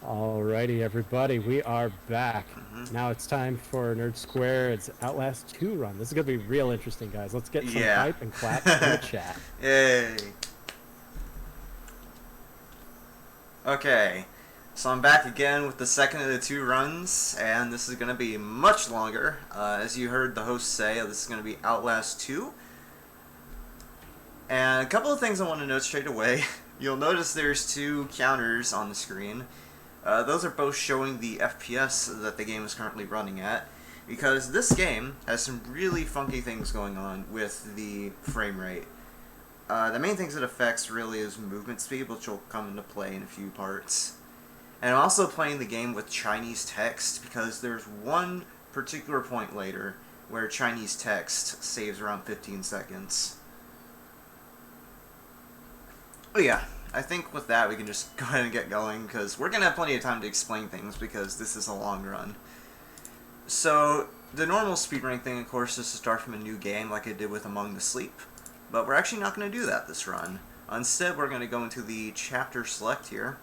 Alrighty, everybody, we are back. Hmm. Now it's time for Nerd Square. It's Outlast 2 run. This is gonna be real interesting, guys. Let's get some Yeah. hype and claps in the chat. Yay. Okay. So I'm back again with the second of the two runs, and this is going to be much longer. As you heard the host say, this is going to be Outlast 2. And a couple of things I want to note straight away. You'll notice there's two counters on the screen. Those are both showing the FPS that the game is currently running at, because this game has some really funky things going on with the frame rate. The main things it affects really is movement speed, which will come into play in a few parts. And I'm also playing the game with Chinese text, because there's one particular point later where Chinese text saves around 15 seconds. But yeah, I think with that we can just go ahead and get going, because we're going to have plenty of time to explain things, because this is a long run. So, the normal speedrunning thing, of course, is to start from a new game like I did with Among the Sleep. But we're actually not going to do that this run. Instead, we're going to go into the chapter select here.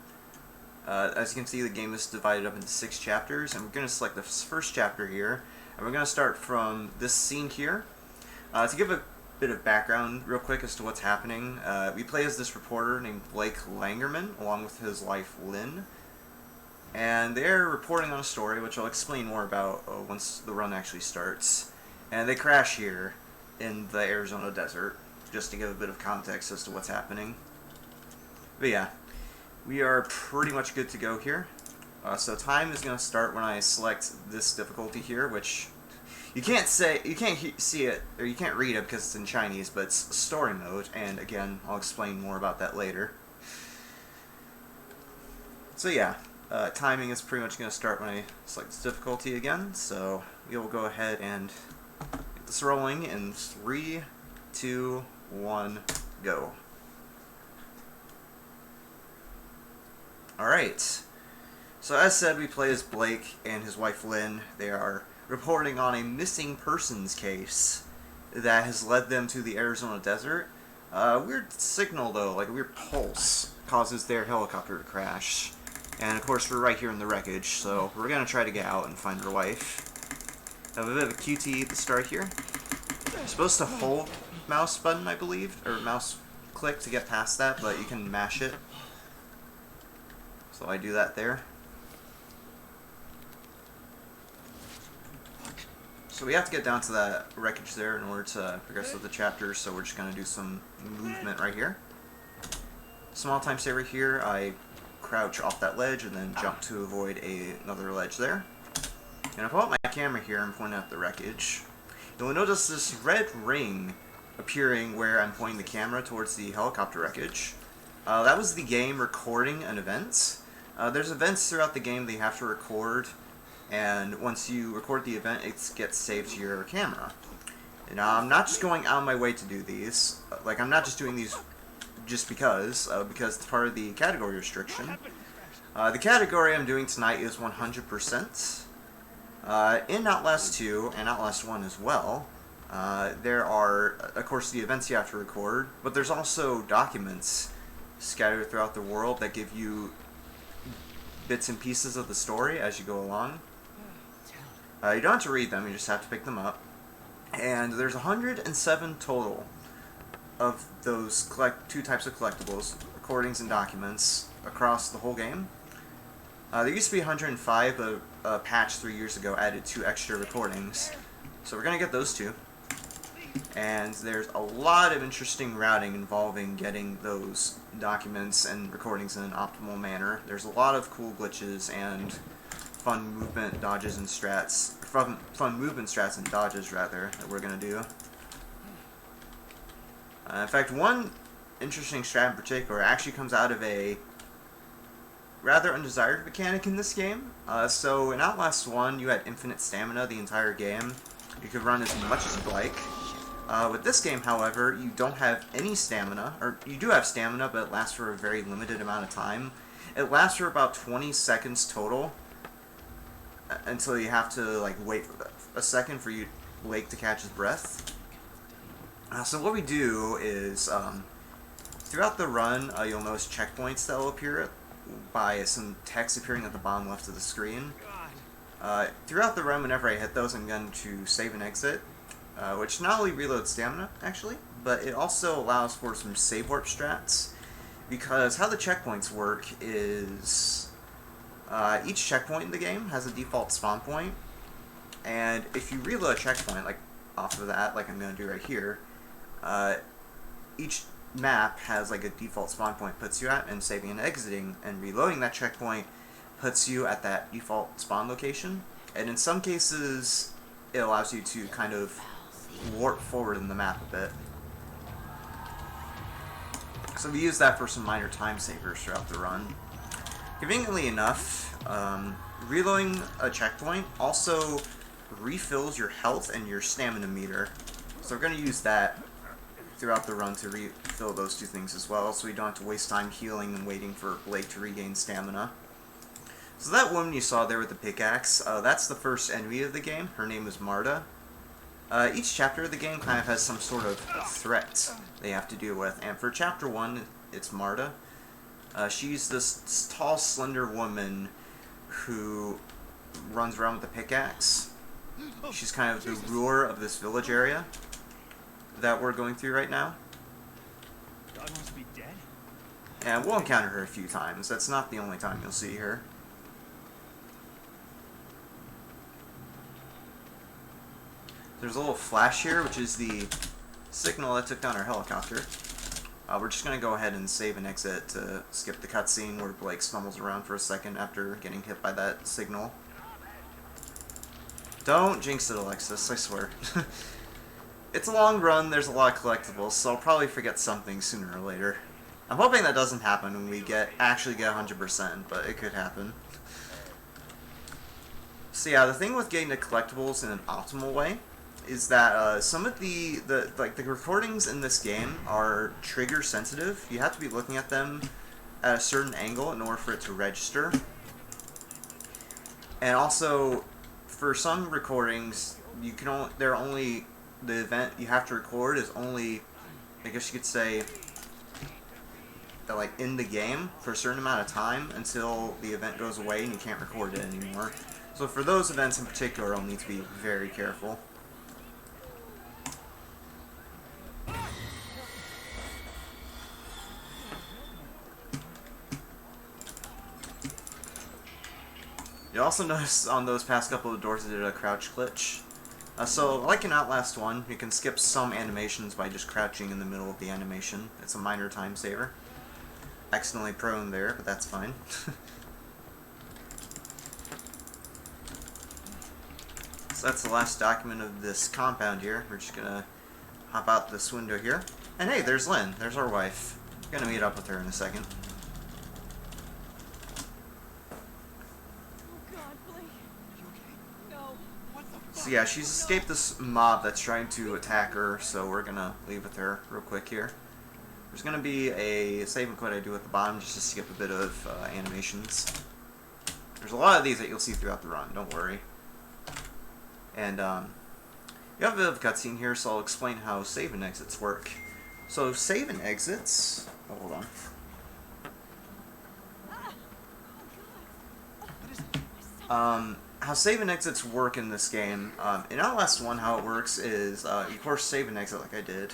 As you can see, the game is divided up into 6 chapters, and we're going to select the first chapter here. And we're going to start from this scene here. To give a bit of background real quick as to what's happening, we play as this reporter named Blake Langerman, along with his wife Lynn. And they're reporting on a story, which I'll explain more about once the run actually starts. And they crash here in the Arizona desert, just to give a bit of context as to what's happening. But yeah, we are pretty much good to go here. So time is going to start when I select this difficulty here, which you can't see it, or you can't read it because it's in Chinese, but it's story mode, and again, I'll explain more about that later. So yeah, timing is pretty much going to start when I select this difficulty again, so we'll go ahead and get this rolling in 3, 2, 1, go. Alright, so as said, we play as Blake and his wife Lynn. They are reporting on a missing persons case that has led them to the Arizona desert. Weird signal though, like a weird pulse, causes their helicopter to crash. And of course we're right here in the wreckage, so we're going to try to get out and find their wife. Have a bit of a QT at the start here. You're supposed to hold mouse button, I believe, or mouse click to get past that, but you can mash it. So I do that there. So we have to get down to that wreckage there in order to progress with the chapter, so we're just going to do some movement right here. Small time saver here, I crouch off that ledge and then jump to avoid another ledge there. And if I put my camera here and point at the wreckage, you'll notice this red ring appearing where I'm pointing the camera towards the helicopter wreckage. That was the game recording an event. There's events throughout the game that you have to record, and once you record the event, it gets saved to your camera. Now, I'm not just going out of my way to do these. Like, I'm not just doing these just because it's part of the category restriction. The category I'm doing tonight is 100%. In Outlast 2 and Outlast 1 as well, there are, of course, the events you have to record, but there's also documents scattered throughout the world that give you bits and pieces of the story as you go along. You don't have to read them, you just have to pick them up. And there's 107 total of those two types of collectibles, recordings and documents, across the whole game. There used to be 105, but a patch 3 years ago added 2 extra recordings. So we're going to get those 2. And there's a lot of interesting routing involving getting those documents and recordings in an optimal manner. There's a lot of cool glitches and fun movement dodges and strats, fun movement strats and dodges rather, that we're going to do. In fact, one interesting strat in particular actually comes out of a rather undesired mechanic in this game. So in Outlast 1, you had infinite stamina the entire game. You could run as much as you'd like. With this game, however, you don't have any stamina, or you do have stamina, but it lasts for a very limited amount of time. It lasts for about 20 seconds total, until you have to like wait a second for Blake to catch his breath. So what we do is, throughout the run, you'll notice checkpoints that will appear by some text appearing at the bottom left of the screen. Throughout the run, whenever I hit those, I'm going to save and exit, which not only reloads stamina, actually, but it also allows for some save warp strats, because how the checkpoints work is each checkpoint in the game has a default spawn point, and if you reload a checkpoint, like off of that, like I'm going to do right here, each map has like a default spawn point puts you at, and saving and exiting and reloading that checkpoint puts you at that default spawn location. And in some cases, it allows you to kind of warp forward in the map a bit. So we use that for some minor time savers throughout the run. Conveniently enough, reloading a checkpoint also refills your health and your stamina meter. So we're going to use that throughout the run to refill those two things as well, so we don't have to waste time healing and waiting for Blake to regain stamina. So that woman you saw there with the pickaxe, that's the first enemy of the game. Her name is Marta. Each chapter of the game kind of has some sort of threat they have to deal with, and for chapter 1, it's Marta. She's this tall, slender woman who runs around with a pickaxe. She's kind of the ruler of this village area that we're going through right now. God must be dead. And we'll encounter her a few times. That's not the only time you'll see her. There's a little flash here, which is the signal that took down our helicopter. We're just going to go ahead and save and exit to skip the cutscene where Blake stumbles around for a second after getting hit by that signal. Don't jinx it, Alexis, I swear. It's a long run, there's a lot of collectibles, so I'll probably forget something sooner or later. I'm hoping that doesn't happen when we actually get 100%, but it could happen. So yeah, the thing with getting the collectibles in an optimal way is that some of the recordings in this game are trigger sensitive. You have to be looking at them at a certain angle in order for it to register. And also, for some recordings, you can the event you have to record is only, I guess you could say, like in the game for a certain amount of time until the event goes away and you can't record it anymore. So for those events in particular, I'll need to be very careful. You also notice on those past couple of doors I did a crouch glitch. So, like in Outlast 1, you can skip some animations by just crouching in the middle of the animation. It's a minor time saver. Accidentally prone there, but that's fine. So that's the last document of this compound here. We're just gonna hop out this window here. And hey, there's Lynn. There's our wife. We're gonna meet up with her in a second. So yeah, she's escaped this mob that's trying to attack her, so we're gonna leave with her real quick here. There's gonna be a saving quote I do at the bottom just to skip a bit of animations. There's a lot of these that you'll see throughout the run, don't worry. And you have a bit of a cutscene here, so I'll explain how save and exits work. So save and exits, oh, hold on. How save and exits work in this game, in Outlast 1, how it works is, you of course save and exit like I did,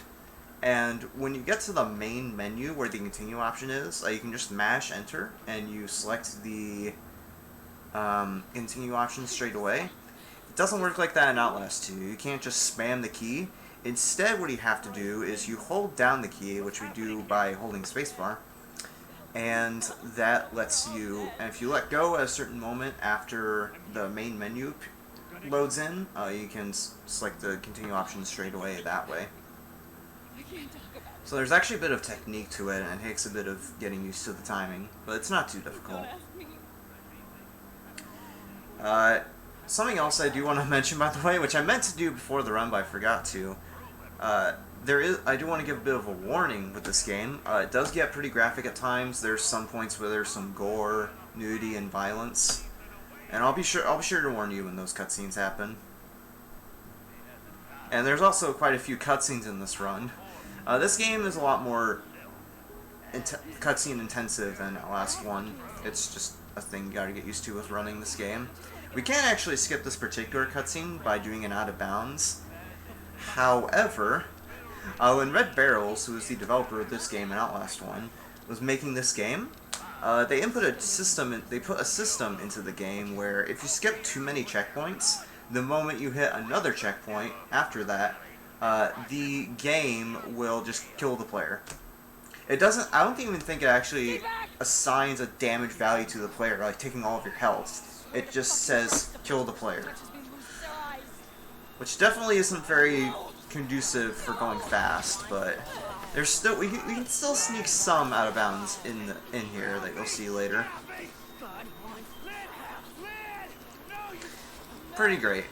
and when you get to the main menu where the continue option is, you can just mash enter, and you select the continue option straight away. It doesn't work like that in Outlast 2, you can't just spam the key. Instead, what you have to do is you hold down the key, which we do by holding spacebar, and that lets you, and if you let go at a certain moment after the main menu loads in, you can select the continue option straight away that way. So there's actually a bit of technique to it, and it takes a bit of getting used to the timing, but it's not too difficult. Something else I do want to mention, by the way, which I meant to do before the run, but I forgot to. I do want to give a bit of a warning with this game. It does get pretty graphic at times. There's some points where there's some gore, nudity, and violence, and I'll be sure to warn you when those cutscenes happen. And there's also quite a few cutscenes in this run. This game is a lot more cutscene intensive than Outlast 1. It's just a thing you gotta get used to with running this game. We can actually skip this particular cutscene by doing an out of bounds. However, when Red Barrels, who is the developer of this game and Outlast 1, was making this game, they put a system into the game where if you skip too many checkpoints, the moment you hit another checkpoint after that, the game will just kill the player. It doesn't. I don't even think it actually assigns a damage value to the player, like taking all of your health. It just says kill the player, which definitely isn't very conducive for going fast. But there's still we can still sneak some out of bounds in here that you'll see later. Pretty great.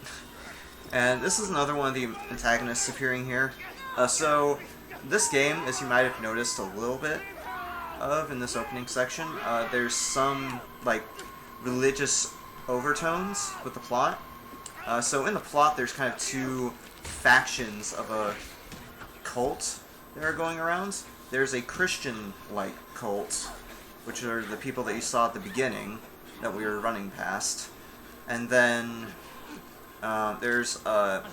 And this is another one of the antagonists appearing here. So this game, as you might have noticed a little bit of in this opening section, there's some like religious overtones with the plot. So in the plot, there's kind of two factions of a cult that are going around. There's a Christian-like cult, which are the people that you saw at the beginning that we were running past. And then there's what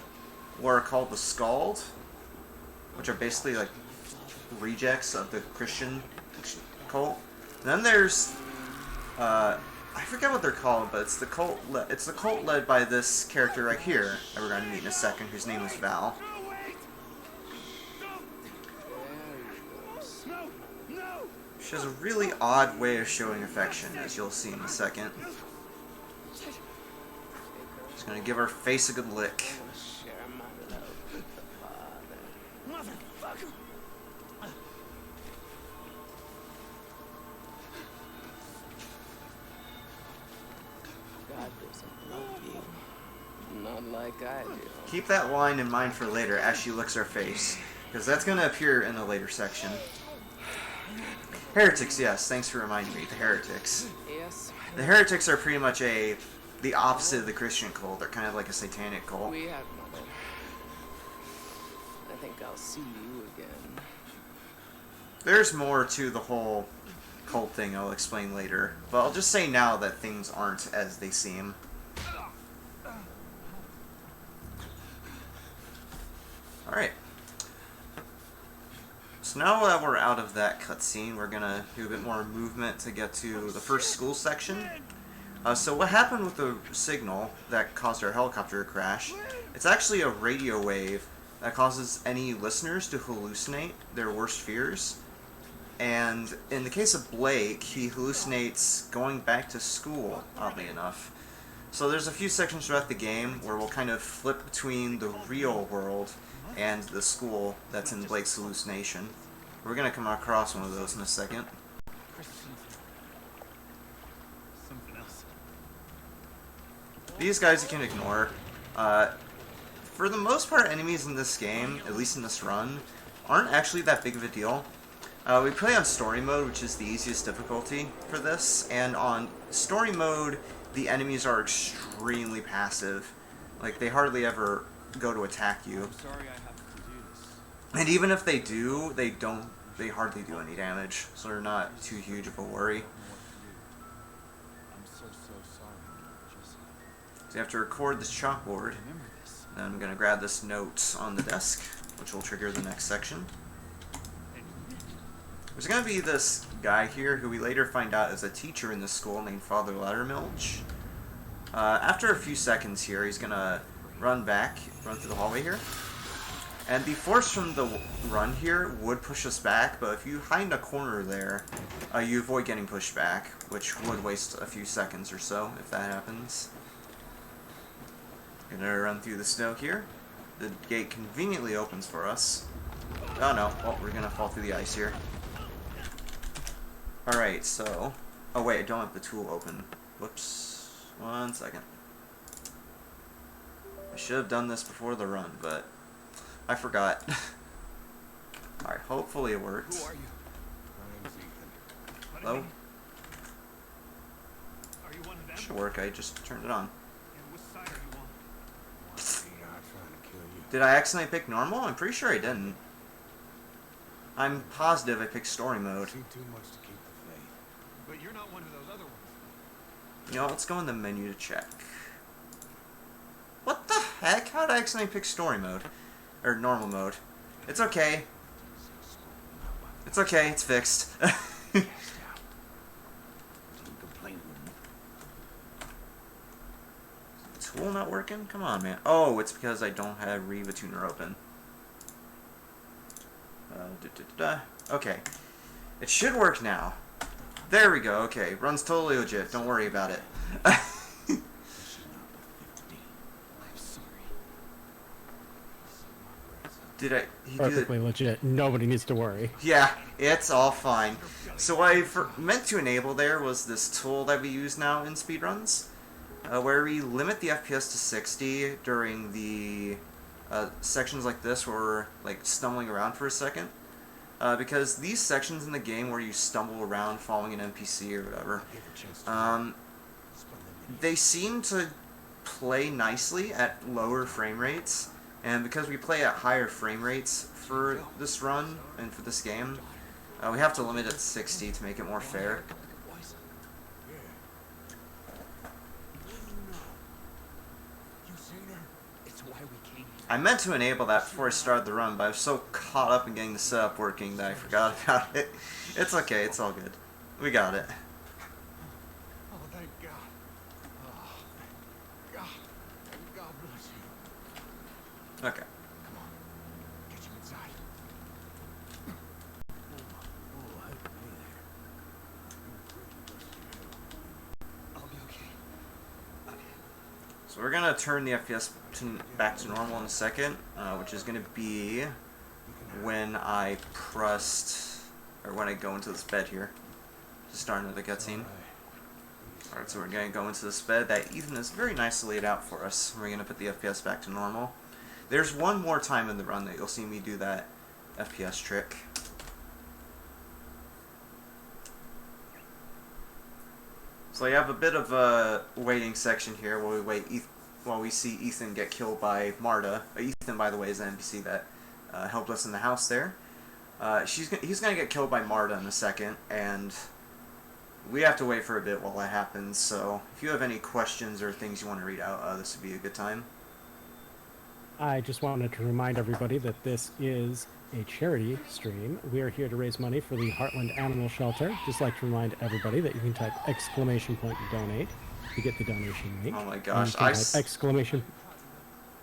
are called the Scald, which are basically like rejects of the Christian cult. And then there's I forget what they're called, but it's the cult. It's the cult led by this character right here that we're going to meet in a second, whose name is Val. She has a really odd way of showing affection, as you'll see in a second. Just gonna give her face a good lick. Not like I do. Keep that line in mind for later as she licks her face, because that's going to appear in a later section. Heretics, yes, thanks for reminding me. The Heretics. Yes. The Heretics are pretty much the opposite of the Christian cult. They're kind of like a satanic cult. We have mother. I think I'll see you again. There's more to the whole cult thing I'll explain later, but I'll just say now that things aren't as they seem. Alright. So now that we're out of that cutscene, we're gonna do a bit more movement to get to the first school section. So what happened with the signal that caused our helicopter to crash, it's actually a radio wave that causes any listeners to hallucinate their worst fears. And in the case of Blake, he hallucinates going back to school, oddly enough. So there's a few sections throughout the game where we'll kind of flip between the real world and the school that's in Blake's hallucination. We're going to come across one of those in a second. Something else. These guys you can ignore. For the most part, enemies in this game, at least in this run, aren't actually that big of a deal. We play on story mode, which is the easiest difficulty for this, and on story mode, the enemies are extremely passive. Like, they hardly ever go to attack you. I'm sorry I have to do this. And even if they do, they hardly do any damage, so they're not too huge of a worry. I'm so sorry. Just So you have to record this chalkboard. remember this. Then I'm going to grab this note on the desk, which will trigger the next section. There's going to be this guy here who we later find out is a teacher in this school named Father Loudermilch. After a few seconds here, he's going to run through the hallway here. And the force from the run here would push us back, but if you hide in a corner there, you avoid getting pushed back, which would waste a few seconds or so if that happens. Gonna run through the snow here. The gate conveniently opens for us. Oh no, well, we're gonna fall through the ice here. Alright, so... Oh wait, I don't have the tool open. Whoops. 1 second. I should have done this before the run, but I forgot. Alright, hopefully it works. Who are you? My name's Ethan. Hello? Are you one of them? Should work, I just turned it on. And which side are you on? Did I accidentally pick normal? I'm pretty sure I didn't. I'm positive I picked story mode. Seen too much to keep the faith. But you're not one of those other ones. You know, let's go in the menu to check. What the heck? How did I accidentally pick story mode? Or normal mode? It's okay. It's okay, it's fixed. Tool not working? Come on, man. Oh, it's because I don't have Riva Tuner open. Okay. It should work now. There we go, okay. Runs totally legit. Don't worry about it. Did I... He Perfectly legit. Nobody needs to worry. Yeah, it's all fine. So what I meant to enable there was this tool that we use now in speedruns, where we limit the FPS to 60 during the sections like this where we're like stumbling around for a second. Because these sections in the game where you stumble around following an NPC or whatever, they seem to play nicely at lower frame rates. And because we play at higher frame rates for this run and for this game, we have to limit it to 60 to make it more fair. I meant to enable that before I started the run, but I was so caught up in getting the setup working that I forgot about it. It's okay, it's all good. We got it. Oh, thank God. Oh, thank God. Thank God bless you. Okay. Come on. Get you inside. I'll be okay. So we're gonna turn the FPS back to normal in a second, which is gonna be when I pressed, or when I go into this bed here, to start another cutscene. Alright, so we're gonna go into this bed that Ethan has very nicely laid out for us. We're gonna put the FPS back to normal. There's one more time in the run that you'll see me do that FPS trick. So you have a bit of a waiting section here while we wait while we see Ethan get killed by Marta. Ethan, by the way, is an NPC that helped us in the house there. He's gonna get killed by Marta in a second, and we have to wait for a bit while that happens. So if you have any questions or things you want to read out, this would be a good time. I just wanted to remind everybody that this is a charity stream. We are here to raise money for the Heartland Animal Shelter. Just like to remind everybody that you can type exclamation point to donate to get the donation link. Oh my gosh, exclamation.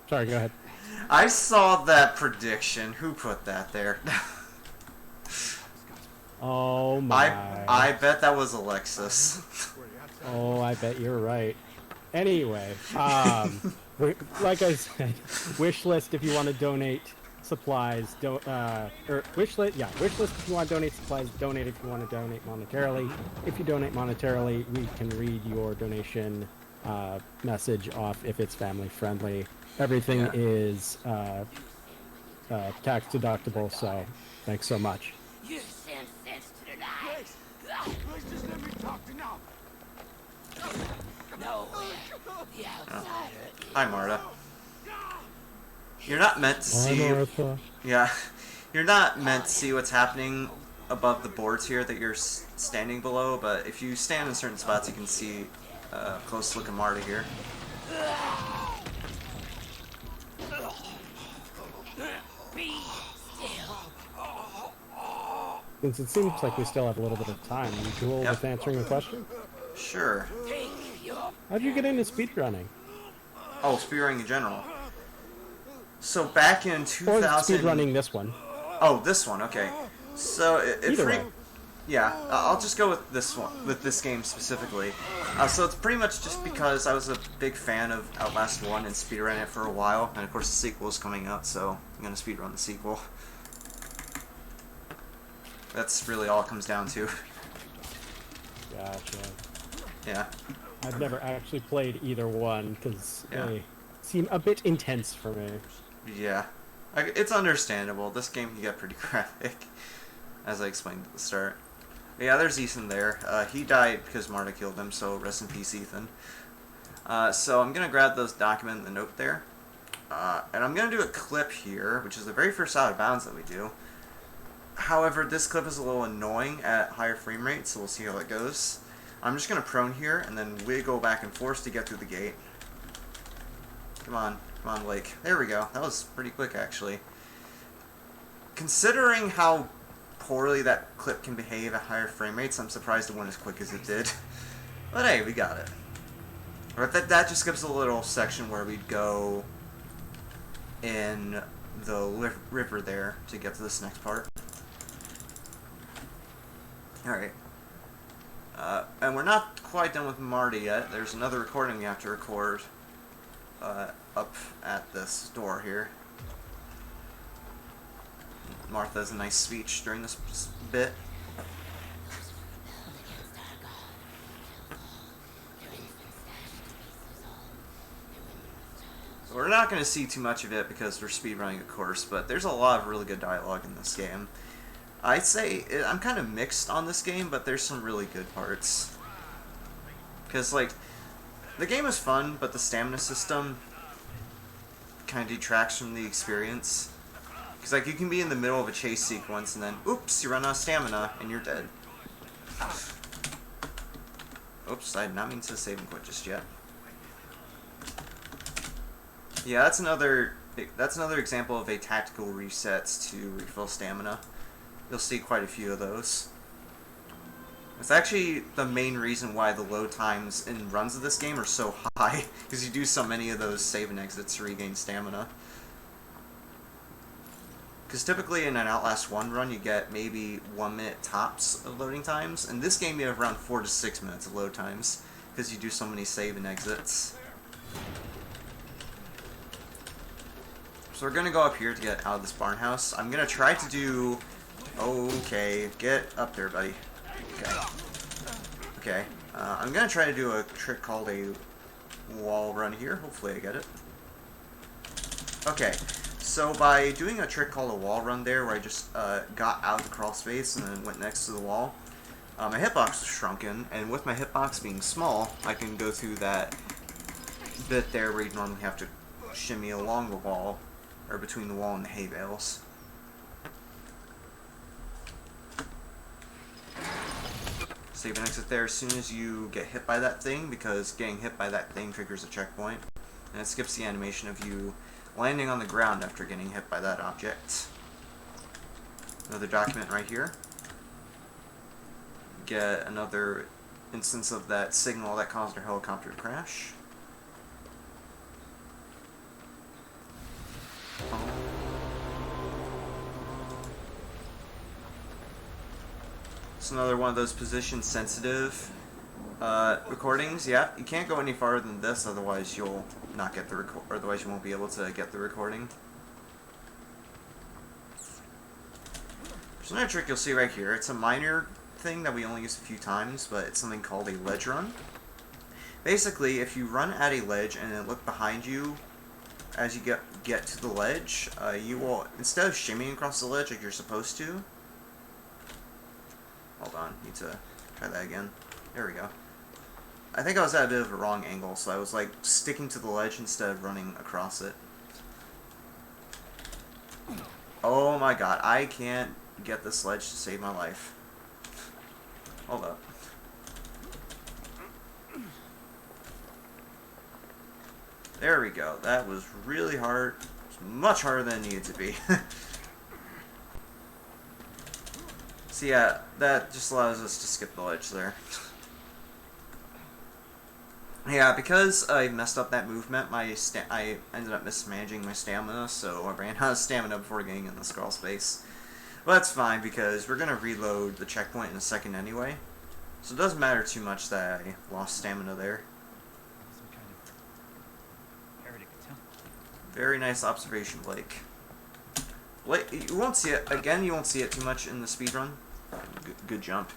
Sorry, go ahead. I saw that prediction. Who put that there? Oh my. I bet that was Alexis. Oh, I bet you're right. Anyway, like I said, wish list if you want to donate supplies. Wish list if you want to donate supplies. Donate if you want to donate monetarily. If you donate monetarily, we can read your donation message off if it's family friendly. Everything is tax deductible. So, thanks so much. You send sense to the night. Please just let me talk to now. Nowhere. The outsider. Hi, Marta. You're not meant to see. Martha. Yeah, you're not meant to see what's happening above the boards here that you're standing below. But if you stand in certain spots, you can see a close look at Marta here. Be still. Since it seems like we still have a little bit of time, you cool with answering the question? Sure. Take your How'd you get into speedrunning? Oh, speedrunning in general. So back in Or 2000. speedrunning this one? Oh, this one. Okay. So Either way. Yeah, I'll just go with this one, with this game specifically. So it's pretty much just because I was a big fan of Outlast 1 and speedrunning it for a while, and of course the sequel is coming out, so I'm gonna speedrun the sequel. That's really all it comes down to. Gotcha. Yeah. I've never actually played either one because Yeah. they seem a bit intense for me. Yeah. It's understandable. This game can get pretty graphic, as I explained at the start. But yeah, there's Ethan there. He died because Marta killed him, so rest in peace, Ethan. So I'm going to grab those document and the note there. And I'm going to do a clip here, which is the very first out of bounds that we do. However, this clip is a little annoying at higher frame rates, so we'll see how it goes. I'm just going to prone here and then wiggle back and forth to get through the gate. Come on, Blake. There we go. That was pretty quick, actually. Considering how poorly that clip can behave at higher frame rates, I'm surprised it went as quick as it did. But hey, we got it. But that just gives a little section where we'd go in the river there to get to this next part. Alright. And we're not quite done with Marty yet. There's another recording we have to record up at this door here. Martha has a nice speech during this bit. So we're not going to see too much of it because we're speedrunning, of course, but there's a lot of really good dialogue in this game. I'd say I'm kind of mixed on this game, but there's some really good parts. Because, like, the game is fun, but the stamina system kind of detracts from the experience. Because, like, you can be in the middle of a chase sequence and then, oops, you run out of stamina and you're dead. Oops, I did not mean to save and quit just yet. Yeah, that's another example of a tactical resets to refill stamina. You'll see quite a few of those. It's actually the main reason why the load times in runs of this game are so high, because you do so many of those save and exits to regain stamina. Because typically in an Outlast 1 run you get maybe 1 minute tops of loading times. In this game you have around 4 to 6 minutes of load times, because you do so many save and exits. So we're going to go up here to get out of this barn house. I'm going to try to do... Okay, get up there, buddy. Okay. I'm going to try to do a trick called a wall run here. Hopefully I get it. Okay, so by doing a trick called a wall run there, where I just got out of the crawl space and then went next to the wall, my hitbox was shrunken, and with my hitbox being small, I can go through that bit there where you normally have to shimmy along the wall, or between the wall and the hay bales. Save and exit there as soon as you get hit by that thing, because getting hit by that thing triggers a checkpoint. And it skips the animation of you landing on the ground after getting hit by that object. Another document right here. Get another instance of that signal that caused our helicopter to crash. It's another one of those position-sensitive recordings. Yeah, you can't go any farther than this, otherwise you'll not get the otherwise you won't be able to get the recording. There's another trick you'll see right here. It's a minor thing that we only use a few times, but it's something called a ledge run. Basically, if you run at a ledge and then look behind you as you get to the ledge, you will, instead of shimmying across the ledge like you're supposed to, hold on, need to try that again. There we go. I think I was at a bit of a wrong angle, so I was like sticking to the ledge instead of running across it. Oh my god, I can't get this ledge to save my life. Hold up. There we go. That was really hard. It was much harder than it needed to be. So yeah, that just allows us to skip the ledge there. Yeah, because I messed up that movement, I ended up mismanaging my stamina, so I ran out of stamina before getting in the scroll space. But that's fine, because we're going to reload the checkpoint in a second anyway. So it doesn't matter too much that I lost stamina there. Some kind of heretic temple. Very nice observation, Blake. Blake, you won't see it, again, you won't see it too much in the speedrun. Good jump.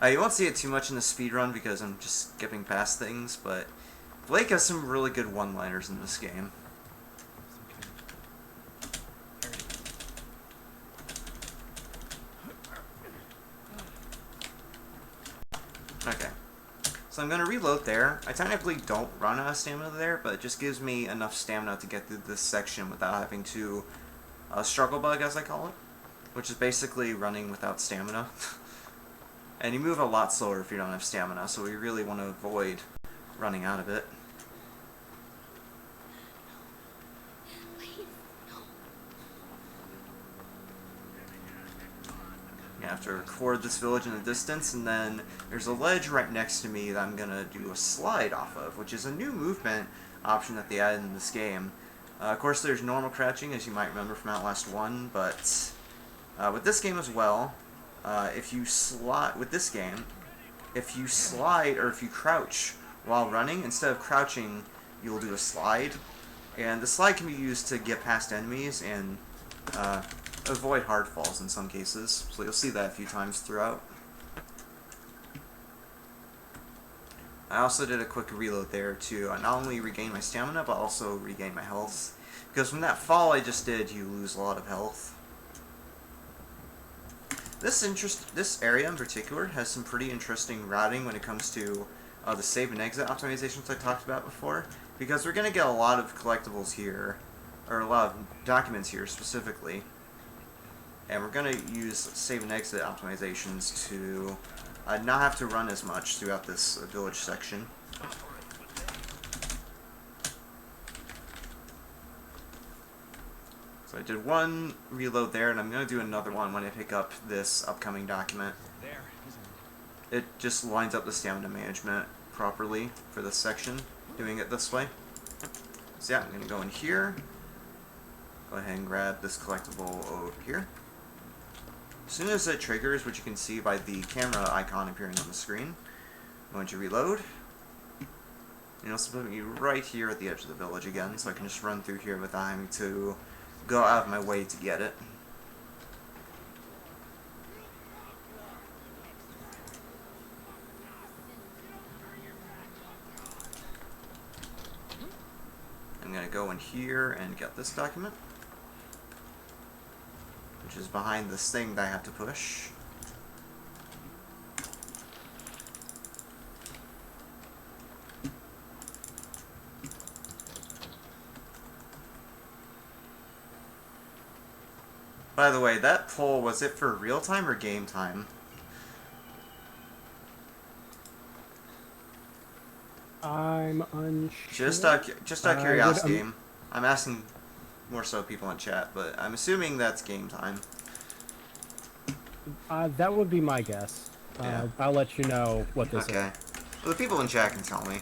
You won't see it too much in the speedrun because I'm just skipping past things, but Blake has some really good one-liners in this game. Some kind of heretic. Okay. So I'm going to reload there. I technically don't run out of stamina there, but it just gives me enough stamina to get through this section without having to struggle bug, as I call it. which is basically running without stamina. And you move a lot slower if you don't have stamina, so we really want to avoid running out of it. You have to record this village in the distance, and then there's a ledge right next to me that I'm going to do a slide off of, which is a new movement option that they added in this game. Of course, there's normal crouching, as you might remember from Outlast 1, but with this game as well, if you slide or if you crouch while running, instead of crouching, you'll do a slide. And the slide can be used to get past enemies and avoid hard falls in some cases. So you'll see that a few times throughout. I also did a quick reload there to not only regain my stamina, but also regain my health. Because from that fall I just did, you lose a lot of health. This area in particular has some pretty interesting routing when it comes to the save and exit optimizations I talked about before. Because we're going to get a lot of collectibles here, or a lot of documents here specifically. And we're going to use save and exit optimizations to not have to run as much throughout this village section. So I did one reload there, and I'm going to do another one when I pick up this upcoming document. There, isn't it? It just lines up the stamina management properly for this section, doing it this way. So yeah, I'm going to go in here, go ahead and grab this collectible over here. As soon as it triggers, which you can see by the camera icon appearing on the screen, I'm going to reload. And it'll put me right here at the edge of the village again, so I can just run through here without having to go out of my way to get it. I'm going to go in here and get this document, which is behind this thing that I have to push. By the way, that poll, was it for real time or game time? I'm unsure. Just out of curiosity, I'm asking more so people in chat, but I'm assuming that's game time. That would be my guess. Yeah. I'll let you know what this Okay. is. Well, the people in chat can tell me.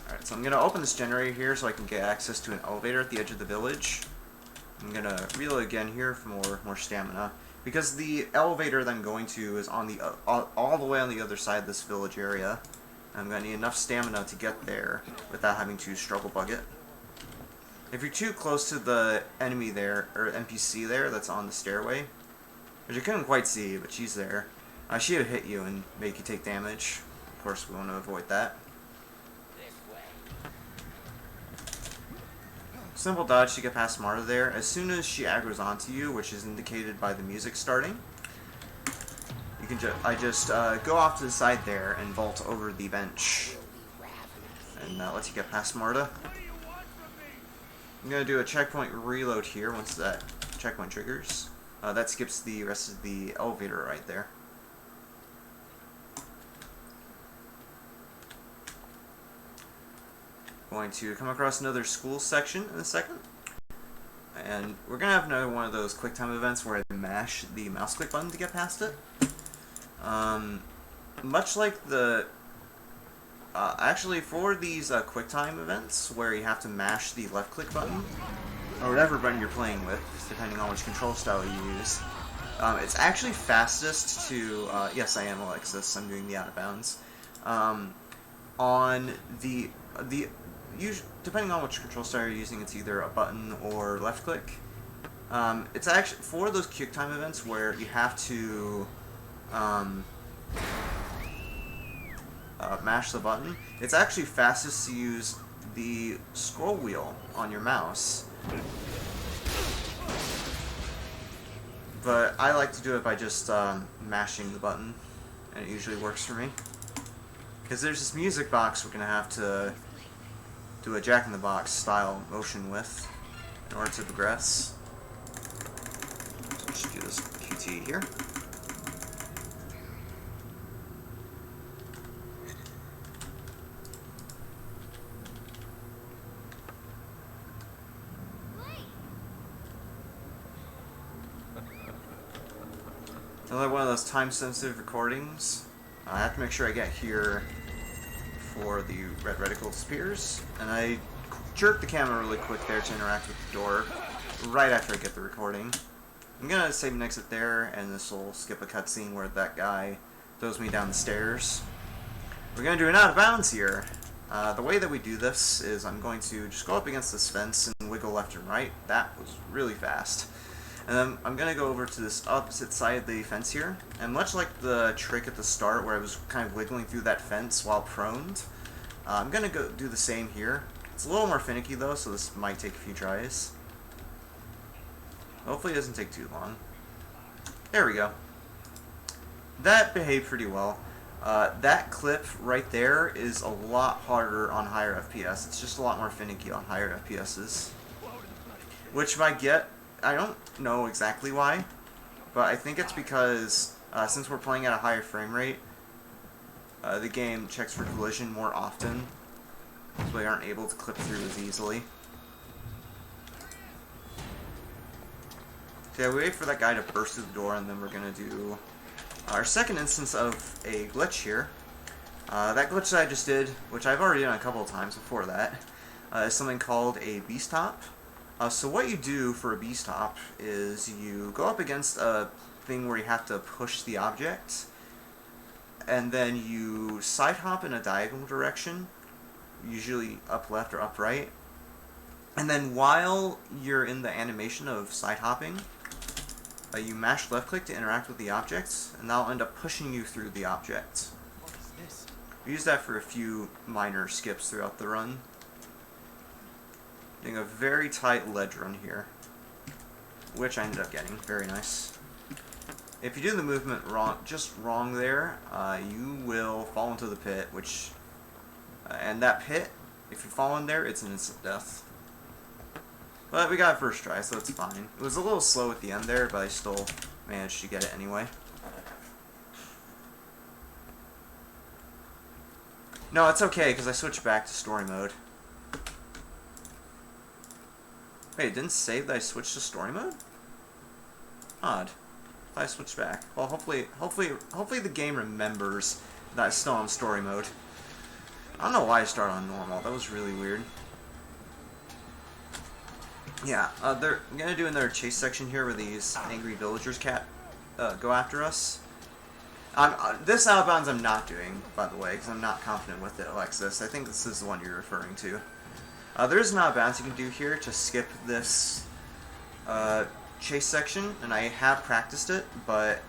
Alright, so I'm going to open this generator here so I can get access to an elevator at the edge of the village. I'm going to reload again here for more stamina. Because the elevator that I'm going to is on the all the way on the other side of this village area. I'm going to need enough stamina to get there without having to struggle bug it. If you're too close to the enemy there, or NPC there, that's on the stairway, which I couldn't quite see, but she's there, she would hit you and make you take damage. Of course, we want to avoid that. Simple dodge to get past Marta there. As soon as she aggroes onto you, which is indicated by the music starting, you can I just go off to the side there and vault over the bench, and that lets you get past Marta. I'm gonna do a checkpoint reload here once that checkpoint triggers. That skips the rest of the elevator right there. Going to come across another school section in a second, and we're gonna have another one of those quick time events where I mash the mouse click button to get past it. Much like the actually for these quick time events where you have to mash the left click button or whatever button you're playing with, depending on which control style you use, it's actually fastest to yes, I am Alexis, I'm doing the out of bounds, on the depending on which control style you're using, it's either a button or left click. It's actually for those quick time events where you have to mash the button. It's actually fastest to use the scroll wheel on your mouse. But I like to do it by just mashing the button, and it usually works for me. Because there's this music box we're going to have to do a Jack-in-the-Box style motion with in order to progress. Just do this QT here. Another one of those time-sensitive recordings. I have to make sure I get here before the red reticle disappears, and I jerk the camera really quick there to interact with the door right after I get the recording. I'm gonna save an exit there, and this will skip a cutscene where that guy throws me down the stairs. We're gonna do an out of bounds here. The way that we do this is I'm going to just go up against this fence and wiggle left and right. That was really fast. And then I'm going to go over to this opposite side of the fence here. And much like the trick at the start where I was kind of wiggling through that fence while proned, I'm going to go do the same here. It's a little more finicky though, so this might take a few tries. Hopefully it doesn't take too long. There we go. That behaved pretty well. That clip right there is a lot harder on higher FPS. It's just a lot more finicky on higher FPSs. Which might get... I don't know exactly why, but I think it's because since we're playing at a higher frame rate, the game checks for collision more often, so we aren't able to clip through as easily. So yeah, we wait for that guy to burst through the door, and then we're going to do our second instance of a glitch here. That glitch that I just did, which I've already done a couple of times before that, is something called a beast hop. So what you do for a beast hop is you go up against a thing where you have to push the object, and then you side hop in a diagonal direction, usually up left or up right, and then while you're in the animation of side hopping, you mash left click to interact with the object, and that'll end up pushing you through the object. What is this? We use that for a few minor skips throughout the run. Doing a very tight ledge run here, which I ended up getting. Very nice. If you do the movement wrong, just wrong there, you will fall into the pit, which, and that pit, if you fall in there, it's an instant death. But we got it first try, so it's fine. It was a little slow at the end there, but I still managed to get it anyway. No, it's okay, because I switched back to story mode. Wait, it didn't save that I switched to story mode? Odd. I switched back. Well, hopefully the game remembers that it's still on story mode. I don't know why I started on normal. That was really weird. Yeah, they're gonna do another chase section here where these angry villagers go after us. This out of bounds I'm not doing, by the way, because I'm not confident with it, Alexis. I think this is the one you're referring to. There is an out of bounds you can do here to skip this chase section, and I have practiced it, but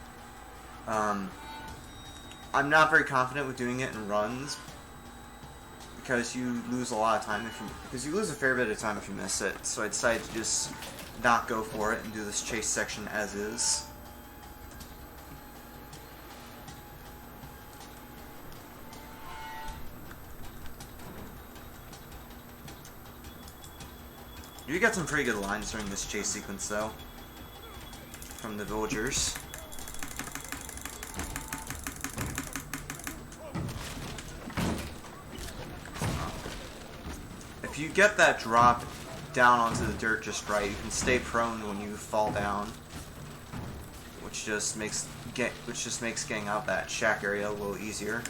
I'm not very confident with doing it in runs because you lose a lot of time because you lose a fair bit of time if you miss it. So I decided to just not go for it and do this chase section as is. You got some pretty good lines during this chase sequence, though, from the villagers. If you get that drop down onto the dirt just right, you can stay prone when you fall down, which just makes getting out that shack area a little easier.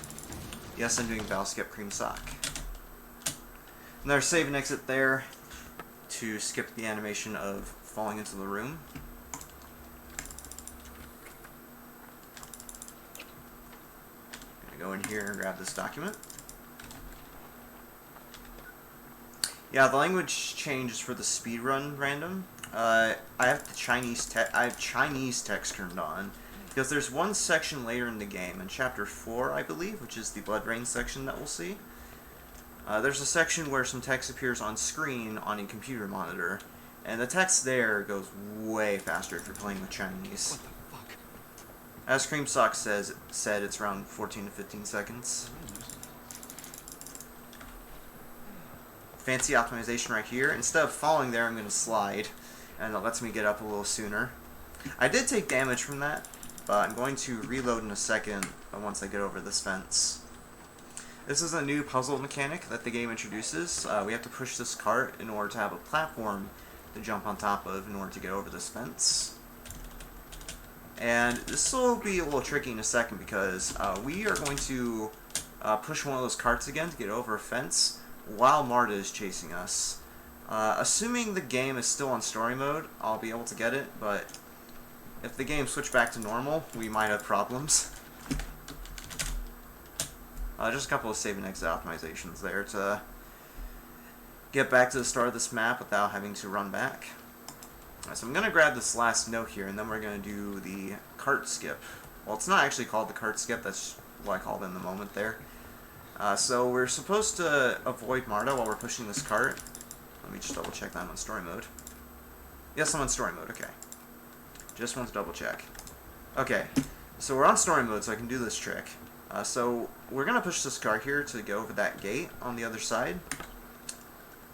Yes, I'm doing Val Skip Cream Sock. Another save and exit there to skip the animation of falling into the room. Gonna go in here and grab this document. Yeah, the language changes for the speedrun random. I have the Chinese text turned on because there's one section later in the game, in chapter 4, I believe, which is the Blood Rain section that we'll see. There's a section where some text appears on screen on a computer monitor, and the text there goes way faster if you're playing with Chinese. What the fuck? As Creamsock said it's around 14 to 15 seconds. Fancy optimization right here. Instead of falling there, I'm going to slide, and it lets me get up a little sooner. I did take damage from that, but I'm going to reload in a second once I get over this fence. This is a new puzzle mechanic that the game introduces. We have to push this cart in order to have a platform to jump on top of in order to get over this fence. And this will be a little tricky in a second because we are going to push one of those carts again to get over a fence while Marta is chasing us. Assuming the game is still on story mode, I'll be able to get it, but if the game switched back to normal, we might have problems. Just a couple of save and exit optimizations there to get back to the start of this map without having to run back. So I'm going to grab this last note here, and then we're going to do the cart skip. Well, it's not actually called the cart skip, that's what I called it in the moment there. So we're supposed to avoid Marta while we're pushing this cart. Let me just double check that I'm on story mode. Yes, I'm on story mode, okay. Just want to double check. Okay, so we're on story mode, so I can do this trick. So we're going to push this cart here to go over that gate on the other side.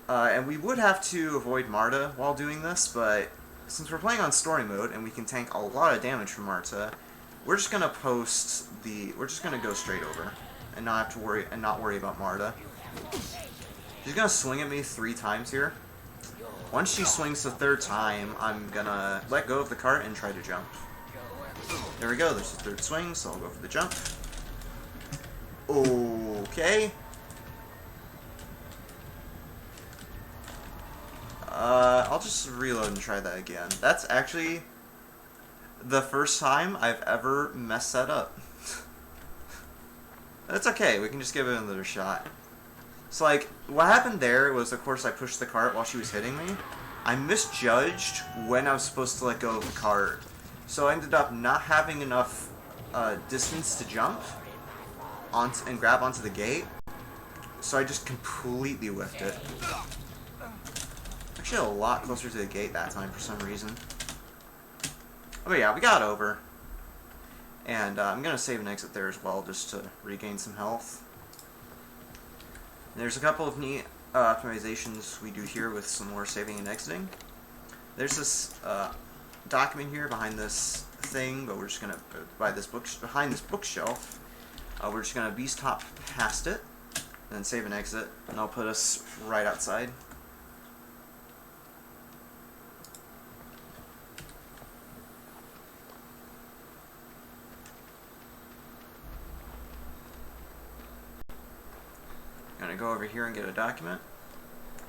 And we would have to avoid Marta while doing this, but since we're playing on story mode and we can tank a lot of damage from Marta, we're just going to we're just going to go straight over and not have to worry about Marta. She's going to swing at me 3 times here. Once she swings the 3rd time, I'm going to let go of the cart and try to jump. There we go, there's the 3rd swing, so I'll go for the jump. Okay. I'll just reload and try that again. That's actually the first time I've ever messed that up. That's okay, we can just give it another shot. So, like, what happened there was, of course, I pushed the cart while she was hitting me. I misjudged when I was supposed to let go of the cart. So I ended up not having enough distance to jump and grab onto the gate. So I just completely whiffed it. Actually a lot closer to the gate that time for some reason. But yeah, we got over. And I'm going to save and exit there as well just to regain some health. And there's a couple of neat optimizations we do here with some more saving and exiting. There's this document here behind this thing, but we're just going to, behind this bookshelf, we're just going to beast hop past it, and then save and exit, and I'll put us right outside. Gonna go over here and get a document.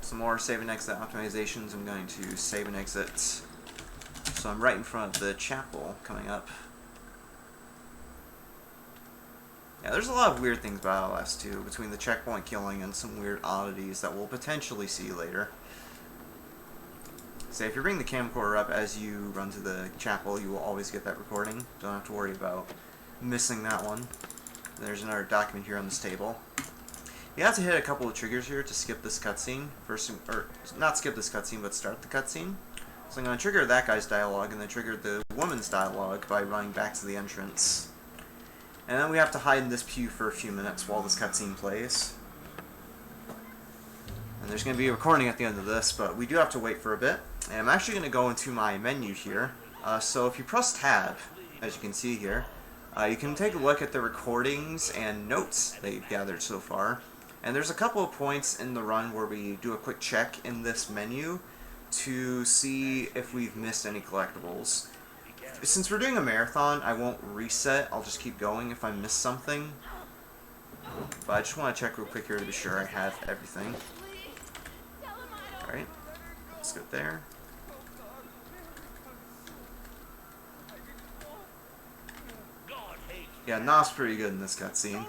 Some more save and exit optimizations. I'm going to save and exit. So I'm right in front of the chapel coming up. Yeah, there's a lot of weird things about Outlast 2, between the checkpoint killing and some weird oddities that we'll potentially see later. So if you bring the camcorder up as you run to the chapel, you will always get that recording. Don't have to worry about missing that one. There's another document here on this table. You have to hit a couple of triggers here to skip this cutscene. Or not skip this cutscene, but start the cutscene. So I'm going to trigger that guy's dialogue and then trigger the woman's dialogue by running back to the entrance. And then we have to hide in this pew for a few minutes while this cutscene plays. And there's going to be a recording at the end of this, but we do have to wait for a bit. And I'm actually going to go into my menu here. So if you press tab, as you can see here, you can take a look at the recordings and notes that you've gathered so far. And there's a couple of points in the run where we do a quick check in this menu to see if we've missed any collectibles. Since we're doing a marathon, I won't reset. I'll just keep going if I miss something. But I just want to check real quick here to be sure I have everything. Alright, let's go there. Yeah, Na's pretty good in this cutscene.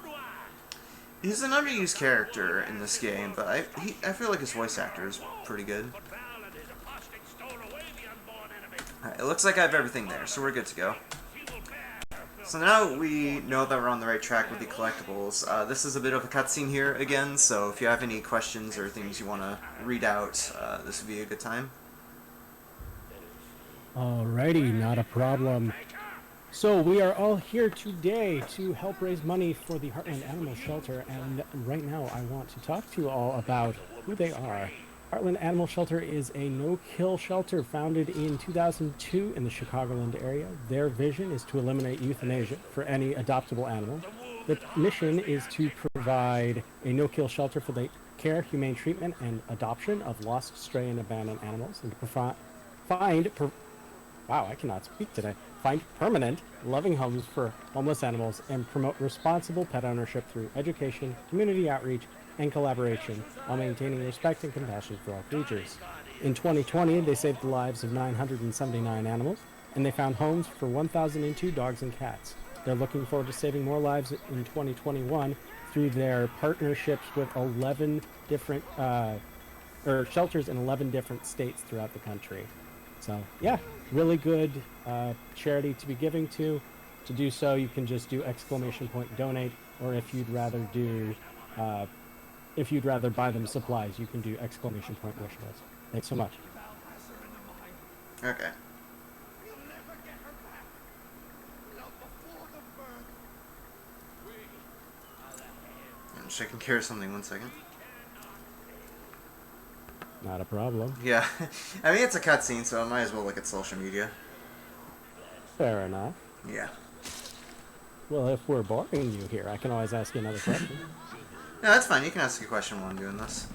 He's an underused character in this game, but I feel like his voice actor is pretty good. Alright, it looks like I have everything there, so we're good to go. So now we know that we're on the right track with the collectibles. This is a bit of a cutscene here again, so if you have any questions or things you want to read out, this would be a good time. Alrighty, not a problem. So we are all here today to help raise money for the Heartland Animal Shelter, and right now I want to talk to you all about who they are. Heartland Animal Shelter is a no-kill shelter founded in 2002 in the Chicagoland area. Their vision is to eliminate euthanasia for any adoptable animal. The mission is to provide a no-kill shelter for the care, humane treatment, and adoption of lost, stray, and abandoned animals, and to wow, I cannot speak today. Find permanent, loving homes for homeless animals and promote responsible pet ownership through education, community outreach, and collaboration while maintaining respect and compassion for all creatures. In 2020, they saved the lives of 979 animals, and they found homes for 1,002 dogs and cats. They're looking forward to saving more lives in 2021 through their partnerships with 11 different shelters in 11 different states throughout the country. So yeah, really good charity to be giving to. To do so, you can just do !donate, or if you'd rather buy them supplies, you can do !wishlist. Thanks so much. Okay. I'm just taking care of something. 1 second. Not a problem. Yeah, I mean it's a cutscene, so I might as well look at social media. Fair enough. Yeah. Well, if we're boring you here, I can always ask you another question. No, that's fine. You can ask a question while I'm doing this.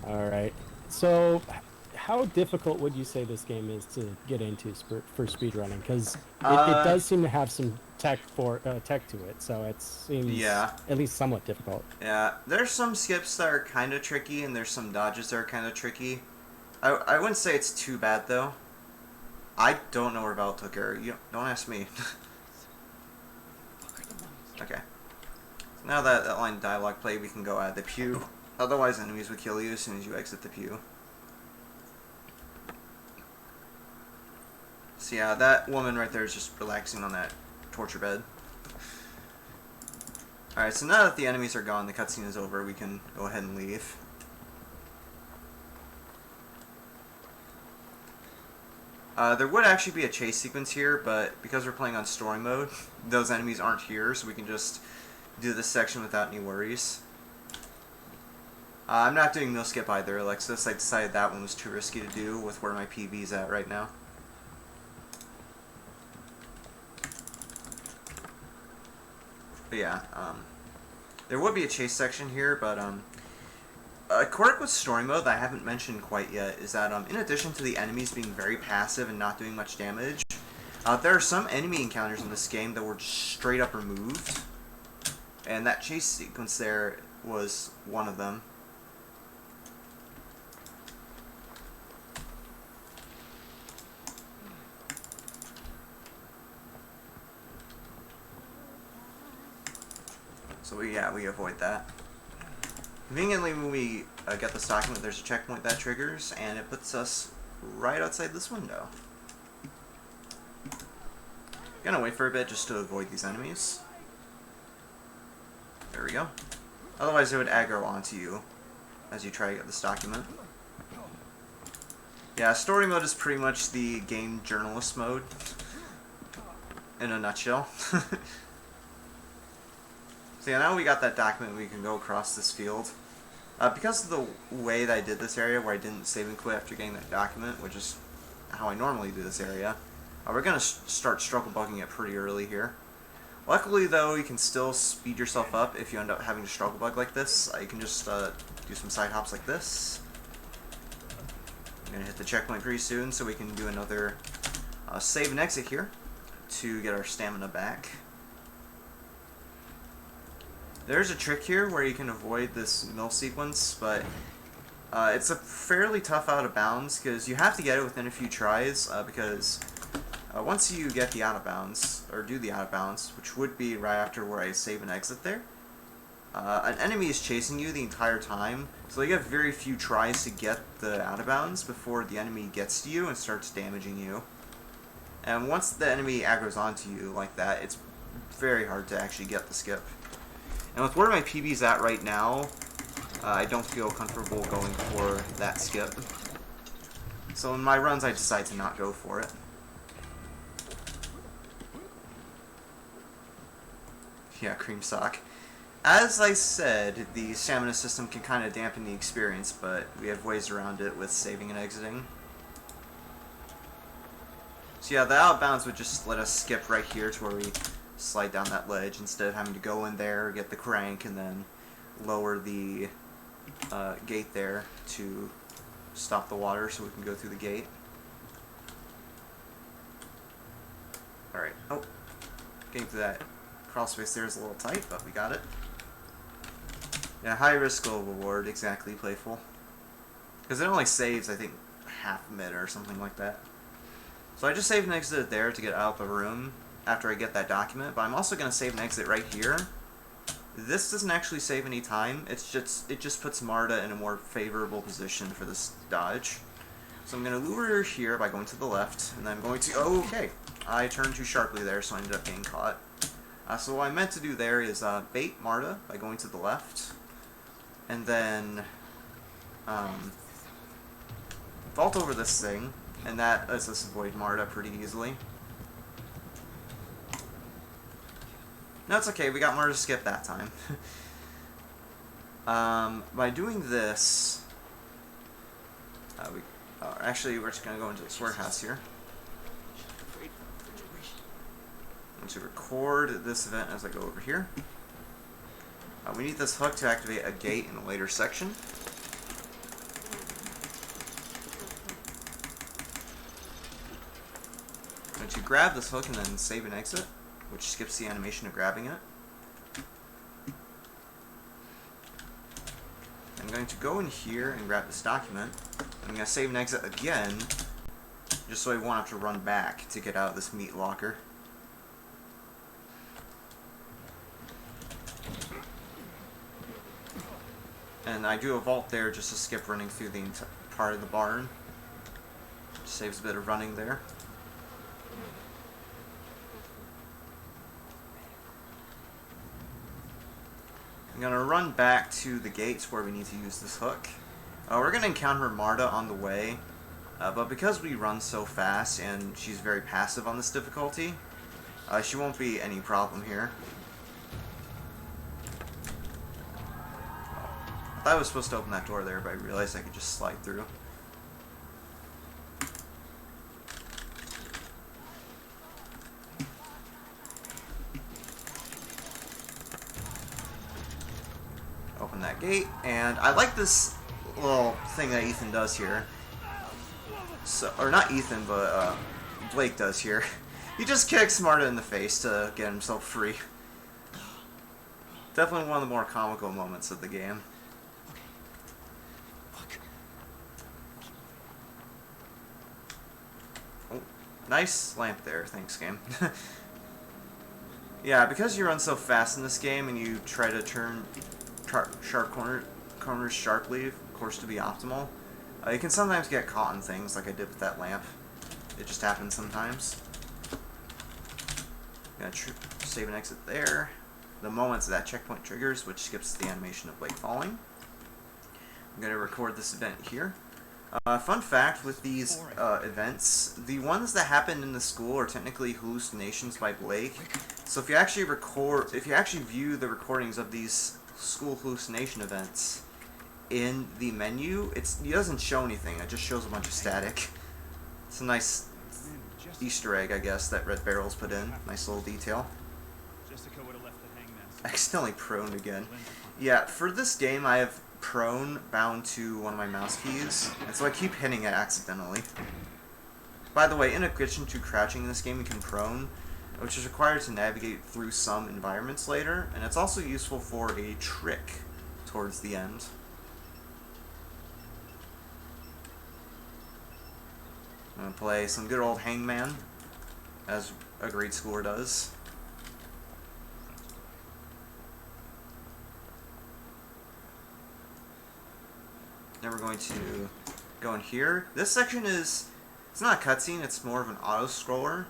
All right. So, how difficult would you say this game is to get into for speedrunning? Because it does seem to have some tech to it, so it seems at least somewhat difficult. Yeah, there's some skips that are kind of tricky, and there's some dodges that are kind of tricky. I wouldn't say it's too bad though. I don't know where Val took her. You don't ask me. Okay. So now that line of dialogue played, we can go add the pew. Otherwise, enemies would kill you as soon as you exit the pew. So yeah, that woman right there is just relaxing on that torture bed. Alright, so now that the enemies are gone, the cutscene is over, we can go ahead and leave. There would actually be a chase sequence here, but because we're playing on story mode, those enemies aren't here, so we can just do this section without any worries. I'm not doing no skip either, Alexis. I decided that one was too risky to do with where my PB's at right now. But yeah, there would be a chase section here, but a quirk with story mode that I haven't mentioned quite yet is that in addition to the enemies being very passive and not doing much damage, there are some enemy encounters in this game that were just straight up removed, and that chase sequence there was one of them. So we avoid that. Conveniently, when we get this document, there's a checkpoint that triggers, and it puts us right outside this window. Gonna wait for a bit just to avoid these enemies. There we go. Otherwise, it would aggro onto you as you try to get this document. Yeah, story mode is pretty much the game journalist mode in a nutshell. So yeah, now we got that document, we can go across this field. Because of the way that I did this area, where I didn't save and quit after getting that document, which is how I normally do this area, we're going to start struggle bugging it pretty early here. Luckily though, you can still speed yourself up if you end up having to struggle bug like this. You can just do some side hops like this. I'm going to hit the checkpoint pretty soon, so we can do another save and exit here to get our stamina back. There's a trick here where you can avoid this mill sequence, but it's a fairly tough out of bounds because you have to get it within a few tries because once you get the out of bounds, or do the out of bounds, which would be right after where I save and exit there, an enemy is chasing you the entire time, so you have very few tries to get the out of bounds before the enemy gets to you and starts damaging you. And once the enemy aggroes onto you like that, it's very hard to actually get the skip. And with where my PB's at right now, I don't feel comfortable going for that skip. So in my runs, I decide to not go for it. Yeah, cream sock. as I said, the stamina system can kind of dampen the experience, but we have ways around it with saving and exiting. So yeah, the outbounds would just let us skip right here to where we slide down that ledge instead of having to go in there, get the crank, and then lower the gate there to stop the water so we can go through the gate. Alright, oh, getting to that crawl space there is a little tight, but we got it. Yeah, high risk, low reward, exactly, playful. Because it only saves, I think, half a minute or something like that. So I just saved and exited there to get out of the room after I get that document, but I'm also going to save and exit right here. This doesn't actually save any time, it just puts Marta in a more favorable position for this dodge. So I'm going to lure her here by going to the left, and then I'm going to, oh, okay, I turned too sharply there, so I ended up getting caught. So what I meant to do there is bait Marta by going to the left, and then vault over this thing, and that lets us avoid Marta pretty easily. No, it's okay, we got Marta to skip that time. By doing this, actually we're just going to go into this warehouse here. I'm going to record this event as I go over here. We need this hook to activate a gate in a later section. I'm going to grab this hook and then save and exit, which skips the animation of grabbing it. I'm going to go in here and grab this document. I'm going to save and exit again, just so I won't have to run back to get out of this meat locker. And I do a vault there just to skip running through the part of the barn. Saves a bit of running there. I'm going to run back to the gates where we need to use this hook. We're going to encounter Marta on the way, but because we run so fast and she's very passive on this difficulty, she won't be any problem here. I thought I was supposed to open that door there, but I realized I could just slide through. Open that gate, and I like this little thing that Ethan does here. So, or not Ethan, but Blake does here. He just kicks Marta in the face to get himself free. Definitely one of the more comical moments of the game. Oh, nice lamp there, thanks game. Yeah, because you run so fast in this game and you try to turn sharp corners sharply, of course, to be optimal, you can sometimes get caught in things like I did with that lamp. It just happens sometimes. Gonna save and exit there. The moment that checkpoint triggers, which skips the animation of Blake falling. I'm gonna record this event here. Fun fact with these events, the ones that happen in the school are technically hallucinations by Blake. So if you actually view the recordings of these school hallucination events in the menu, it doesn't show anything, it just shows a bunch of static. It's a nice Easter egg, I guess, that Red Barrel's put in. Nice little detail. Accidentally prone again. Yeah, for this game I have prone bound to one of my mouse keys, and so I keep hitting it accidentally. By the way, in addition to crouching in this game, you can prone, which is required to navigate through some environments later, and it's also useful for a trick towards the end. I'm going to play some good old Hangman, as a grade schooler does. Then we're going to go in here. This section it's not a cutscene, it's more of an auto-scroller.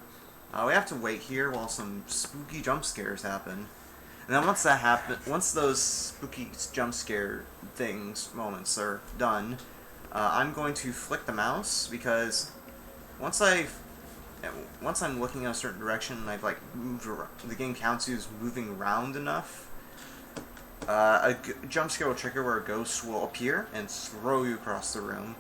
We have to wait here while some spooky jump scares happen. And then once those spooky jump scare moments are done, I'm going to flick the mouse, because once I'm looking in a certain direction and I've moved around, the game counts you as moving around enough, jump scare will trigger where a ghost will appear and throw you across the room.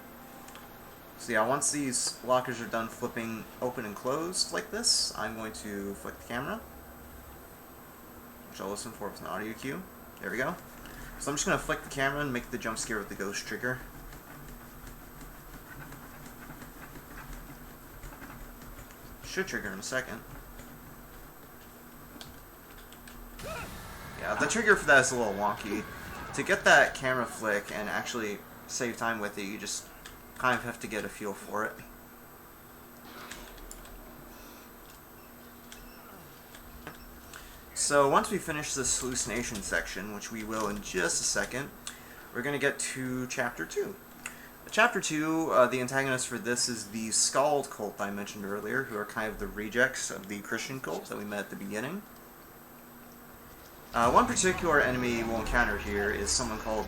So yeah, once these lockers are done flipping open and closed like this, I'm going to flick the camera, which I'll listen for with an audio cue. There we go. So I'm just going to flick the camera and make the jump scare with the ghost trigger. Should trigger in a second. Yeah, the trigger for that is a little wonky. To get that camera flick and actually save time with it, you just kind of have to get a feel for it. So once we finish this hallucination section, which we will in just a second, we're going to get to Chapter 2. Chapter 2, the antagonist for this is the Scald cult I mentioned earlier, who are kind of the rejects of the Christian cult that we met at the beginning. One particular enemy we'll encounter here is someone called,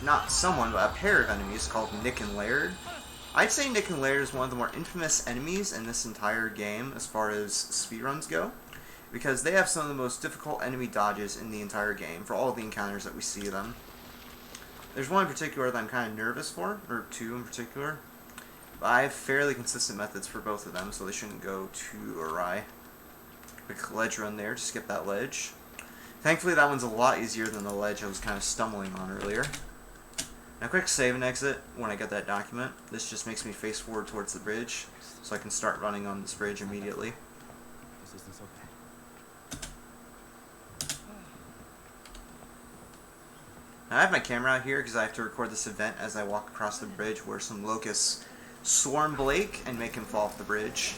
not someone, but a pair of enemies called Nick and Laird. I'd say Nick and Laird is one of the more infamous enemies in this entire game as far as speedruns go, because they have some of the most difficult enemy dodges in the entire game for all of the encounters that we see them. There's one in particular that I'm kind of nervous for, or two in particular, but I have fairly consistent methods for both of them, so they shouldn't go too awry. Quick ledge run there to skip that ledge. Thankfully that one's a lot easier than the ledge I was kind of stumbling on earlier. Now quick save and exit when I get that document. This just makes me face forward towards the bridge, so I can start running on this bridge immediately. This isn't okay. Now, I have my camera out here because I have to record this event as I walk across the bridge where some locusts swarm Blake and make him fall off the bridge.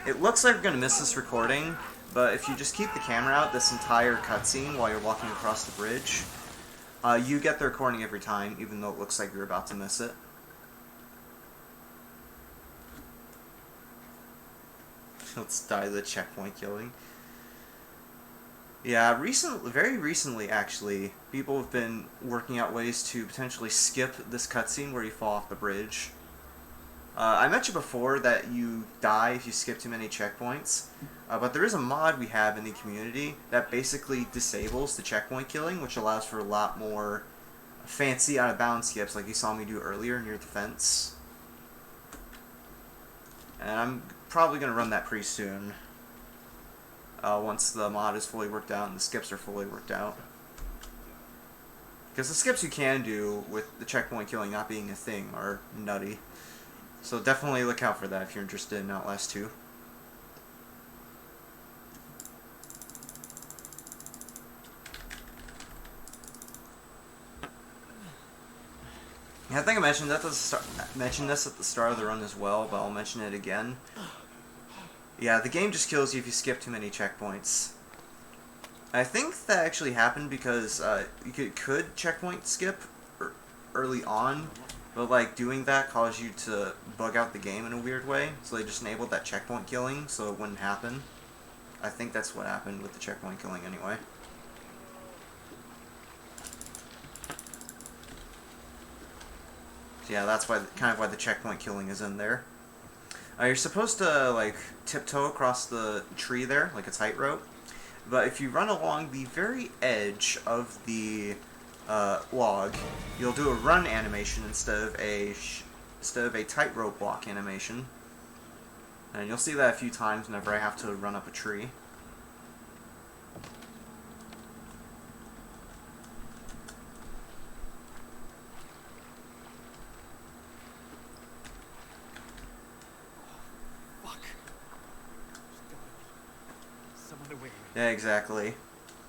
It looks like we're going to miss this recording, but if you just keep the camera out this entire cutscene while you're walking across the bridge, you get the recording every time, even though it looks like you're about to miss it. Let's die to the checkpoint killing. Yeah, very recently, actually, people have been working out ways to potentially skip this cutscene where you fall off the bridge. I mentioned before that you die if you skip too many checkpoints, but there is a mod we have in the community that basically disables the checkpoint killing, which allows for a lot more fancy out-of-bounds skips like you saw me do earlier near the fence. And I'm probably going to run that pretty soon. Once the mod is fully worked out and the skips are fully worked out. Because the skips you can do with the checkpoint killing not being a thing are nutty. So definitely look out for that if you're interested in Outlast 2. Yeah, I think I mentioned this at the start of the run as well, but I'll mention it again. Yeah, the game just kills you if you skip too many checkpoints. I think that actually happened because you could checkpoint skip early on, but like doing that caused you to bug out the game in a weird way, so they just enabled that checkpoint killing so it wouldn't happen. I think that's what happened with the checkpoint killing anyway. So yeah, that's why kind of why the checkpoint killing is in there. You're supposed to like tiptoe across the tree there, like a tightrope. But if you run along the very edge of the log, you'll do a run animation instead of a tightrope walk animation. And you'll see that a few times whenever I have to run up a tree. Yeah, exactly.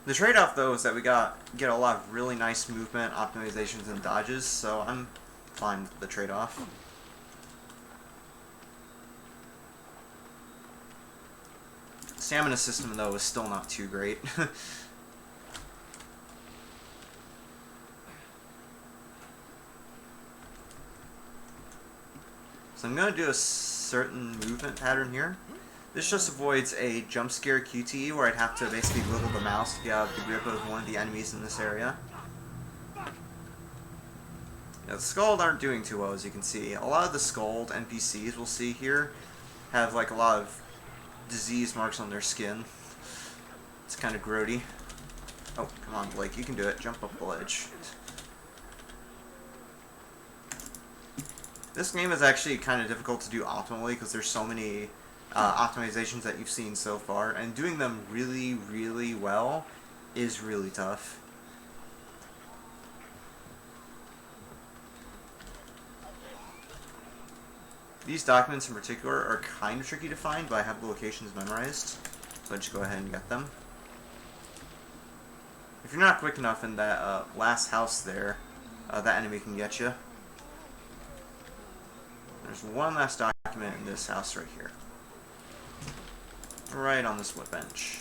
The trade-off, though, is that we get a lot of really nice movement, optimizations, and dodges, so I'm fine with the trade-off. Stamina system, though, is still not too great. So I'm going to do a certain movement pattern here. This just avoids a jump scare QTE where I'd have to basically wiggle the mouse to get out of the grip of one of the enemies in this area. Yeah, the Scald aren't doing too well, as you can see. A lot of the Scald NPCs we'll see here have like a lot of disease marks on their skin. It's kind of grody. Oh, come on, Blake, you can do it. Jump up the ledge. This game is actually kind of difficult to do optimally because there's so many optimizations that you've seen so far, and doing them really, really well is really tough. These documents in particular are kind of tricky to find, but I have the locations memorized, so I just go ahead and get them. If you're not quick enough in that last house there, that enemy can get you. There's one last document in this house right here. Right on this wood bench.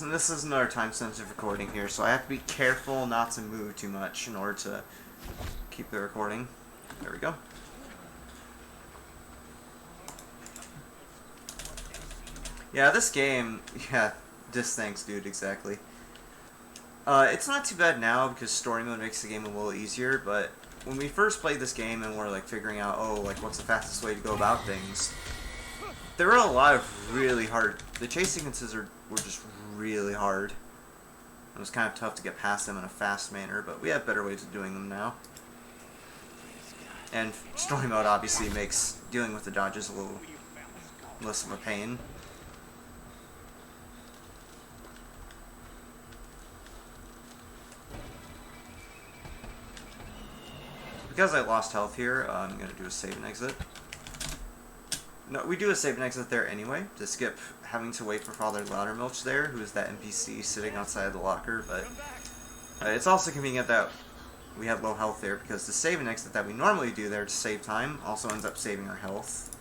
And this is another time-sensitive recording here, so I have to be careful not to move too much in order to keep the recording. There we go. Yeah, this game, yeah, just thanks, dude, exactly. It's not too bad now because story mode makes the game a little easier, but when we first played this game and we're like figuring out, oh, like what's the fastest way to go about things, there were a lot of really hard, the chase sequences were just really hard. It was kind of tough to get past them in a fast manner, but we have better ways of doing them now. And story mode obviously makes dealing with the dodges a little less of a pain. Because I lost health here, I'm going to do a save and exit. No, we do a save and exit there anyway, to skip having to wait for Father Loudermilch there, who is that NPC sitting outside the locker, but it's also convenient that we have low health there, because the save and exit that we normally do there to save time also ends up saving our health.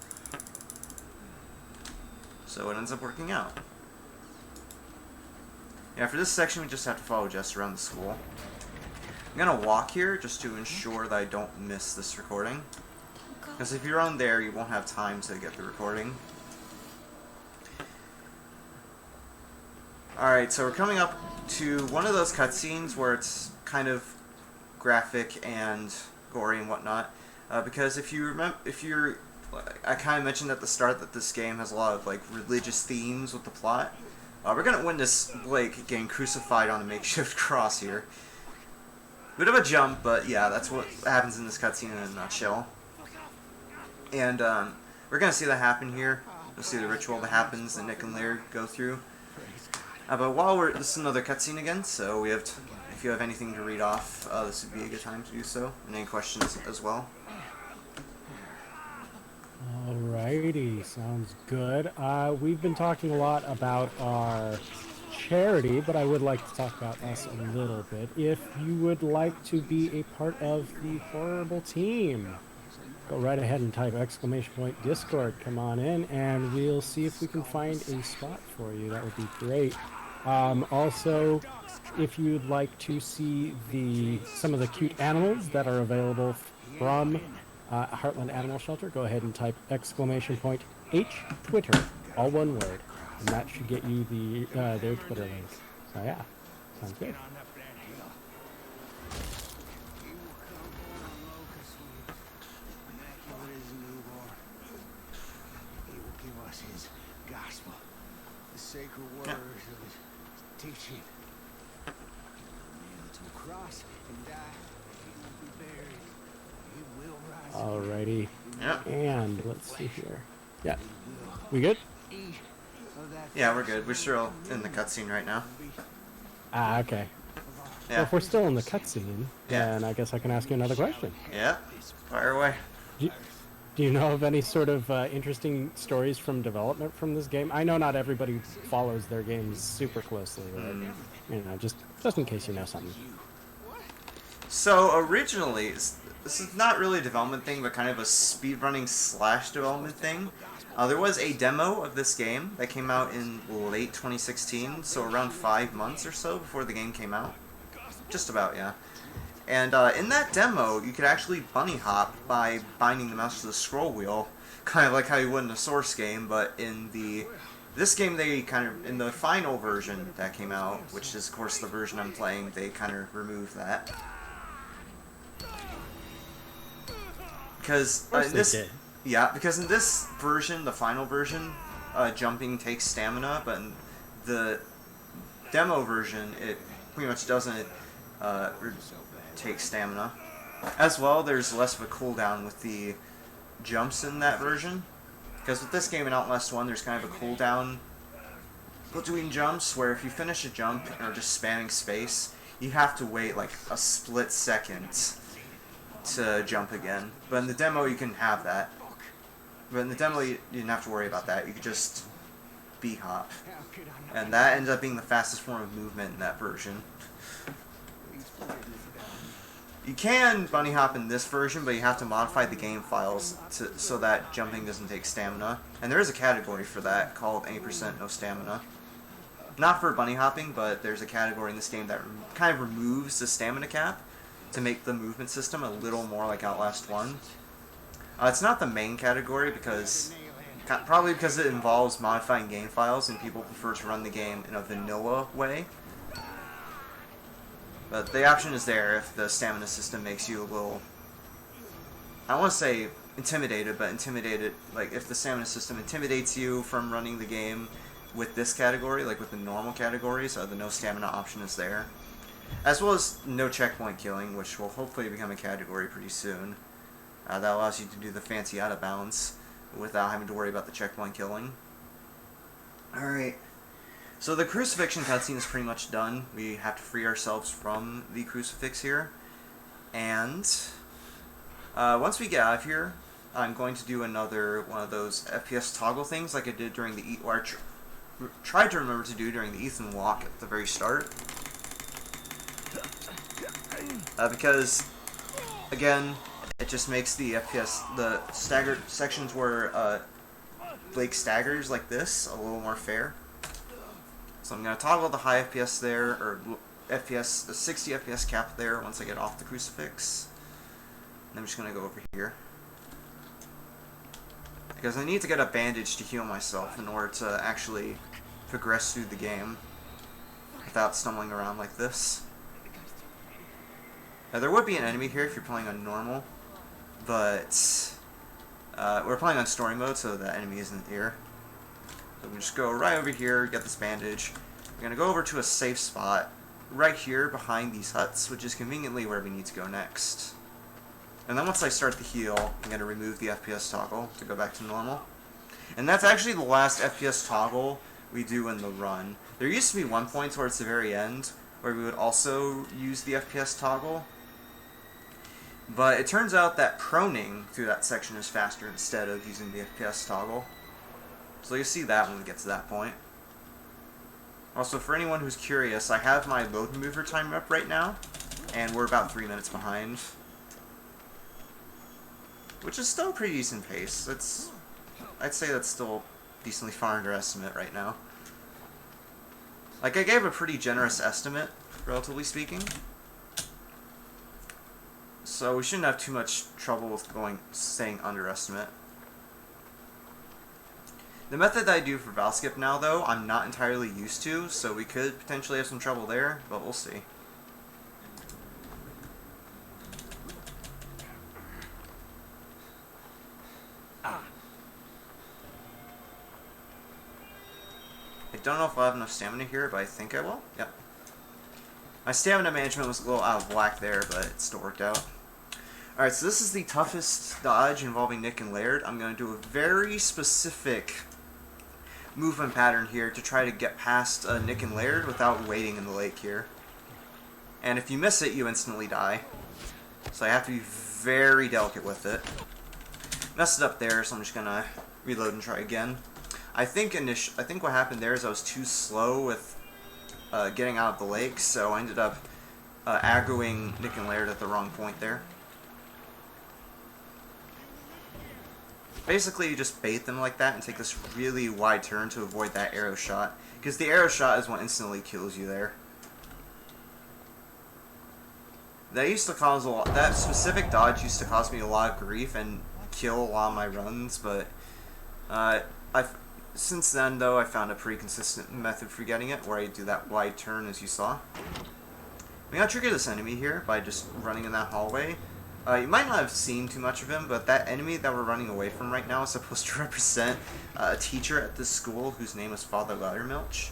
So it ends up working out. Yeah, for this section we just have to follow Jess around the school. I'm gonna walk here just to ensure that I don't miss this recording. Because if you're on there, you won't have time to get the recording. Alright, so we're coming up to one of those cutscenes where it's kind of graphic and gory and whatnot. Because if you remember, I kind of mentioned at the start that this game has a lot of like religious themes with the plot. We're gonna witness Blake getting crucified on a makeshift cross here. Bit of a jump, but yeah, that's what happens in this cutscene in a nutshell. And we're gonna see that happen here. You'll see the ritual that happens that Nick and Laird go through. But while this is another cutscene again, so we have if you have anything to read off, this would be a good time to do so, and any questions as well. Alrighty, sounds good. We've been talking a lot about our charity, but I would like to talk about us a little bit. If you would like to be a part of the horrible team, go right ahead and type !Discord, come on in, and we'll see if we can find a spot for you. That would be great. Also, if you'd like to see some of the cute animals that are available from Heartland Animal Shelter, go ahead and type !Twitter, all one word, and that should get you their Twitter link. So yeah, sounds good. Sacred words of his teaching. Nailed to a cross and die. He will be buried. He will rise. Alrighty. Yep. And let's see here. Yeah. We good? Yeah, we're good. We're still in the cutscene right now. Ah, okay. Yeah. Well, if we're still in the cutscene, Yeah. then I guess I can ask you another question. Yeah. Fire away. Do you know of any sort of interesting stories from development from this game? I know not everybody follows their games super closely, but just in case you know something. So originally, this is not really a development thing, but kind of a speedrunning / development thing. There was a demo of this game that came out in late 2016, so around 5 months or so before the game came out. Just about, yeah. And in that demo, you could actually bunny hop by binding the mouse to the scroll wheel, kind of like how you would in a Source game, but in this game, they in the final version that came out, which is of course the version I'm playing, they kind of removed that. because Of course in they this, did. yeah, because in this version, the final version, jumping takes stamina, but in the demo version, it pretty much doesn't take stamina. As well, there's less of a cooldown with the jumps in that version. Because with this game in Outlast 1, there's kind of a cooldown between jumps, where if you finish a jump and are just spamming space, you have to wait like a split second to jump again. But in the demo, you can have that. But in the demo, you didn't have to worry about that. You could just B-hop. And that ends up being the fastest form of movement in that version. You can bunny hop in this version, but you have to modify the game files so that jumping doesn't take stamina. And there is a category for that called 80% no stamina. Not for bunny hopping, but there's a category in this game that kind of removes the stamina cap to make the movement system a little more like Outlast 1. It's not the main category probably because it involves modifying game files and people prefer to run the game in a vanilla way. But the option is there if the stamina system makes you a little, I don't want to say intimidated, but intimidated, like if the stamina system intimidates you from running the game with this category, like with the normal categories, the no stamina option is there. As well as no checkpoint killing, which will hopefully become a category pretty soon. That allows you to do the fancy out of bounds without having to worry about the checkpoint killing. Alright. So the crucifixion cutscene is pretty much done. We have to free ourselves from the crucifix here. And once we get out of here, I'm going to do another one of those FPS toggle things like I did during the tried to remember to do during the Ethan walk at the very start. Because, again, it just makes the FPS, the staggered sections where Blake staggers like this a little more fair. So I'm going to toggle the high FPS there, or FPS, the 60 FPS cap there once I get off the crucifix. And I'm just going to go over here. Because I need to get a bandage to heal myself in order to actually progress through the game without stumbling around like this. Now there would be an enemy here if you're playing on normal, but we're playing on story mode, so the enemy isn't here. So we just go right over here, get this bandage. We're going to go over to a safe spot right here behind these huts, which is conveniently where we need to go next. And then once I start the heal, I'm going to remove the FPS toggle to go back to normal. And that's actually the last FPS toggle we do in the run. There used to be one point towards the very end where we would also use the FPS toggle. But it turns out that proning through that section is faster instead of using the FPS toggle. So you'll see that when we get to that point. Also, for anyone who's curious, I have my load remover timer up right now, and we're about 3 minutes behind. Which is still a pretty decent pace. I'd say that's still decently far underestimate right now. Like, I gave a pretty generous estimate, relatively speaking. So we shouldn't have too much trouble with staying underestimate. The method that I do for Val Skip now, though, I'm not entirely used to, so we could potentially have some trouble there, but we'll see. I don't know if I'll have enough stamina here, but I think I will. Yep. My stamina management was a little out of whack there, but it still worked out. Alright, so this is the toughest dodge involving Nick and Laird. I'm going to do a very specific movement pattern here to try to get past Nick and Laird without waiting in the lake here. And if you miss it, you instantly die. So I have to be very delicate with it. Messed it up there, so I'm just going to reload and try again. I think what happened there is I was too slow with getting out of the lake, so I ended up aggroing Nick and Laird at the wrong point there. Basically, you just bait them like that and take this really wide turn to avoid that arrow shot, because the arrow shot is what instantly kills you there. That specific dodge used to cause me a lot of grief and kill a lot of my runs, but since then, though, I found a pretty consistent method for getting it, where I do that wide turn as you saw. I'm gonna trigger this enemy here by just running in that hallway. You might not have seen too much of him, but that enemy that we're running away from right now is supposed to represent a teacher at this school whose name is Father Loudermilch,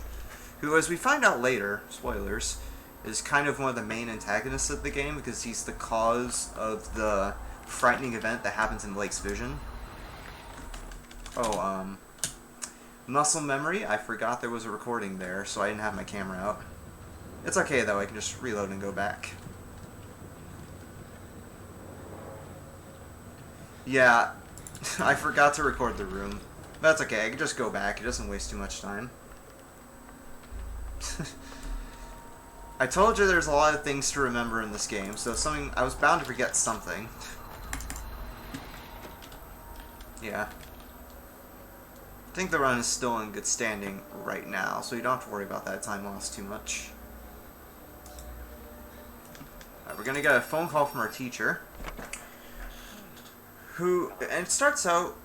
who, as we find out later, spoilers, is kind of one of the main antagonists of the game because he's the cause of the frightening event that happens in Blake's vision. Oh, muscle memory, I forgot there was a recording there, so I didn't have my camera out. It's okay though, I can just reload and go back. Yeah, I forgot to record the room. That's okay, I can just go back, it doesn't waste too much time. I told you there's a lot of things to remember in this game, so I was bound to forget something. Yeah. I think the run is still in good standing right now, so you don't have to worry about that time loss too much. Alright, we're gonna get a phone call from our teacher. And it starts out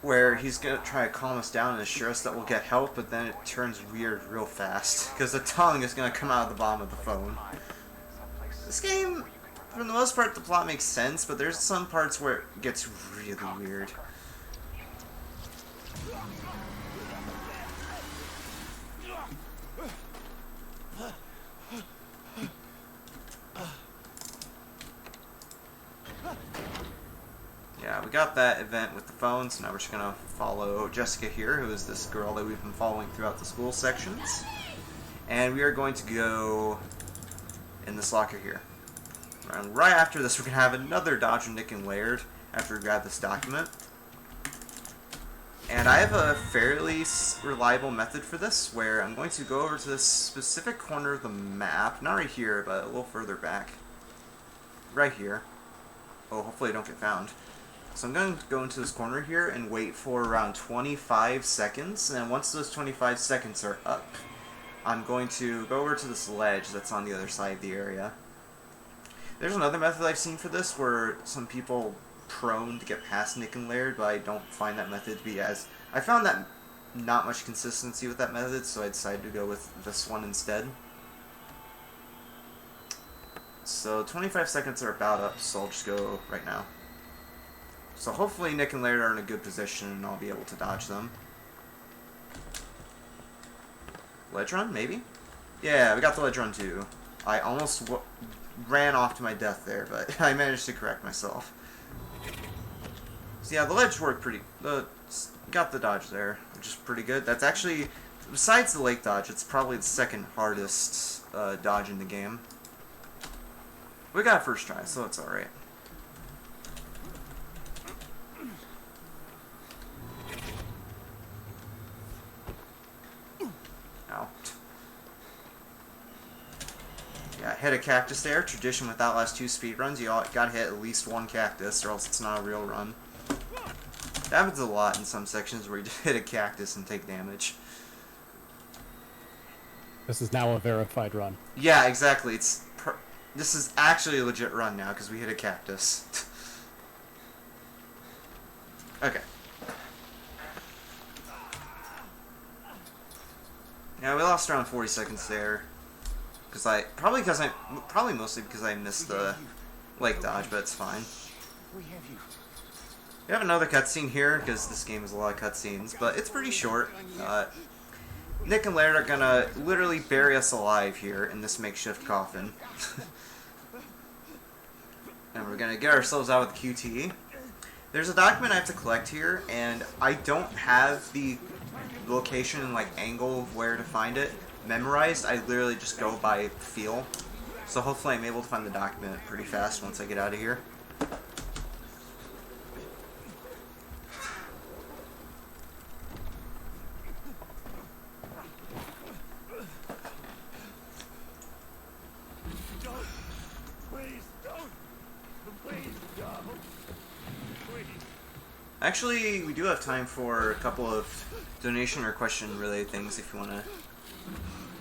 where he's gonna try to calm us down and assure us that we'll get help, but then it turns weird real fast, because the tongue is gonna come out of the bottom of the phone. This game, for the most part, the plot makes sense, but there's some parts where it gets really weird. Yeah, we got that event with the phone, so now we're just gonna follow Jessica here, who is this girl that we've been following throughout the school sections. And we are going to go in this locker here. And right after this, we're gonna have another dodge from Nick and Laird after we grab this document. And I have a fairly reliable method for this, where I'm going to go over to this specific corner of the map, not right here, but a little further back. Right here. Oh, hopefully I don't get found. So I'm going to go into this corner here and wait for around 25 seconds, and once those 25 seconds are up, I'm going to go over to this ledge that's on the other side of the area. There's another method I've seen for this where some people prone to get past Nick and Laird, but I don't find that method to be as... I found that not much consistency with that method, so I decided to go with this one instead. So 25 seconds are about up, so I'll just go right now. So hopefully Nick and Laird are in a good position and I'll be able to dodge them. Ledge run, maybe? Yeah, we got the ledge run too. I almost ran off to my death there, but I managed to correct myself. So yeah, the ledge worked pretty... got the dodge there, which is pretty good. That's actually, besides the lake dodge, it's probably the second hardest dodge in the game. We got a first try, so it's alright. Ow. Yeah, hit a cactus there. Tradition with Outlast 2 speedruns, you gotta hit at least one cactus or else it's not a real run. That happens a lot in some sections where you just hit a cactus and take damage. This is now a verified run. Yeah, exactly. This is actually a legit run now because we hit a cactus. Okay. Yeah, we lost around 40 seconds there. Probably mostly because I missed the lake dodge, but it's fine. We have another cutscene here because this game has a lot of cutscenes, but it's pretty short. Nick and Laird are gonna literally bury us alive here in this makeshift coffin. And we're gonna get ourselves out with the QTE. There's a document I have to collect here, and I don't have the location and angle of where to find it memorized. I literally just go by feel. So hopefully I'm able to find the document pretty fast once I get out of here. Actually, we do have time for a couple of donation or question related things if you want to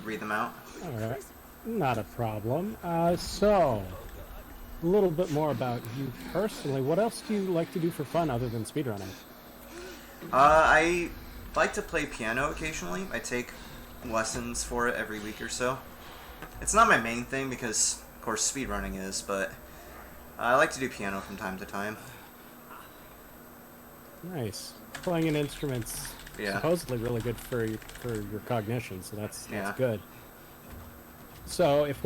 read them out. Alright, not a problem. So, a little bit more about you personally. What else do you like to do for fun other than speedrunning? I like to play piano occasionally. I take lessons for it every week or so. It's not my main thing because, of course, speedrunning is, but I like to do piano from time to time. Nice. Playing an instrument's Yeah. supposedly really good for your cognition, so that's Yeah. good. So if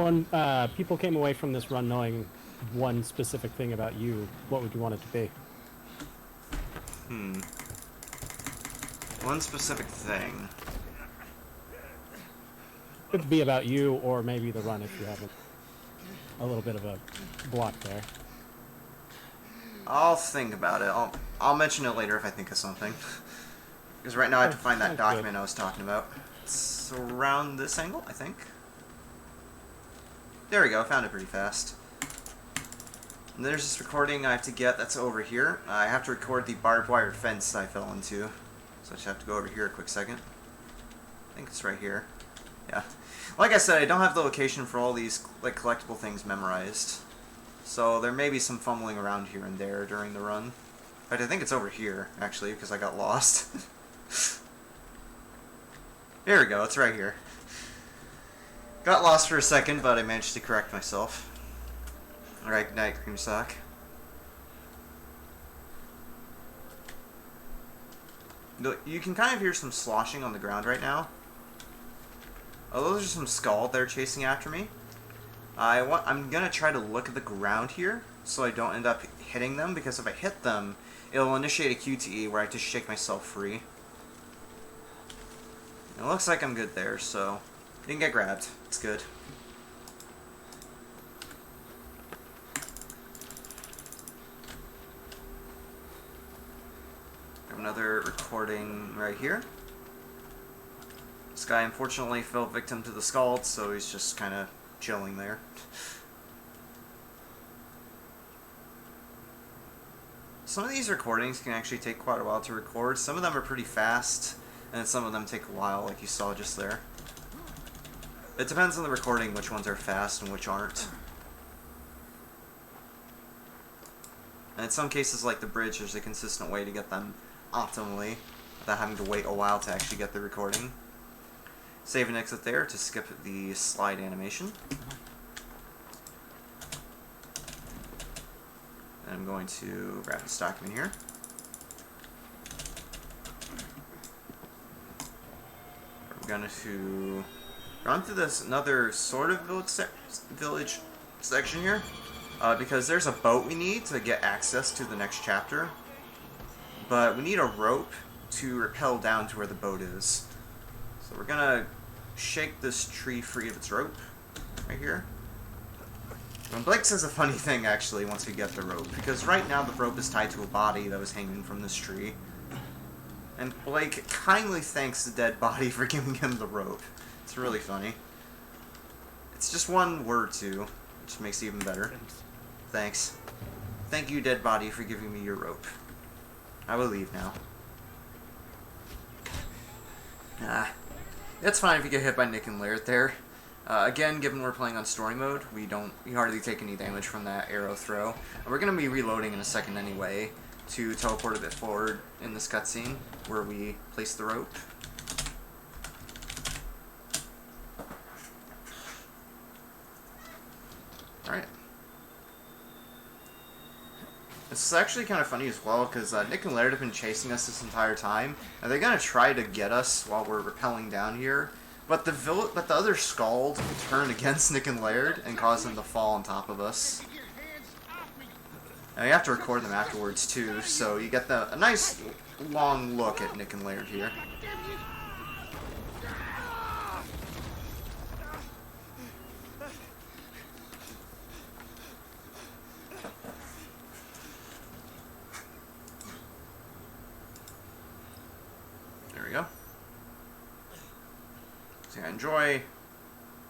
people came away from this run knowing one specific thing about you, what would you want it to be? One specific thing. It could be about you, or maybe the run if you have a little bit of a block there. I'll think about it. I'll mention it later if I think of something. Because right now I have to find that Sounds document good. I was talking about. It's around this angle, I think. There we go, I found it pretty fast. And there's this recording I have to get that's over here. I have to record the barbed wire fence I fell into. So I just have to go over here a quick second. I think it's right here. Yeah. Like I said, I don't have the location for all these like collectible things memorized. So there may be some fumbling around here and there during the run. But I think it's over here, actually, because I got lost. There we go, it's right here. Got lost for a second, but I managed to correct myself. Alright, night, cream sock. You can kind of hear some sloshing on the ground right now. Oh, those are some skull they're chasing after me. I'm gonna try to look at the ground here, so I don't end up hitting them, because if I hit them, it'll initiate a QTE where I just shake myself free. It looks like I'm good there, so didn't get grabbed. It's good. Have another recording right here. This guy unfortunately fell victim to the scald, so he's just kind of chilling there. Some of these recordings can actually take quite a while to record. Some of them are pretty fast, and some of them take a while, like you saw just there. It depends on the recording which ones are fast and which aren't. And in some cases, like the bridge, there's a consistent way to get them optimally without having to wait a while to actually get the recording. Save and exit there to skip the slide animation. And I'm going to grab this document here. We're going to run through this another sort of village section here, because there's a boat we need to get access to the next chapter, but we need a rope to rappel down to where the boat is. So we're gonna shake this tree free of its rope right here. And Blake says a funny thing actually once we get the rope, because right now the rope is tied to a body that was hanging from this tree. And Blake kindly thanks the dead body for giving him the rope. It's really funny. It's just one word too, which makes it even better. Thanks. Thank you, dead body, for giving me your rope. I will leave now. It's fine if you get hit by Nick and Laird there. Again, given we're playing on story mode, we hardly take any damage from that arrow throw. And we're going to be reloading in a second anyway to teleport a bit forward in this cutscene where we place the rope. Alright. This is actually kind of funny as well, because Nick and Laird have been chasing us this entire time, and they're going to try to get us while we're rappelling down here. But the other Scald turned against Nick and Laird and caused them to fall on top of us. And you have to record them afterwards too, so you get a nice long look at Nick and Laird here. There we go. So yeah, enjoy.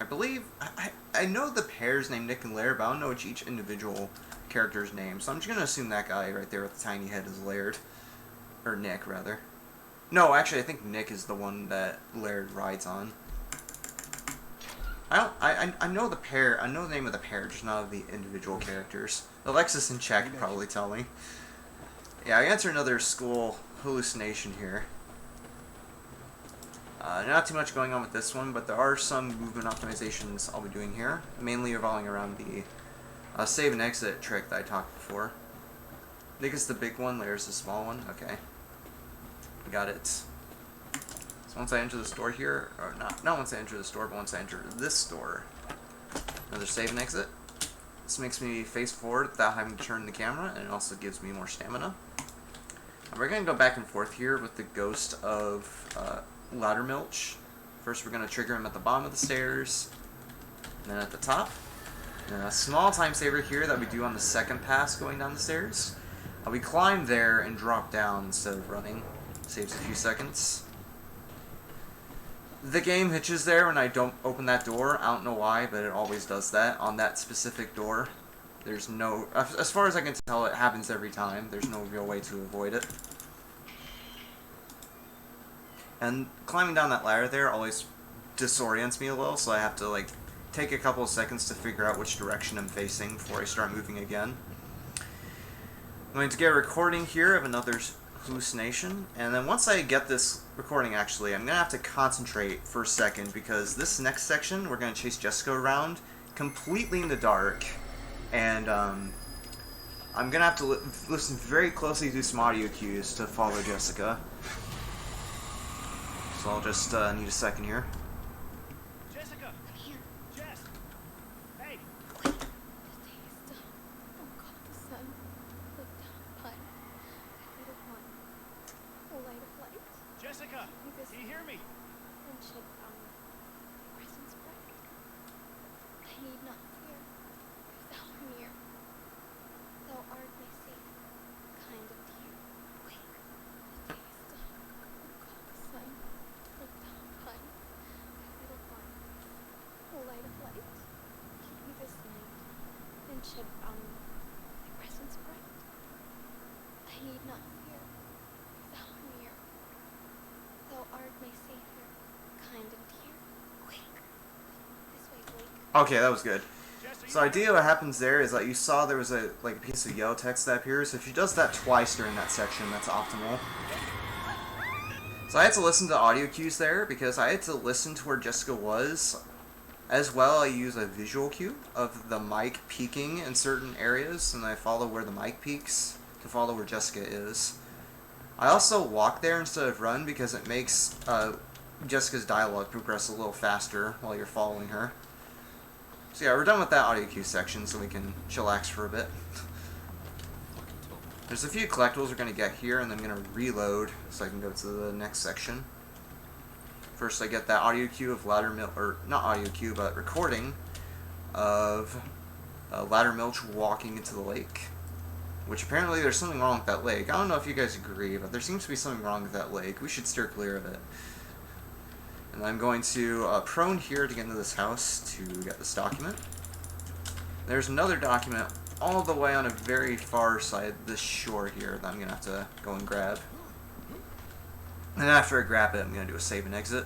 I believe I know the pair's named Nick and Laird, but I don't know each individual character's name, so I'm just gonna assume that guy right there with the tiny head is Laird, or Nick rather. No, actually, I think Nick is the one that Laird rides on. I know the pair. I know the name of the pair, just not of the individual characters. Alexis and Czech could probably tell me. Yeah, I answer another school hallucination here. Not too much going on with this one, but there are some movement optimizations I'll be doing here, mainly revolving around the Save and exit trick that I talked before. I think it's the big one, there's the small one. Okay. Got it. So once I enter the store here, or not once I enter the store, but once I enter this store, another save and exit. This makes me face forward without having to turn the camera, and it also gives me more stamina. And we're going to go back and forth here with the ghost of Loudermilch. First we're going to trigger him at the bottom of the stairs, and then at the top. And a small time saver here that we do on the second pass going down the stairs. We climb there and drop down instead of running. Saves a few seconds. The game hitches there when I don't open that door. I don't know why, but it always does that on that specific door. There's no... As far as I can tell, it happens every time. There's no real way to avoid it. And climbing down that ladder there always disorients me a little, so I have to, like, take a couple of seconds to figure out which direction I'm facing before I start moving again. I'm going to get a recording here of another hallucination, and then once I get this recording, actually, I'm going to have to concentrate for a second, because this next section, we're going to chase Jessica around completely in the dark, and I'm going to have to listen very closely to some audio cues to follow Jessica. So I'll just need a second here. Jessica! Here. Jess! Hey! Stay still. Don't call the sun. Look down, bud. Little one. The light of light. Jessica! This Do you hear me? and shed from the presence bright. I need not fear, if thou art near. Thou art my safe, kind of dear. Wake, stay still. Don't call the sun. Look down, bud. Little one. The light of light. Keep me this night, and shed from thy presence bright. I need not fear, if thou art near. Thou art my savior, kind and dear. Wake. This way, wake. Okay, that was good. So idea what happens there is that you saw there was a piece of yellow text that appears. If she does that twice during that section, that's optimal. So I had to listen to audio cues there because I had to listen to where Jessica was. As well, I use a visual cue of the mic peaking in certain areas, and I follow where the mic peaks to follow where Jessica is. I also walk there instead of run because it makes Jessica's dialogue progress a little faster while you're following her. So yeah, we're done with that audio cue section, so we can chillax for a bit. There's a few collectibles we're going to get here, and then I'm going to reload so I can go to the next section. First I get that audio cue of Loudermilch, or not audio cue, but recording of Loudermilch walking into the lake. Which apparently there's something wrong with that lake. I don't know if you guys agree, but there seems to be something wrong with that lake. We should steer clear of it. And I'm going to prone here to get into this house to get this document. There's another document all the way on a very far side, this shore here, that I'm going to have to go and grab. And after I grab it, I'm going to do a save and exit.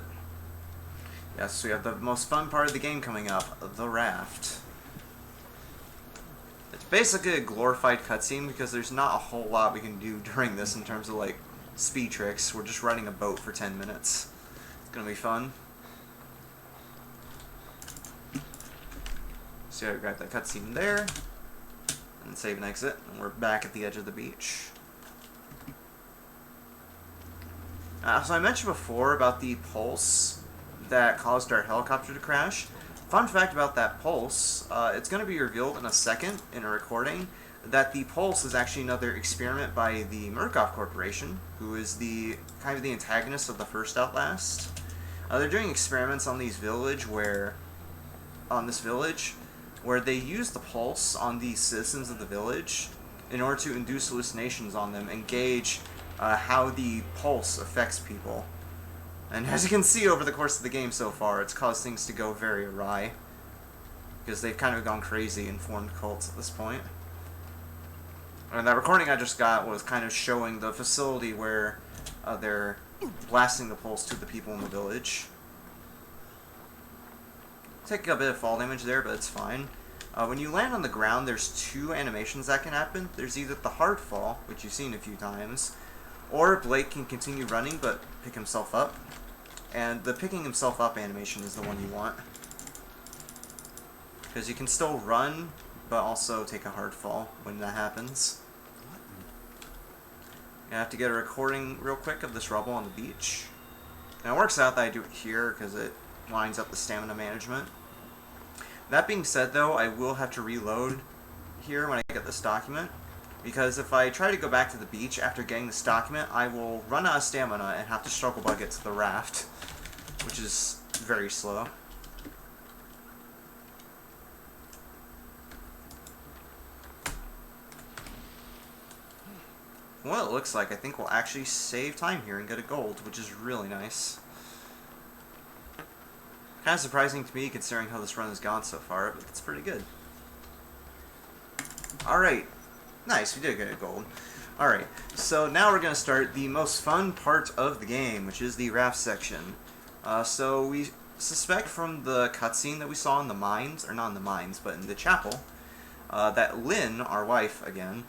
Yes, we have the most fun part of the game coming up, the raft. It's basically a glorified cutscene because there's not a whole lot we can do during this in terms of like speed tricks. We're just riding a boat for 10 minutes. It's gonna be fun. So I grab that cutscene there, and save and exit, and we're back at the edge of the beach. So I mentioned before about the pulse that caused our helicopter to crash. Fun fact about that pulse, it's going to be revealed in a second in a recording that the pulse is actually another experiment by the Murkoff Corporation, who is the kind of the antagonist of the first Outlast. They're doing experiments on this village where they use the pulse on the citizens of the village in order to induce hallucinations on them and gauge how the pulse affects people. And as you can see over the course of the game so far, it's caused things to go very awry. Because they've kind of gone crazy and formed cults at this point. And that recording I just got was kind of showing the facility where they're blasting the pulse to the people in the village. Take a bit of fall damage there, but it's fine. When you land on the ground, there's two animations that can happen. There's either the hard fall, which you've seen a few times, or Blake can continue running but pick himself up. And the picking himself up animation is the one you want. Because you can still run, but also take a hard fall when that happens. I have to get a recording real quick of this rubble on the beach. And it works out that I do it here because it lines up the stamina management. That being said though, I will have to reload here when I get this document, because if I try to go back to the beach after getting this document, I will run out of stamina and have to struggle bug it to the raft, which is very slow. From what it looks like, I think we'll actually save time here and get a gold, which is really nice. Kind of surprising to me considering how this run has gone so far, but it's pretty good. Alright, nice, we did get a gold. Alright, so now we're going to start the most fun part of the game, which is the raft section. So we suspect from the cutscene that we saw in the mines, or not in the mines, but in the chapel, that Lynn, our wife again,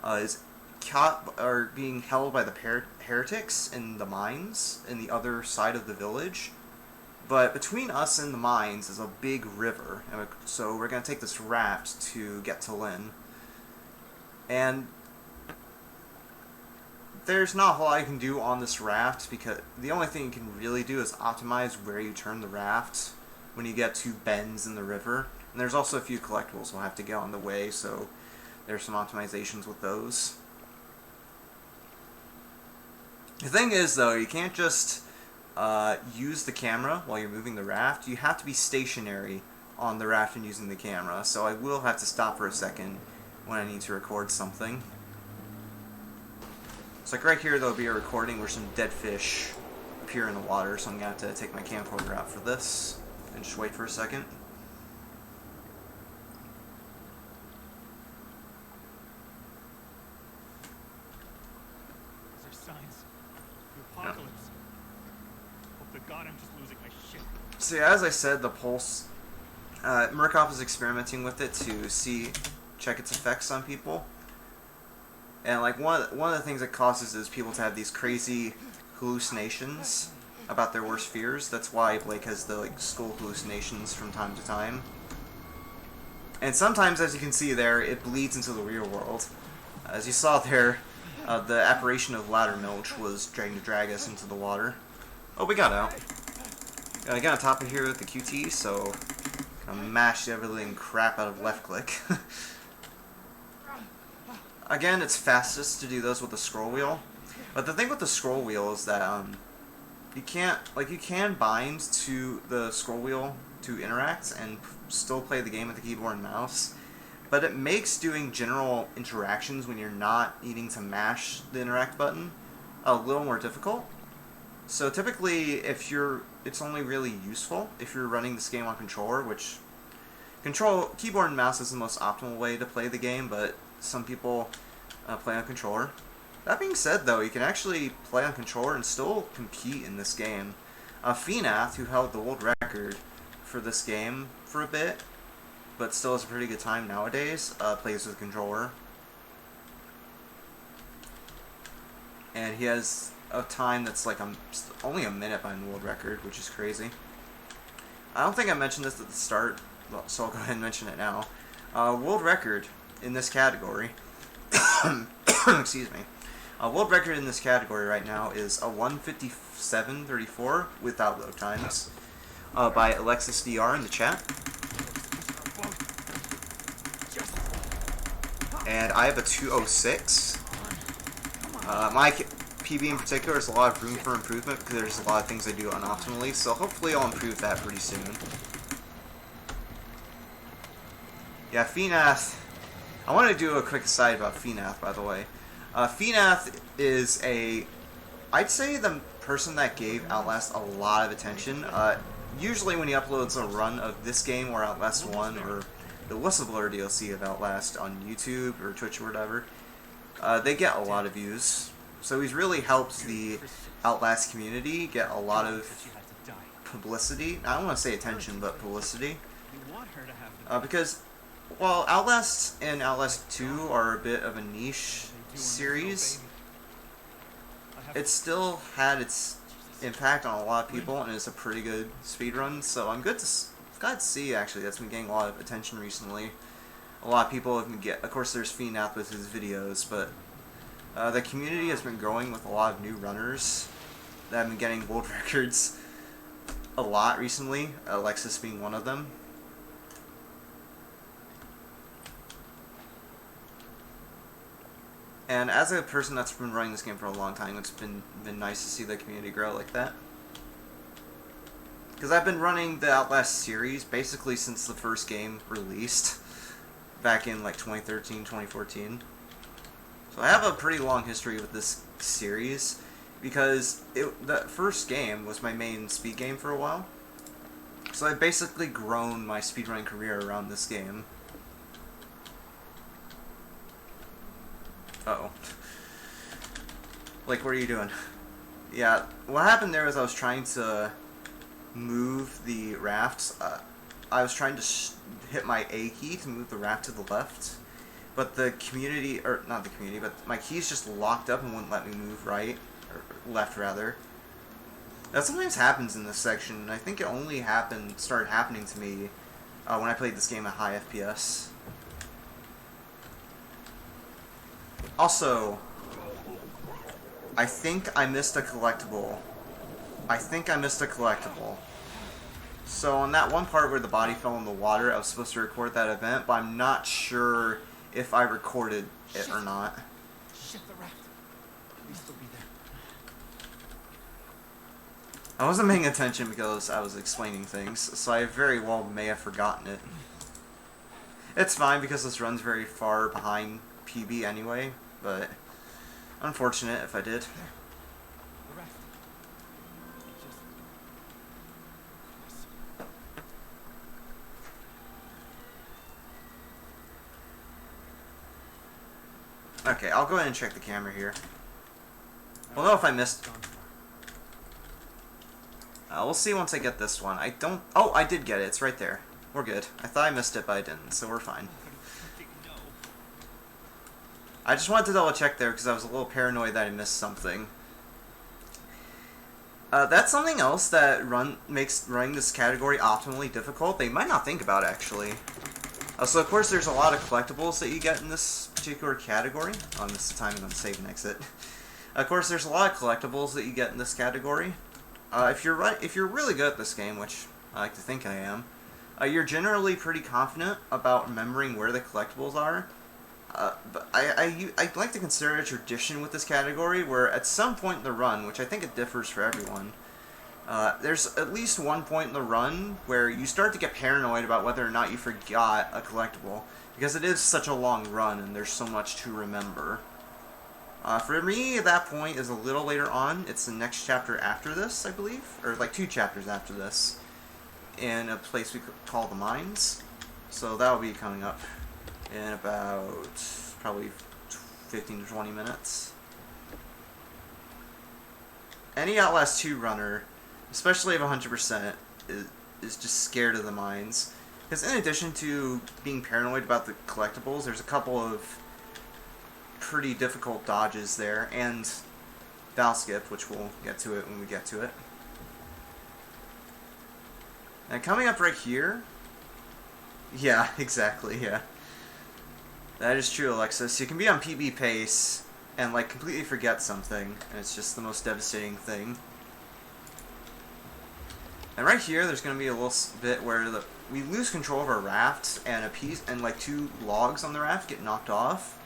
is caught, or being held by the heretics in the mines in the other side of the village. But between us and the mines is a big river, and so we're going to take this raft to get to Lynn. And there's not a whole lot you can do on this raft, because the only thing you can really do is optimize where you turn the raft when you get to bends in the river. And there's also a few collectibles we'll have to get on the way, so there's some optimizations with those. The thing is, though, you can't just use the camera while you're moving the raft. You have to be stationary on the raft and using the camera, so I will have to stop for a second when I need to record something. So like right here, there'll be a recording where some dead fish appear in the water, so I'm going to have to take my camcorder out for this and just wait for a second. These are signs. The apocalypse. Hope to God I'm just losing my shit. So yeah, as I said, the pulse, Murkoff is experimenting with it to check its effects on people. And like one of the things it causes is people to have these crazy hallucinations about their worst fears. That's why Blake has the skull hallucinations from time to time. And sometimes, as you can see there, it bleeds into the real world. As you saw there, the apparition of Laddermilch was trying to drag us into the water. Oh, we got out. I got on top of here with the QT, so kind of mashed everything crap out of left click. Again, it's fastest to do those with the scroll wheel, but the thing with the scroll wheel is that you can bind to the scroll wheel to interact and still play the game with the keyboard and mouse, but it makes doing general interactions when you're not needing to mash the interact button a little more difficult. So typically, it's only really useful if you're running this game on controller, which keyboard and mouse is the most optimal way to play the game, but some people play on controller. That being said, though, you can actually play on controller and still compete in this game. Finath, who held the world record for this game for a bit, but still has a pretty good time nowadays, plays with a controller. And he has a time that's like only a minute behind the world record, which is crazy. I don't think I mentioned this at the start, so I'll go ahead and mention it now. World record in this category, excuse me, world record in this category right now is a 1:57:34 without load times, by Alexis DR in the chat. And I have a 2:06. My PB in particular has a lot of room for improvement because there's a lot of things I do unoptimally, so hopefully I'll improve that pretty soon. Yeah, Finath. I want to do a quick aside about Finath, by the way. Finath is I'd say the person that gave Outlast a lot of attention. Usually when he uploads a run of this game or Outlast 1 or the Whistleblower DLC of Outlast on YouTube or Twitch or whatever, they get a lot of views. So he's really helped the Outlast community get a lot of publicity. I don't want to say attention, but publicity. Because while Outlast and Outlast 2 are a bit of a niche series, it still had its impact on a lot of people, and it's a pretty good speedrun, so I'm glad to see, actually, that's been getting a lot of attention recently. a lot of people have been of course there's Fiend with his videos, but the community has been growing with a lot of new runners that have been getting world records a lot recently, Alexis being one of them. And as a person that's been running this game for a long time, it's been nice to see the community grow like that. Because I've been running the Outlast series basically since the first game released, back in like 2013, 2014. So I have a pretty long history with this series, because the first game was my main speed game for a while. So I've basically grown my speedrunning career around this game. Uh-oh. Like, what are you doing? Yeah, what happened there was I was trying to move the rafts. I was trying to hit my A key to move the raft to the left, but the community, or not the community, but my keys just locked up and wouldn't let me move right, or left rather. That sometimes happens in this section, and I think it only started happening to me when I played this game at high FPS. Also, I think I missed a collectible. So on that one part where the body fell in the water, I was supposed to record that event, but I'm not sure if I recorded it or not. Shit, the raft. Please still be there. I wasn't paying attention because I was explaining things, so I very well may have forgotten it. It's fine because this run's very far behind PB anyway, but unfortunate if I did. The raft. Just... Okay, I'll go ahead and check the camera here. We'll know if I missed... we'll see once I get this one. I don't... Oh, I did get it. It's right there. We're good. I thought I missed it, but I didn't, so we're fine. I just wanted to double check there because I was a little paranoid that I missed something. That's something else that makes running this category optimally difficult. They might not think about, actually. So of course there's a lot of collectibles that you get in this particular category. On this time I'm going to save and exit. Of course there's a lot of collectibles that you get in this category. If you're really good at this game, which I like to think I am, you're generally pretty confident about remembering where the collectibles are. But I'd like to consider a tradition with this category where at some point in the run, which I think it differs for everyone, there's at least one point in the run where you start to get paranoid about whether or not you forgot a collectible, because it is such a long run and there's so much to remember. For me, that point is a little later on. It's the next chapter after this, I believe, or like 2 chapters after this, in a place we call the Mines. So that'll be coming up in about probably 15 to 20 minutes. Any Outlast 2 runner, especially of 100%, is just scared of the mines. Because in addition to being paranoid about the collectibles, there's a couple of pretty difficult dodges there, and Val Skip, which we'll get to it when we get to it. And coming up right here... Yeah, exactly, yeah. That is true, Alexis. You can be on PB pace and like completely forget something, and it's just the most devastating thing. And right here, there's going to be a little bit where we lose control of our raft, and like 2 logs on the raft get knocked off.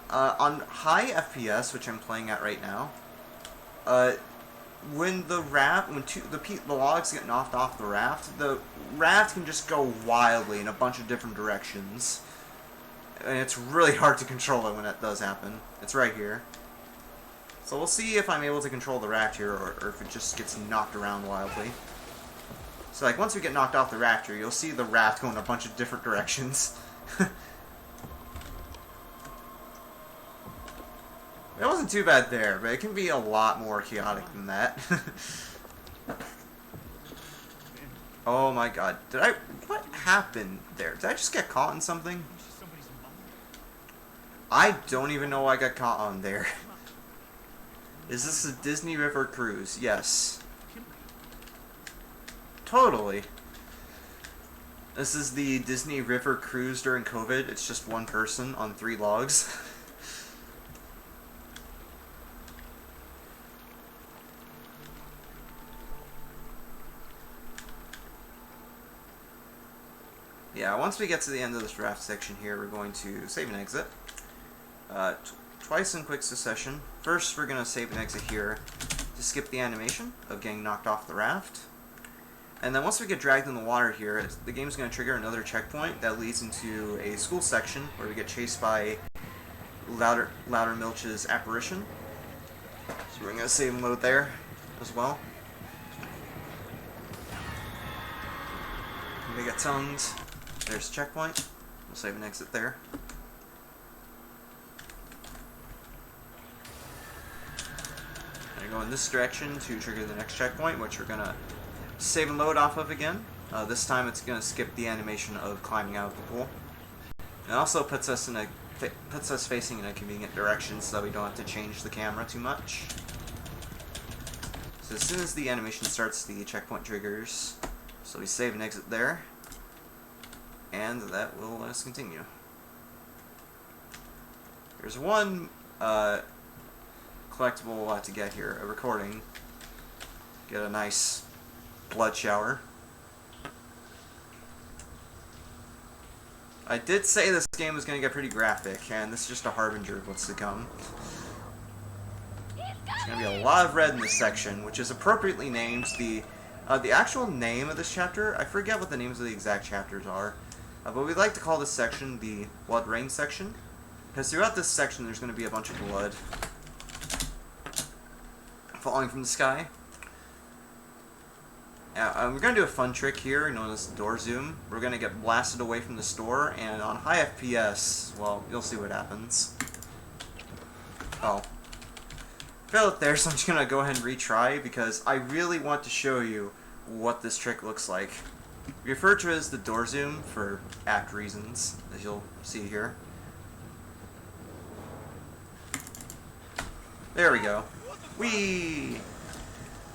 On high FPS, which I'm playing at right now, when the logs get knocked off the raft can just go wildly in a bunch of different directions. And it's really hard to control it when that does happen. It's right here. So we'll see if I'm able to control the raft here, or if it just gets knocked around wildly. So like once we get knocked off the raft here, you'll see the raft go in a bunch of different directions. It wasn't too bad there, but it can be a lot more chaotic than that. Oh my god. What happened there? Did I just get caught in something? I don't even know I got caught on there. Is this a Disney River cruise? Yes. Totally. This is the Disney River cruise during COVID. It's just one person on 3 logs. Yeah, once we get to the end of this draft section here, we're going to save and exit. Twice in quick succession. First, we're going to save and exit here to skip the animation of getting knocked off the raft. And then once we get dragged in the water here, the game's going to trigger another checkpoint that leads into a school section where we get chased by Loudermilch's apparition. So we're going to save and load there as well. We get tongued. There's a checkpoint. We'll save and exit there. Go in this direction to trigger the next checkpoint, which we're going to save and load off of again. This time it's going to skip the animation of climbing out of the pool. It also puts us facing in a convenient direction so that we don't have to change the camera too much. So as soon as the animation starts, the checkpoint triggers. So we save and exit there. And that will let us continue. There's one collectible we'll have to get here, a recording. Get a nice blood shower. I did say this game was going to get pretty graphic, and this is just a harbinger of what's to come. There's going to be a lot of red in this section, which is appropriately named. The actual name of this chapter, I forget what the names of the exact chapters are, but we'd like to call this section the Blood Rain section, because throughout this section there's going to be a bunch of blood falling from the sky. We're going to do a fun trick here known as door zoom. We're going to get blasted away from the store, and on high FPS, well, you'll see what happens. Oh. Failed there, so I'm just going to go ahead and retry because I really want to show you what this trick looks like. We refer to it as the door zoom for apt reasons, as you'll see here. There we go. Whee!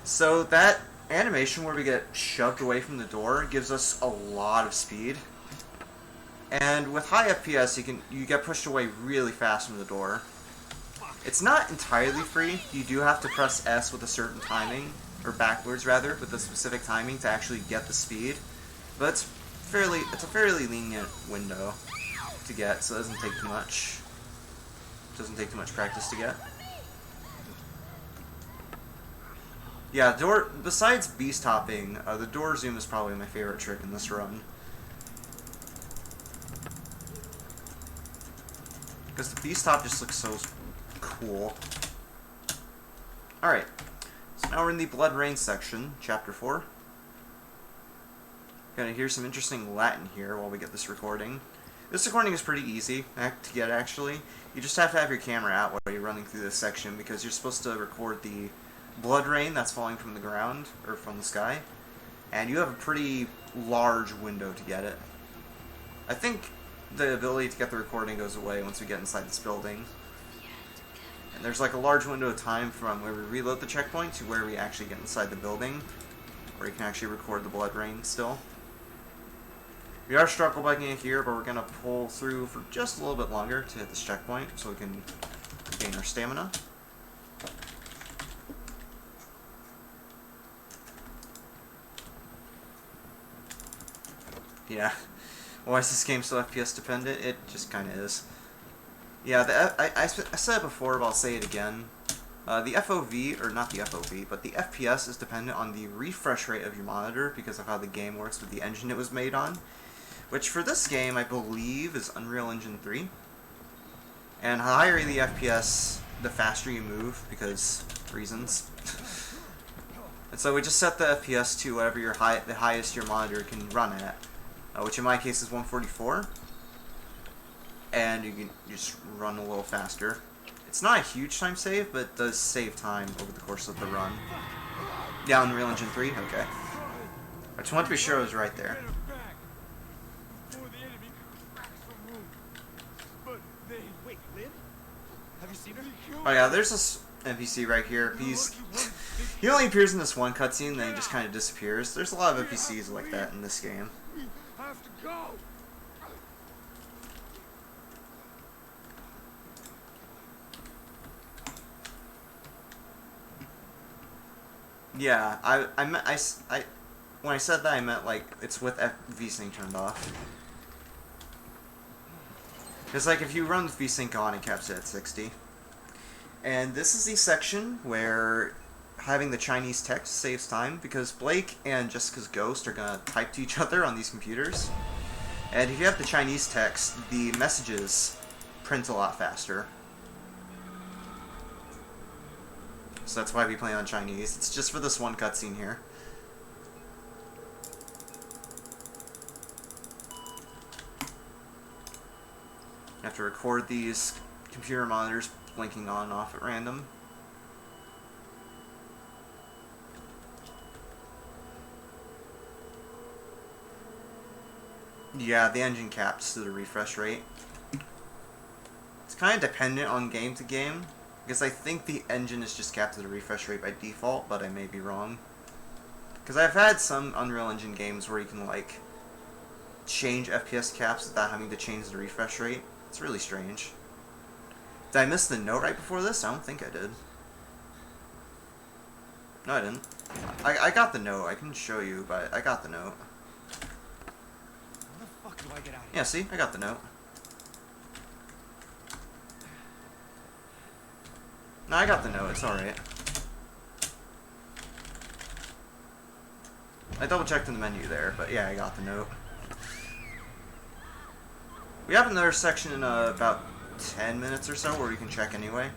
So that animation where we get shoved away from the door gives us a lot of speed. And with high FPS, you get pushed away really fast from the door. It's not entirely free. You do have to press S with a certain timing, or backwards rather, with a specific timing to actually get the speed. But it's a fairly lenient window to get, so it doesn't take too much. It doesn't take too much practice to get. Yeah, besides beast hopping, the door zoom is probably my favorite trick in this run. Because the beast hop just looks so cool. Alright, so now we're in the Blood Rain section, chapter 4. Gonna hear some interesting Latin here while we get this recording. This recording is pretty easy to get, actually. You just have to have your camera out while you're running through this section because you're supposed to record the blood rain that's falling from the ground, or from the sky, and you have a pretty large window to get it. I think the ability to get the recording goes away once we get inside this building. And there's like a large window of time from where we reload the checkpoint to where we actually get inside the building, where you can actually record the blood rain still. We are struggle biking it here, but we're going to pull through for just a little bit longer to hit this checkpoint so we can gain our stamina. Yeah. Why is this game so FPS dependent? It just kind of is. Yeah, I said it before, but I'll say it again. The FOV, or not the FOV, but the FPS is dependent on the refresh rate of your monitor because of how the game works with the engine it was made on. Which for this game, I believe, is Unreal Engine 3. And the higher the FPS, the faster you move, because reasons. And so we just set the FPS to whatever the highest your monitor can run at. Which in my case is 144, and you can just run a little faster. It's not a huge time save, but it does save time over the course of the run. Yeah, Unreal Engine 3? Okay. I just want to be sure I was right there. Oh yeah, there's this NPC right here. He only appears in this one cutscene, then he just kind of disappears. There's a lot of NPCs like that in this game. have to go. Yeah, when I said that, I meant like it's with VSync turned off. It's like if you run VSync on, it caps it at 60. And this is the section where having the Chinese text saves time, because Blake and Jessica's ghost are gonna type to each other on these computers. And if you have the Chinese text, the messages print a lot faster. So that's why we play on Chinese. It's just for this one cutscene here. You have to record these computer monitors blinking on and off at random. Yeah, the engine caps to the refresh rate. It's kind of dependent on game to game, because I think the engine is just capped to the refresh rate by default, but I may be wrong. Because I've had some Unreal Engine games where you can, like, change FPS caps without having to change the refresh rate. It's really strange. Did I miss the note right before this? I don't think I did. No, I didn't. I got the note. I can show you, but I got the note. How the fuck do I get out of here? Yeah, see? I got the note. No, I got the note. It's alright. I double checked in the menu there, but yeah, I got the note. We have another section in about 10 minutes or so where we can check anyway.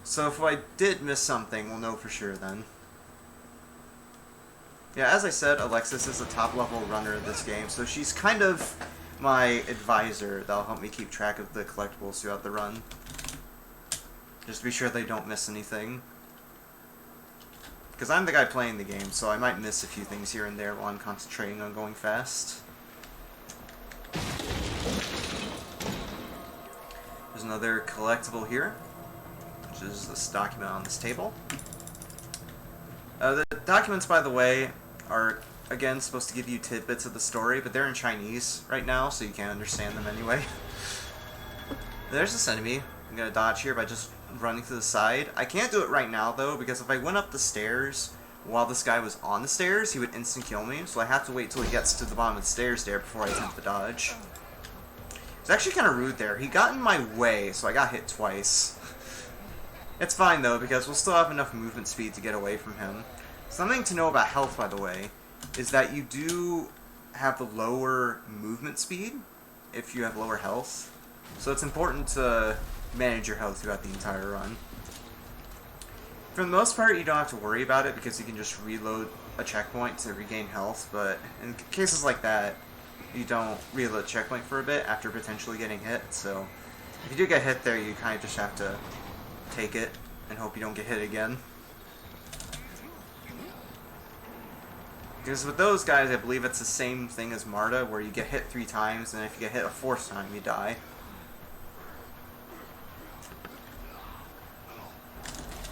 So if I did miss something, we'll know for sure then. Yeah, as I said, Alexis is a top-level runner of this game, so she's kind of my advisor that'll help me keep track of the collectibles throughout the run. Just to be sure they don't miss anything. Because I'm the guy playing the game, so I might miss a few things here and there while I'm concentrating on going fast. There's another collectible here, which is this document on this table. The documents, by the way, are, again, supposed to give you tidbits of the story, but they're in Chinese right now, so you can't understand them anyway. There's this enemy. I'm gonna dodge here by just running to the side. I can't do it right now, though, because if I went up the stairs while this guy was on the stairs, he would instant kill me, so I have to wait till he gets to the bottom of the stairs there before I attempt the dodge. It's actually kind of rude there. He got in my way, so I got hit twice. It's fine, though, because we'll still have enough movement speed to get away from him. Something to know about health, by the way, is that you do have the lower movement speed if you have lower health. So it's important to manage your health throughout the entire run. For the most part, you don't have to worry about it because you can just reload a checkpoint to regain health, but in cases like that, you don't reload a checkpoint for a bit after potentially getting hit, so if you do get hit there, you kind of just have to take it and hope you don't get hit again. Because with those guys, I believe it's the same thing as Marta, where you get hit 3 times, and if you get hit a 4th time, you die.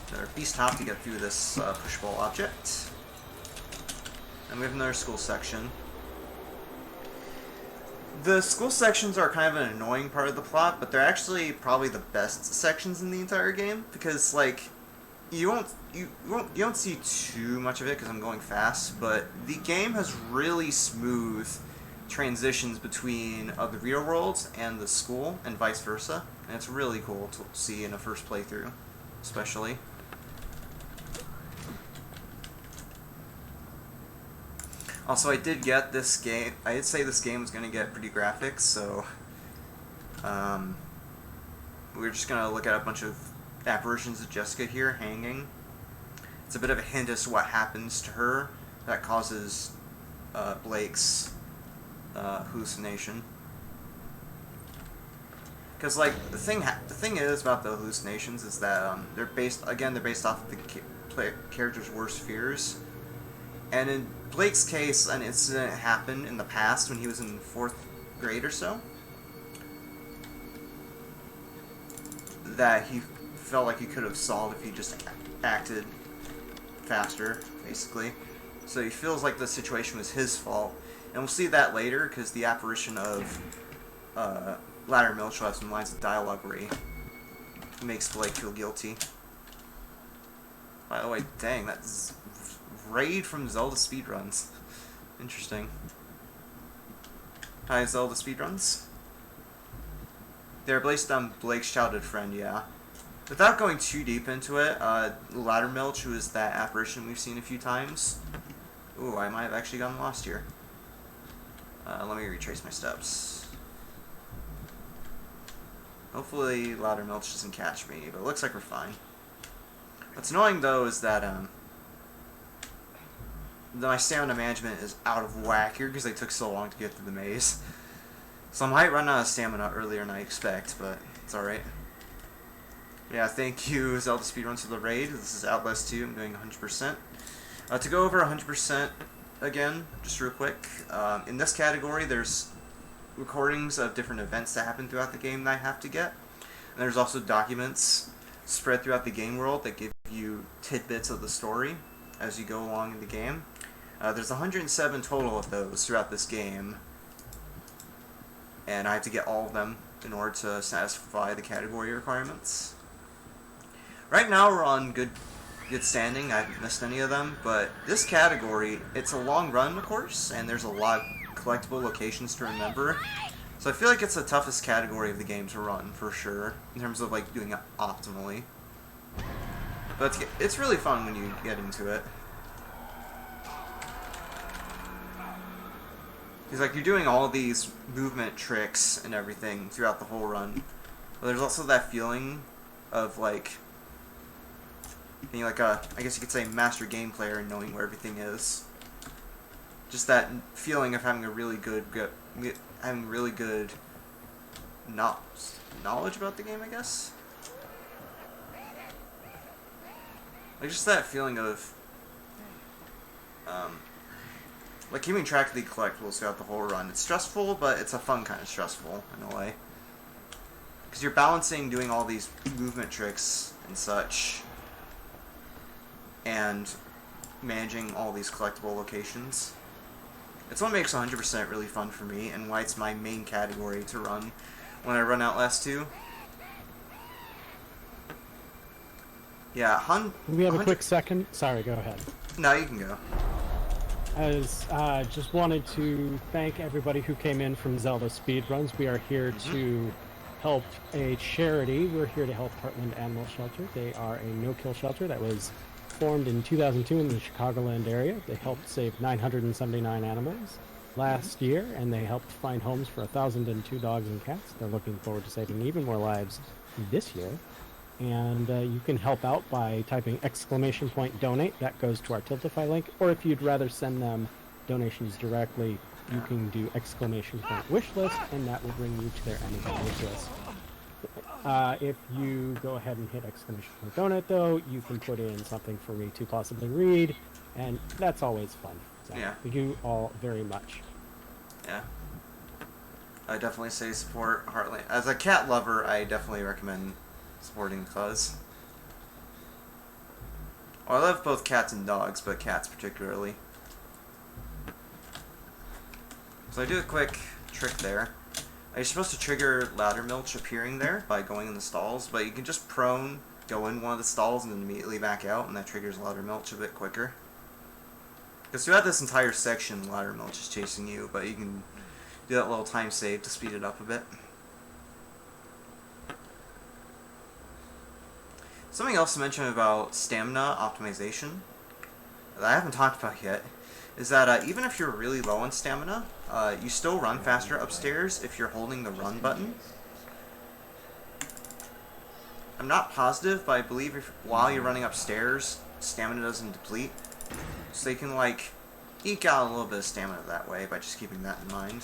Another beast hop to get through this pushable object. And we have another school section. The school sections are kind of an annoying part of the plot, but they're actually probably the best sections in the entire game, because like you don't see too much of it because I'm going fast, but the game has really smooth transitions between the real world and the school and vice versa, and it's really cool to see in a first playthrough, especially. Also, I did get this game. I did say this game was going to get pretty graphic, so we're just going to look at a bunch of apparitions of Jessica here hanging. It's a bit of a hint as to what happens to her that causes Blake's hallucination. Because like the thing is about the hallucinations is that they're based off of the character's worst fears. And in Blake's case, an incident happened in the past when he was in 4th grade or so that he felt like he could have solved if he just acted faster, basically. So he feels like the situation was his fault. And we'll see that later, because the apparition of Ladder Milch will have some lines of dialogue where he makes Blake feel guilty. By the way, dang, that's raid from Zelda speedruns. Interesting. Hi, Zelda speedruns. They're based on Blake's childhood friend, yeah. Without going too deep into it, Ladder Milch, who is that apparition we've seen a few times. Ooh, I might have actually gotten lost here. Let me retrace my steps. Hopefully Ladder Milch doesn't catch me, but it looks like we're fine. What's annoying though is that my stamina management is out of whack here because they took so long to get through the maze. So I might run out of stamina earlier than I expect, but it's alright. Yeah, thank you Zelda Speedruns for the raid. This is Outlast 2, I'm doing 100%. To go over 100% again, just real quick, in this category there's recordings of different events that happen throughout the game that I have to get. And there's also documents spread throughout the game world that give you tidbits of the story as you go along in the game. There's 107 total of those throughout this game, and I have to get all of them in order to satisfy the category requirements. Right now we're on good standing, I haven't missed any of them, but this category, it's a long run of course, and there's a lot of collectible locations to remember. So I feel like it's the toughest category of the game to run, for sure, in terms of like doing it optimally. But it's really fun when you get into it. Because like you're doing all these movement tricks and everything throughout the whole run. But there's also that feeling of like being like a, I guess you could say, master game player and knowing where everything is. Just that feeling of having a really good knowledge about the game, I guess. Like just that feeling of like keeping track of the collectibles throughout the whole run. It's stressful, but it's a fun kind of stressful in a way. Because you're balancing doing all these movement tricks and such, and managing all these collectible locations. It's what makes 100% really fun for me, and why it's my main category to run when I run Outlast 2. Yeah, we have a quick second. Sorry, go ahead. No, you can go. Just wanted to thank everybody who came in from Zelda Speedruns. We are here to help a charity. We're here to help Heartland Animal Shelter. They are a no-kill shelter that was formed in 2002 in the Chicagoland area. They helped save 979 animals last year, and they helped find homes for 1,002 dogs and cats. They're looking forward to saving even more lives this year. And you can help out by typing !donate. That goes to our Tiltify link. Or if you'd rather send them donations directly, you can do !wishlist, and that will bring you to their Anytime wish list. If you go ahead and hit !donate, though, you can put in something for me to possibly read, and that's always fun. So Yeah. Thank you all very much. Yeah. I definitely say support Heartland. As a cat lover, I definitely recommend supporting the cause. Well, I love both cats and dogs, but cats particularly. So I do a quick trick there. You're supposed to trigger Ladder Milch appearing there by going in the stalls, but you can just prone, go in one of the stalls, and then immediately back out, and that triggers Ladder Milch a bit quicker. Because throughout this entire section, Ladder Milch is chasing you, but you can do that little time save to speed it up a bit. Something else to mention about stamina optimization that I haven't talked about yet is that even if you're really low on stamina, you still run faster upstairs if you're holding the run button. I'm not positive, but I believe while you're running upstairs, stamina doesn't deplete. So you can like eke out a little bit of stamina that way by just keeping that in mind.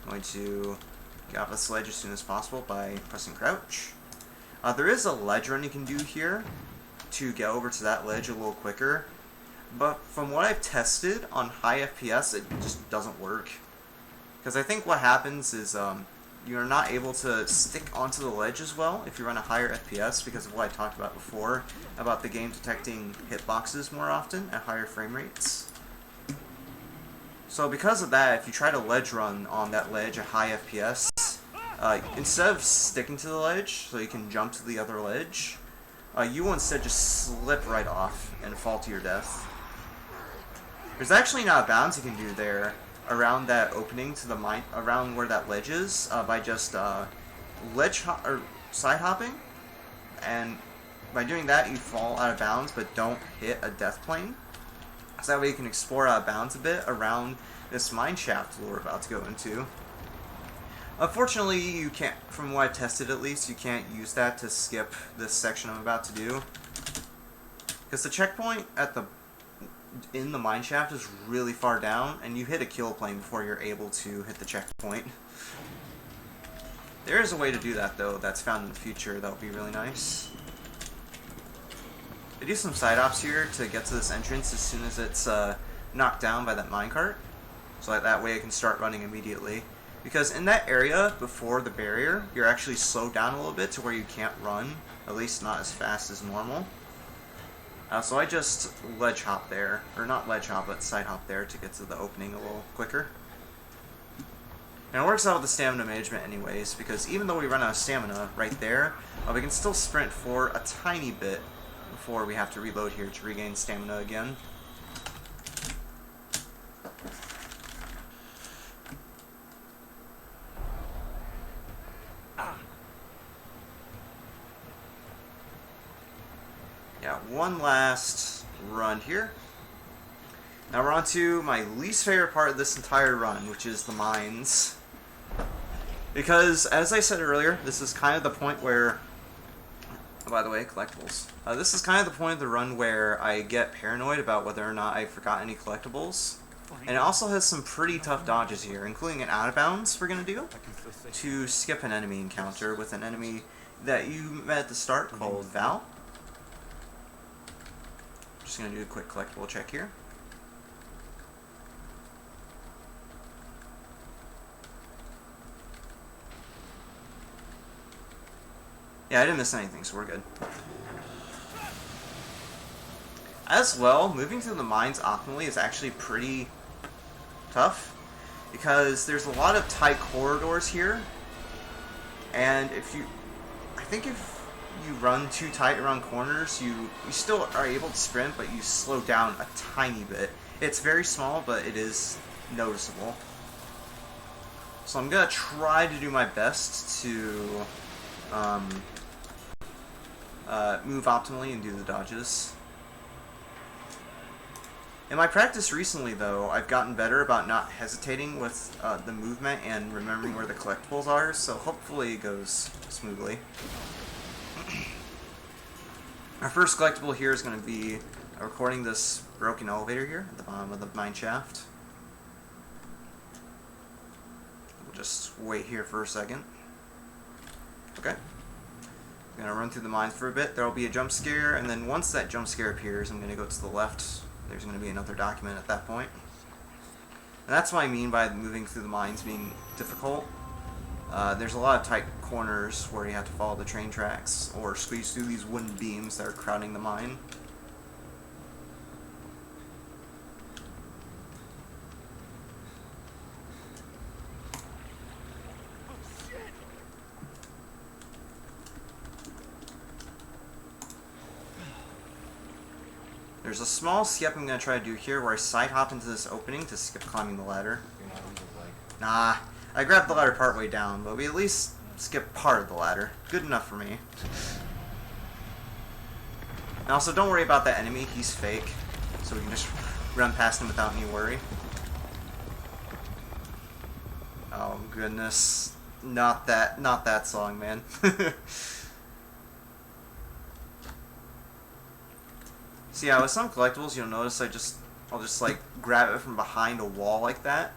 I'm going to get off the sledge as soon as possible by pressing crouch. There is a ledge run you can do here to get over to that ledge a little quicker, but from what I've tested on high FPS, it just doesn't work. Because I think what happens is you're not able to stick onto the ledge as well if you run a higher FPS because of what I talked about before, about the game detecting hitboxes more often at higher frame rates. So because of that, if you try to ledge run on that ledge at high FPS, instead of sticking to the ledge so you can jump to the other ledge, you will instead just slip right off and fall to your death. There's actually not a bounce you can do there around that opening to the mine, around where that ledge is, by just or side hopping, and by doing that you fall out of bounds but don't hit a death plane. So that way you can explore out of bounds a bit around this mine shaft we're about to go into. Unfortunately, you can't, from what I tested at least, you can't use that to skip this section I'm about to do, because the checkpoint in the mine shaft is really far down, and you hit a kill plane before you're able to hit the checkpoint. There is a way to do that though, that's found in the future, that would be really nice. I do some side ops here to get to this entrance as soon as it's knocked down by that minecart, so that way I can start running immediately. Because in that area before the barrier, you're actually slowed down a little bit to where you can't run, at least not as fast as normal. So I just ledge hop there, or not ledge hop, but side hop there to get to the opening a little quicker. And it works out with the stamina management anyways, because even though we run out of stamina right there, we can still sprint for a tiny bit before we have to reload here to regain stamina again. Yeah, one last run here. Now we're on to my least favorite part of this entire run, which is the mines. Because, as I said earlier, this is kind of the point where... Oh, by the way, collectibles. This is kind of the point of the run where I get paranoid about whether or not I forgot any collectibles. And it also has some pretty tough dodges here, including an out of bounds we're going to do to skip an enemy encounter with an enemy that you met at the start called Val. Just going to do a quick collectible check here. Yeah, I didn't miss anything, so we're good. As well, moving through the mines optimally is actually pretty tough, because there's a lot of tight corridors here, and I think if you run too tight around corners, you still are able to sprint, but you slow down a tiny bit. It's very small, but it is noticeable. So I'm gonna try to do my best to move optimally and do the dodges. In my practice recently, though, I've gotten better about not hesitating with the movement and remembering where the collectibles are, so hopefully it goes smoothly. Our first collectible here is going to be recording this broken elevator here at the bottom of the mine shaft. We'll just wait here for a second. Okay. I'm going to run through the mines for a bit. There will be a jump scare, and then once that jump scare appears, I'm going to go to the left. There's going to be another document at that point. And that's what I mean by moving through the mines being difficult. There's a lot of tight corners where you have to follow the train tracks or squeeze through these wooden beams that are crowding the mine. There's a small skip I'm going to try to do here where I side hop into this opening to skip climbing the ladder. Nah, I grabbed the ladder partway down, but we at least skipped part of the ladder. Good enough for me. And also, don't worry about that enemy, he's fake, so we can just run past him without any worry. Oh goodness, not that song, man. So yeah, with some collectibles, you'll notice I'll just like grab it from behind a wall like that.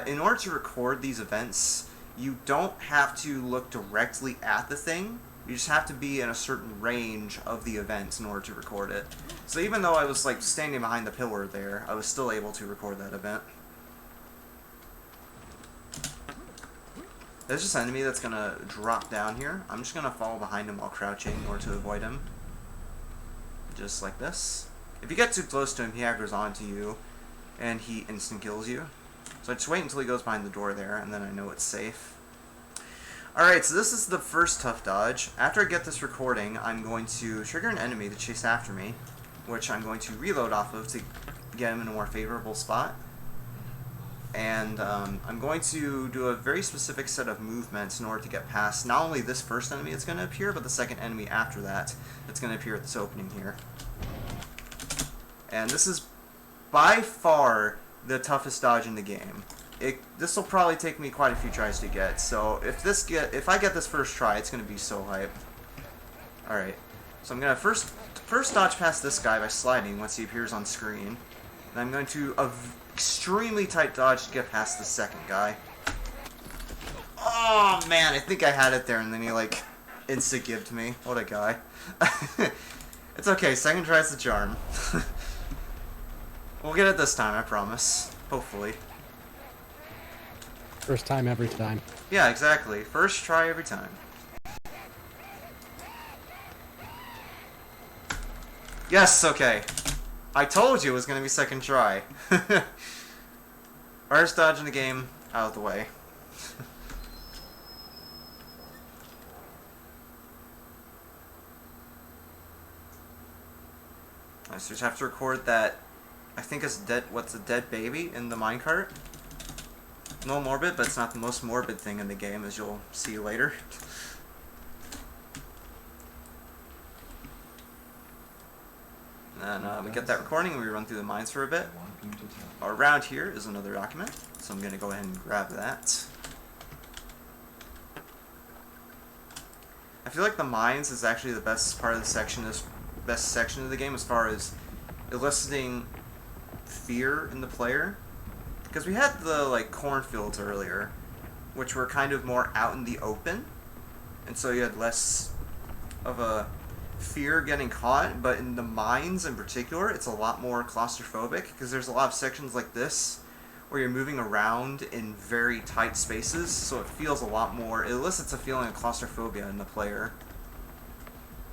In order to record these events, you don't have to look directly at the thing. You just have to be in a certain range of the event in order to record it. So even though I was like standing behind the pillar there, I was still able to record that event. There's this enemy that's gonna drop down here. I'm just gonna follow behind him while crouching in order to avoid him. Just like this. If you get too close to him, he aggroes onto you, and he instant kills you. So I just wait until he goes behind the door there, and then I know it's safe. Alright, so this is the first tough dodge. After I get this recording, I'm going to trigger an enemy to chase after me, which I'm going to reload off of to get him in a more favorable spot. And I'm going to do a very specific set of movements in order to get past not only this first enemy that's going to appear, but the second enemy after that that's going to appear at this opening here. And this is by far the toughest dodge in the game. This will probably take me quite a few tries to get, so if I get this first try, it's going to be so hype. Alright, so I'm going to first dodge past this guy by sliding once he appears on screen. And I'm going to extremely tight dodge to get past the second guy. Oh man, I think I had it there, and then he like insta-gibbed me. What a guy. It's okay, second try's the charm. We'll get it this time, I promise. Hopefully. First time, every time. Yeah, exactly. First try every time. Yes, okay. I told you it was going to be second try. First dodge in the game, out of the way. I just have to record that. I think it's dead. What's a dead baby in the minecart? No morbid, but it's not the most morbid thing in the game, as you'll see later. And we get that recording, and we run through the mines for a bit. Around here is another document, so I'm going to go ahead and grab that. I feel like the mines is actually the best part of the section, best section of the game as far as eliciting fear in the player. Because we had the like cornfields earlier, which were kind of more out in the open, and so you had less of a fear getting caught. But in the mines in particular, it's a lot more claustrophobic because there's a lot of sections like this where you're moving around in very tight spaces, so it feels a lot more, it elicits a feeling of claustrophobia in the player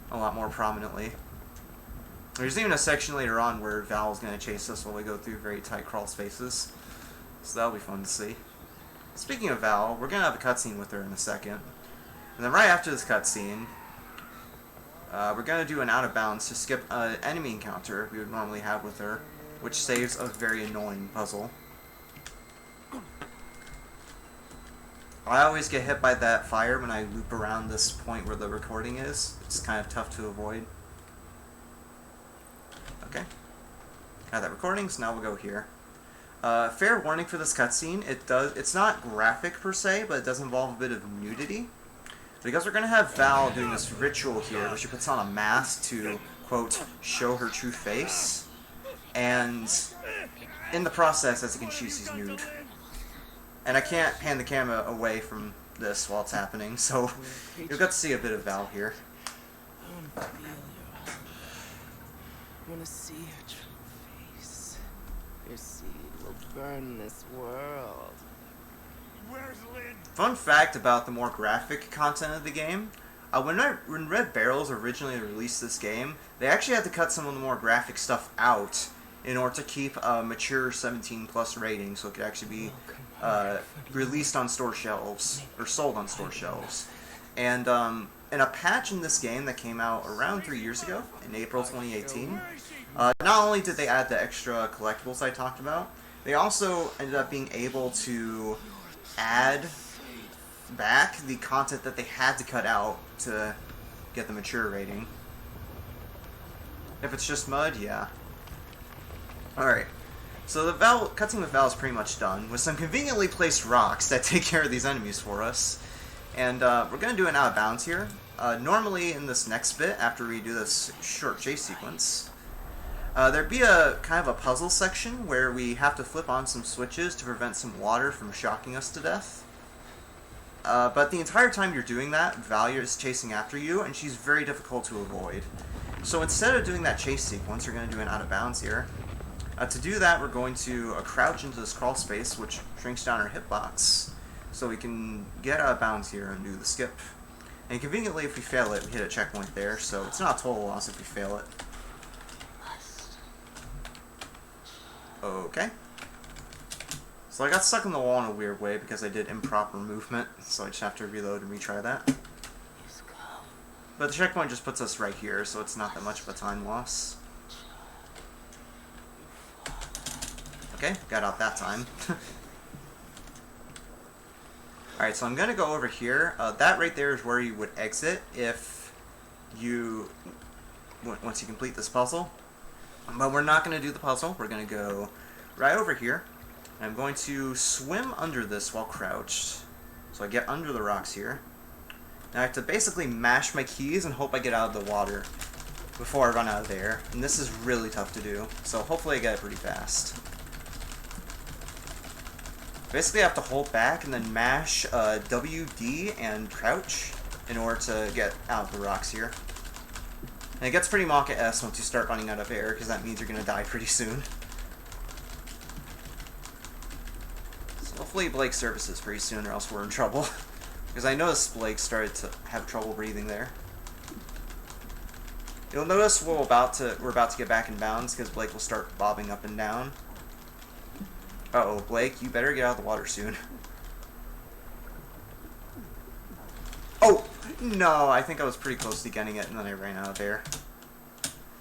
a lot more prominently. There's even a section later on where Val's going to chase us while we go through very tight crawl spaces. So that'll be fun to see. Speaking of Val, we're going to have a cutscene with her in a second. And then right after this cutscene, we're going to do an out of bounds to skip an enemy encounter we would normally have with her, which saves a very annoying puzzle. I always get hit by that fire when I loop around this point where the recording is. It's kind of tough to avoid. Okay. Got that recording, so now we'll go here. Fair warning for this cutscene, it's not graphic per se, but it does involve a bit of nudity. Because we're going to have Val doing this ritual here, where she puts on a mask to, quote, show her true face. And in the process, as you can see, she's nude. And I can't pan the camera away from this while it's happening, so you'll get to see a bit of Val here. I want to feel your heart. I want to see your true face. Your seed will burn this world. Where's Lynn? Fun fact about the more graphic content of the game, when Red Barrels originally released this game, they actually had to cut some of the more graphic stuff out in order to keep a mature 17+ rating, so it could actually be released on store shelves, or sold on store shelves. And in a patch in this game that came out around 3 years ago, in April 2018, not only did they add the extra collectibles I talked about, they also ended up being able to add back the content that they had to cut out to get the mature rating. If it's just mud, yeah. Alright, so the cutscene with Val is pretty much done, with some conveniently placed rocks that take care of these enemies for us. And we're going to do an out of bounds here. Normally in this next bit, after we do this short chase sequence, there'd be a kind of a puzzle section where we have to flip on some switches to prevent some water from shocking us to death. But the entire time you're doing that, Valia is chasing after you, and she's very difficult to avoid. So instead of doing that chase sequence, we're going to do an out of bounds here. To do that, we're going to crouch into this crawl space, which shrinks down our hitbox. so we can get out of bounds here and do the skip. And conveniently, if we fail it, we hit a checkpoint there, so it's not a total loss if we fail it. Okay. So I got stuck in the wall in a weird way because I did improper movement, so I just have to reload and retry that. But the checkpoint just puts us right here, so it's not that much of a time loss. Okay, got out that time. Alright, so I'm going to go over here. That right there is where you would exit if you... once you complete this puzzle. But we're not going to do the puzzle. We're going to go right over here. I'm going to swim under this while crouched. So I get under the rocks here. Now I have to basically mash my keys and hope I get out of the water before I run out of the air. And this is really tough to do. So hopefully I get it pretty fast. Basically I have to hold back and then mash WD and crouch in order to get out of the rocks here. And it gets pretty Maka-esque once you start running out of air, because that means you're going to die pretty soon. So hopefully Blake surfaces pretty soon, or else we're in trouble. Because I noticed Blake started to have trouble breathing there. You'll notice we're about to get back in bounds, because Blake will start bobbing up and down. Uh-oh, Blake, you better get out of the water soon. Oh! No, I think I was pretty close to getting it, and then I ran out of air.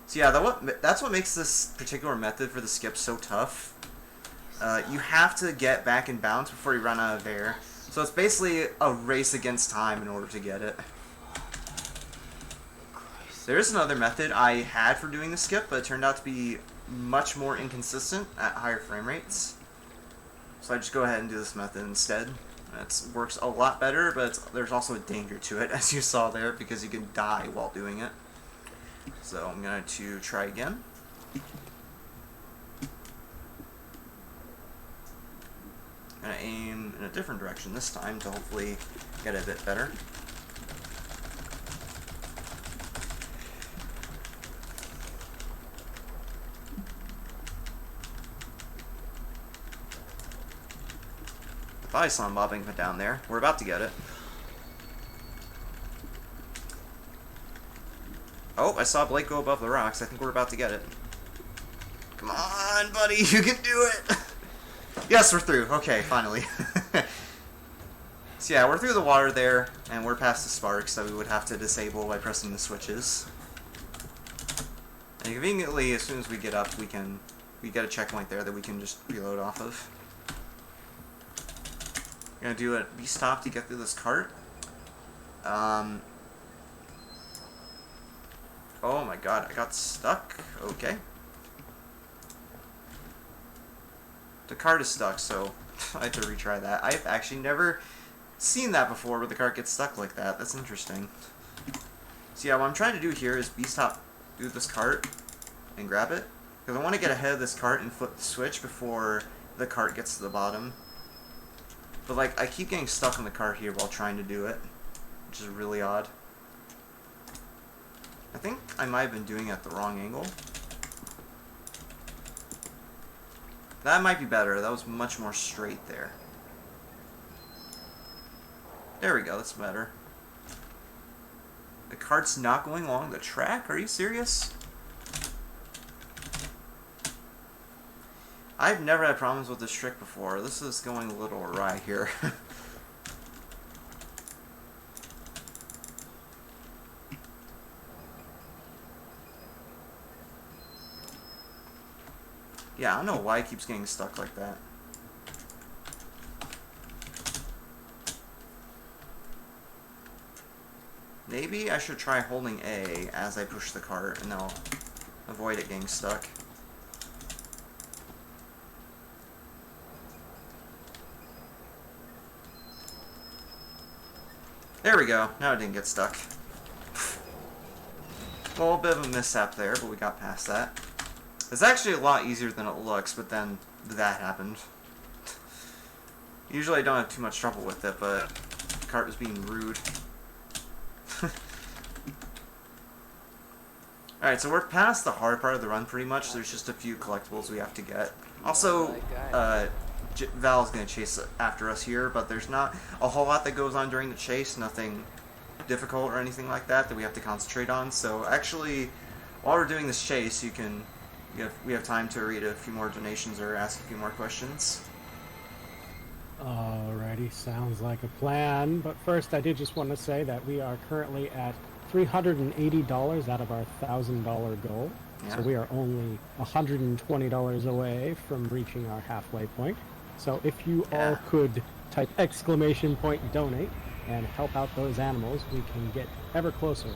So yeah, that's what makes this particular method for the skip so tough. You have to get back in bounds before you run out of air. So it's basically a race against time in order to get it. There is another method I had for doing the skip, but it turned out to be much more inconsistent at higher frame rates. So I just go ahead and do this method instead. It works a lot better, but there's also a danger to it, as you saw there, because you can die while doing it. So I'm going to try again. I'm going to aim in a different direction this time to hopefully get a bit better. I saw him bobbing down there. We're about to get it. Oh, I saw Blake go above the rocks. I think we're about to get it. Come on, buddy. You can do it. Yes, we're through. Okay, finally. So yeah, we're through the water there, and we're past the sparks that we would have to disable by pressing the switches. And conveniently, as soon as we get up, we get a checkpoint there that we can just reload off of. We're gonna do a B-stop to get through this cart. Oh my god, I got stuck. Okay. The cart is stuck, so I have to retry that. I've actually never seen that before, where the cart gets stuck like that. That's interesting. So yeah, what I'm trying to do here is B-stop through this cart and grab it. Because I want to get ahead of this cart and flip the switch before the cart gets to the bottom. But like, I keep getting stuck on the cart here while trying to do it, which is really odd. I think I might have been doing it at the wrong angle. That might be better. That was much more straight there. There we go, that's better. The cart's not going along the track? Are you serious? I've never had problems with this trick before. This is going a little awry here. Yeah, I don't know why it keeps getting stuck like that. Maybe I should try holding A as I push the cart, and I'll avoid it getting stuck. There we go. Now it didn't get stuck. Well, a bit of a mishap there, but we got past that. It's actually a lot easier than it looks, but then that happened. Usually I don't have too much trouble with it, but the cart was being rude. Alright, so we're past the hard part of the run pretty much. There's just a few collectibles we have to get. Also, Val's gonna chase after us here, but there's not a whole lot that goes on during the chase. Nothing difficult or anything like that we have to concentrate on. So actually, while we're doing this chase, we have time to read a few more donations or ask a few more questions. Alrighty, sounds like a plan. But first, I did just want to say that we are currently at $380 out of our $1,000 goal. Yeah. So we are only $120 away from reaching our halfway point. So if you all could type !donate and help out those animals, we can get ever closer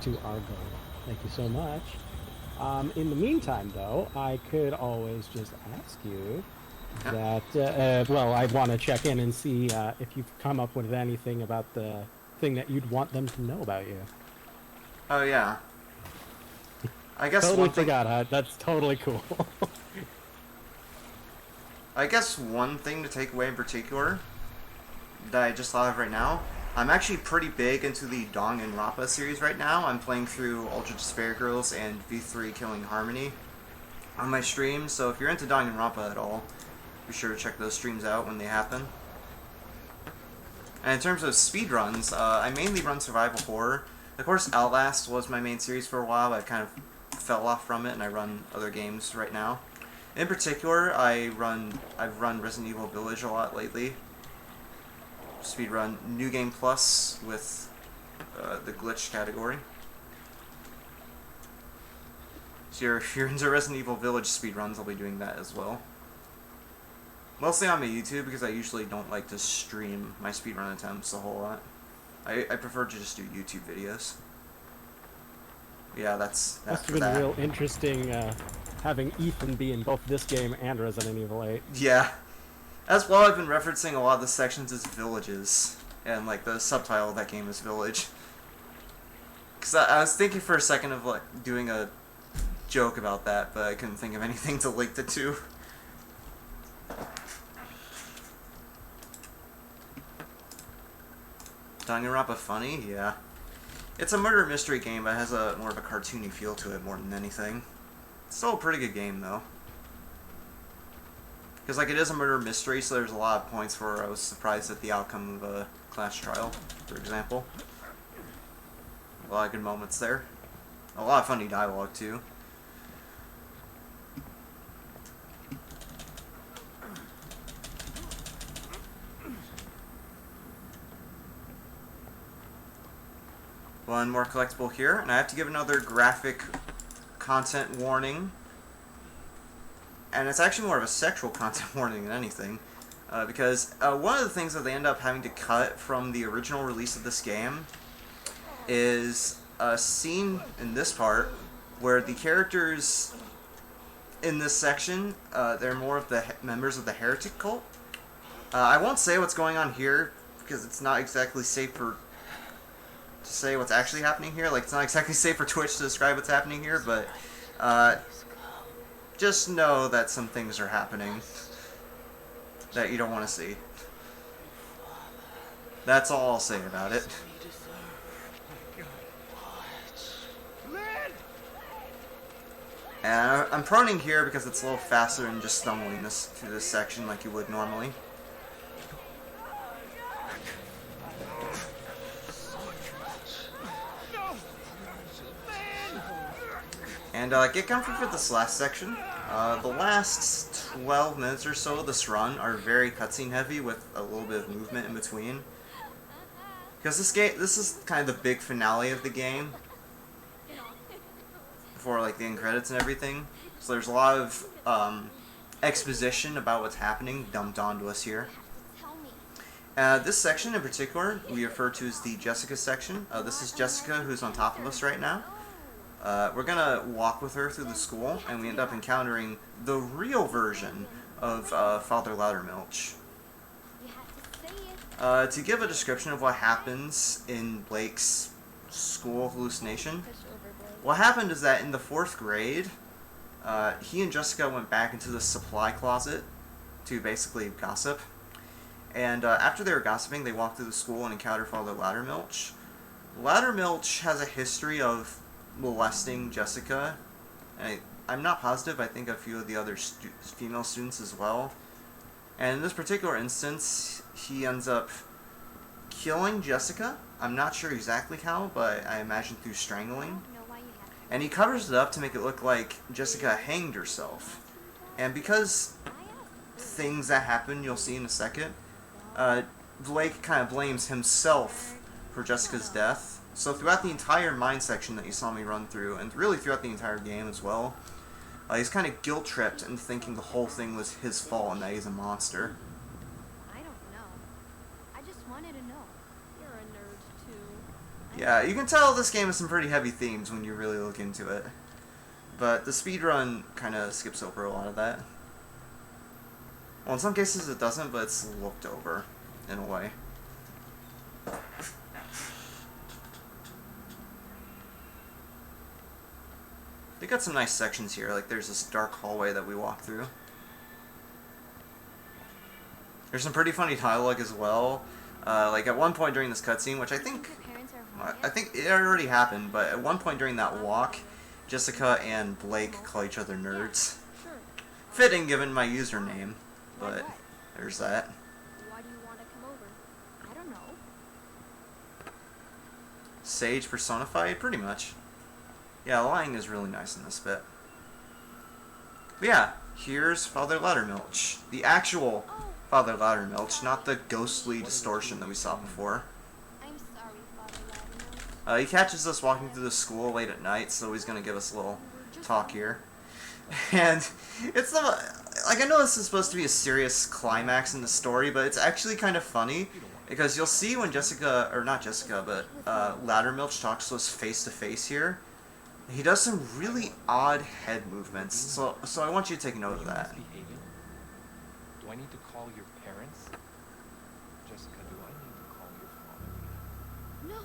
to our goal. Thank you so much. In the meantime, though, I could always just ask you that, well, I want to check in and see if you've come up with anything about the thing that you'd want them to know about you. Oh, yeah. I guess totally one thing... forgot, huh? That's totally cool. I guess one thing to take away in particular that I just thought of right now, I'm actually pretty big into the Danganronpa series right now. I'm playing through Ultra Despair Girls and V3 Killing Harmony on my stream, so if you're into Danganronpa at all, be sure to check those streams out when they happen. And in terms of speedruns, I mainly run survival horror. Of course, Outlast was my main series for a while, but I kind of fell off from it, and I run other games right now. In particular, I've run Resident Evil Village a lot lately. Speedrun New Game Plus with the glitch category. So if you're into Resident Evil Village speedruns, I'll be doing that as well. Mostly on my YouTube, because I usually don't like to stream my speedrun attempts a whole lot. I prefer to just do YouTube videos. Yeah, that's that. Must have been real interesting having Ethan be in both this game and Resident Evil 8. Yeah. As well, I've been referencing a lot of the sections as villages, and like the subtitle of that game is Village. Because I was thinking for a second of like doing a joke about that, but I couldn't think of anything to link the two. Danganronpa funny? Yeah. It's a murder mystery game, but it has a more of a cartoony feel to it more than anything. It's still a pretty good game, though. Because, like, it is a murder mystery, so there's a lot of points where I was surprised at the outcome of a class trial, for example. A lot of good moments there. A lot of funny dialogue, too. One more collectible here, and I have to give another graphic content warning. And it's actually more of a sexual content warning than anything. Because one of the things that they end up having to cut from the original release of this game is a scene in this part where the characters in this section, they're more of the members of the heretic cult. I won't say what's going on here because it's not exactly safe to say what's actually happening here. Like, it's not exactly safe for Twitch to describe what's happening here, but just know that some things are happening that you don't want to see. That's all I'll say about it. And I'm proning here because it's a little faster than just stumbling through this section like you would normally. And get comfy for this last section. The last 12 minutes or so of this run are very cutscene heavy with a little bit of movement in between. Because this is kind of the big finale of the game. Before like the end credits and everything. So there's a lot of exposition about what's happening dumped onto us here. This section in particular we refer to as the Jessica section. This is Jessica who's on top of us right now. We're gonna walk with her through the school, and we end up encountering the real version of Father Loudermilch. To give a description of what happens in Blake's school hallucination, what happened is that in the 4th grade, he and Jessica went back into the supply closet to basically gossip. And after they were gossiping, they walked through the school and encountered Father Loudermilch. Loudermilch has a history of molesting Jessica. I'm not positive, I think a few of the other female students as well. And in this particular instance, he ends up killing Jessica. I'm not sure exactly how, but I imagine through strangling. Know why you have to. And he covers it up to make it look like Jessica hanged herself. And because things that happen you'll see in a second, Blake kind of blames himself for Jessica's death. So throughout the entire mine section that you saw me run through, and really throughout the entire game as well, he's kind of guilt-tripped and thinking the whole thing was his fault and that he's a monster. I don't know. I just wanted to know. You're a nerd too. Yeah, you can tell this game has some pretty heavy themes when you really look into it. But the speedrun kind of skips over a lot of that. Well, in some cases it doesn't, but it's looked over in a way. They got some nice sections here, like there's this dark hallway that we walk through. There's some pretty funny dialogue as well. Like at one point during this cutscene, which I think it already happened, but at one point during that walk, Jessica and Blake call each other nerds. Sure. Fitting given my username, but there's that. Why do you want to come over? I don't know. Sage personified, pretty much. Yeah, lying is really nice in this bit. But yeah, here's Father Loudermilch. The actual Father Loudermilch, not the ghostly distortion that we saw before. I'm sorry, Father Loudermilch. He catches us walking through the school late at night, so he's gonna give us a little talk here. And it's the, like, I know this is supposed to be a serious climax in the story, but it's actually kind of funny, because you'll see when Jessica, or not Jessica, but Loudermilch talks to us face to face here, he does some really odd head movements, so I want you to take note of that. Misbehaving? Do I need to call your parents? Jessica, do I need to call your father? No,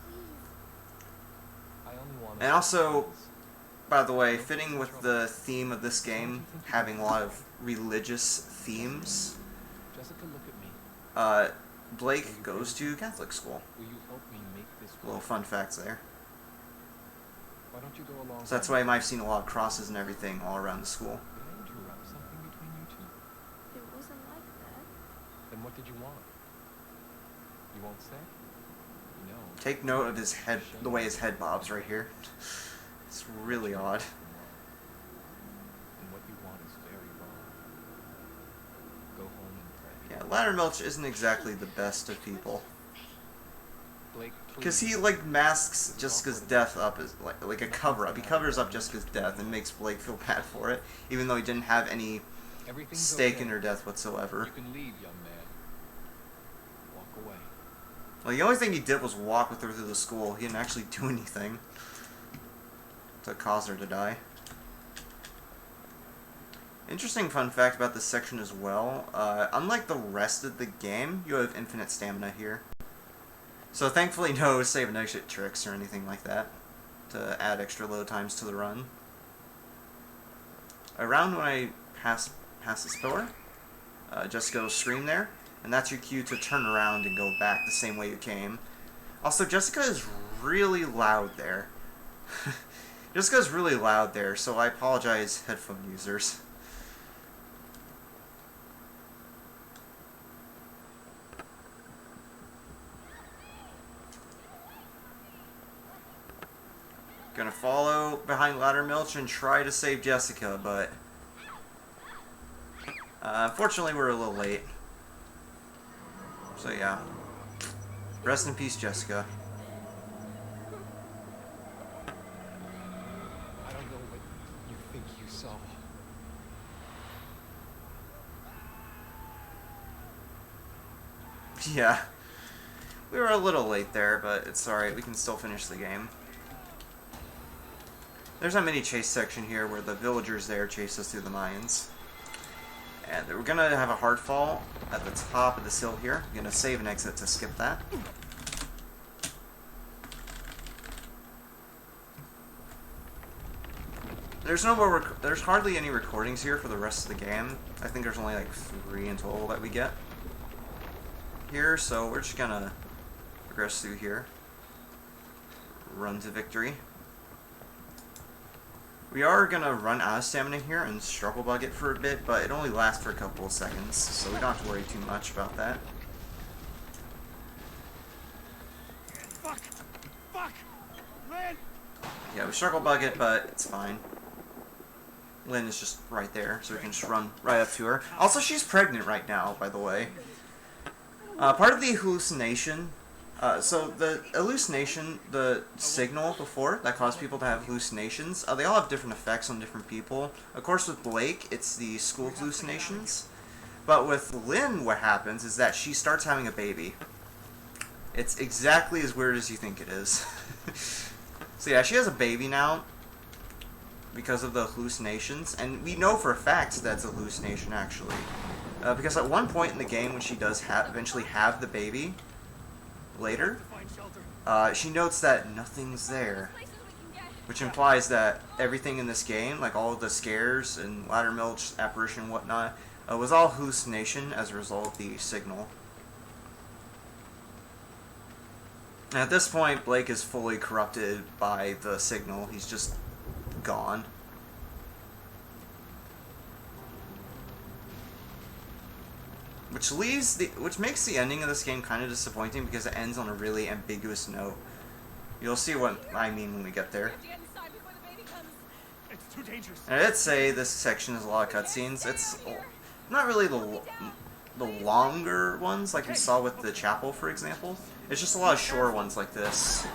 please. I only want And also, by the way, fitting with the theme of this game, having a lot of religious themes, Jessica, look at me. Blake goes to Catholic school. Will you help me make this work? Little fun facts there. Why don't you go along? So that's why I've seen a lot of crosses and everything all around the school. Did I interrupt something between you two? It wasn't like that. Then what did you want? You won't say? No. Take note of his head, the way his head bobs right here. It's really odd. And what you want is very wrong. Go home and pray. Yeah, Loudermilch isn't exactly the best of people. Blake, Because please. he, like, masks Jessica's death up as, like a cover-up. He covers up Jessica's death and makes Blake feel bad for it, even though he didn't have any Everything's stake okay. in her death whatsoever. You can leave, young man. Walk away. Like, the only thing he did was walk with her through the school. He didn't actually do anything to cause her to die. Interesting fun fact about this section as well. Unlike the rest of the game, you have infinite stamina here. So thankfully no save and exit tricks or anything like that to add extra load times to the run. Around when I pass this pillar, just go scream there, and that's your cue to turn around and go back the same way you came. Also, Jessica is really loud there. Jessica's really loud there, so I apologize, headphone users. Gonna follow behind Loudermilch and try to save Jessica, but unfortunately we're a little late. So yeah. Rest in peace, Jessica. I don't know what you think you saw. Yeah. We were a little late there, but it's alright. We can still finish the game. There's a mini chase section here where the villagers there chase us through the mines. And we're gonna have a hard fall at the top of this hill here. I'm gonna save and exit to skip that. There's no more. There's hardly any recordings here for the rest of the game. I think there's only like 3 in total that we get here, so we're just gonna progress through here. Run to victory. We are gonna run out of stamina here and struggle bug it for a bit, but it only lasts for a couple of seconds, so we don't have to worry too much about that. Fuck! Fuck! Lynn! Yeah, we struggle bug it, but it's fine. Lynn is just right there, so we can just run right up to her. Also, she's pregnant right now, by the way. Part of the hallucination, so the hallucination, the signal before that caused people to have hallucinations, they all have different effects on different people. Of course, with Blake, it's the school hallucinations. But with Lynn, what happens is that she starts having a baby. It's exactly as weird as you think it is. So yeah, she has a baby now because of the hallucinations, and we know for a fact that's a hallucination, actually. Because at one point in the game, when she does eventually have the baby, later, she notes that nothing's there. Which implies that everything in this game, like all of the scares and ladder milch, apparition, and whatnot, was all hallucination as a result of the signal. And at this point, Blake is fully corrupted by the signal. He's just gone. Which makes the ending of this game kind of disappointing because it ends on a really ambiguous note. You'll see what I mean when we get there. It's too dangerous. And I did say this section has a lot of cutscenes. It's not really the longer ones like we saw with the chapel, for example. It's just a lot of shorter ones like this,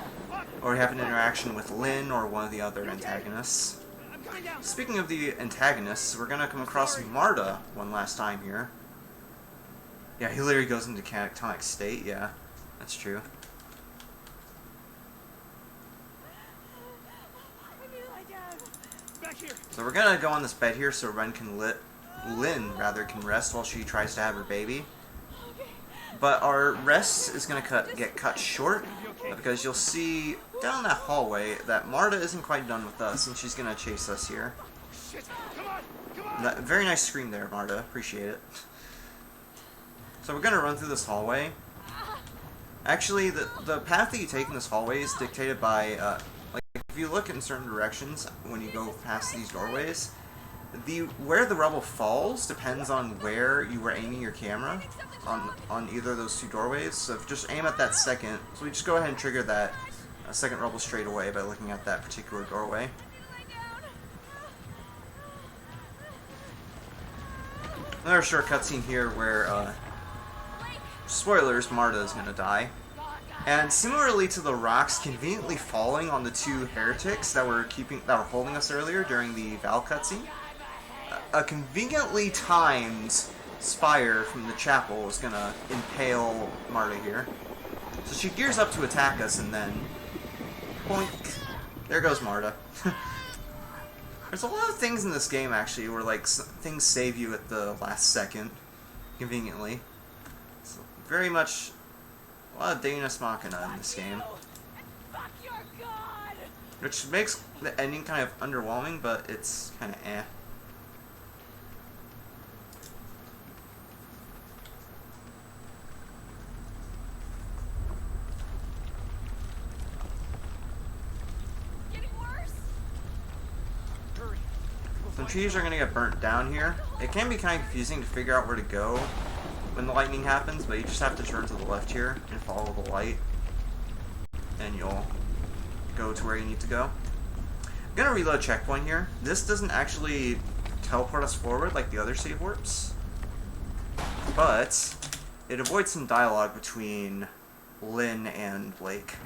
or we have an interaction with Lynn or one of the other antagonists. I'm coming down. Speaking of the antagonists, we're gonna come across Marta one last time here. Yeah, he literally goes into catatonic state. Yeah, that's true. Back here. So we're gonna go on this bed here so Lynn can rest while she tries to have her baby. But our rest is gonna get cut short because you'll see down that hallway that Marta isn't quite done with us and she's gonna chase us here. Shit. Come on. Come on. That, very nice scream there, Marta. Appreciate it. So we're gonna run through this hallway. Actually, the path that you take in this hallway is dictated by like if you look in certain directions when you go past these doorways, where the rubble falls depends on where you were aiming your camera on either of those two doorways. So if you just aim at that second, so we just go ahead and trigger that second rubble straight away by looking at that particular doorway. Another short cutscene here where spoilers, Marta is gonna die. And similarly to the rocks conveniently falling on the two heretics that were holding us earlier during the Val cutscene, a conveniently timed spire from the chapel is gonna impale Marta here. So she gears up to attack us, and then boink, there goes Marta. There's a lot of things in this game actually where like things save you at the last second, conveniently. It's very much a lot of Deus Machina in this game, which makes the ending kind of underwhelming, but it's kind of eh. Some trees are going to get burnt down here. It can be kind of confusing to figure out where to go when the lightning happens, but you just have to turn to the left here and follow the light, and you'll go to where you need to go. I'm going to reload checkpoint here. This doesn't actually teleport us forward like the other save warps, but it avoids some dialogue between Lynn and Blake.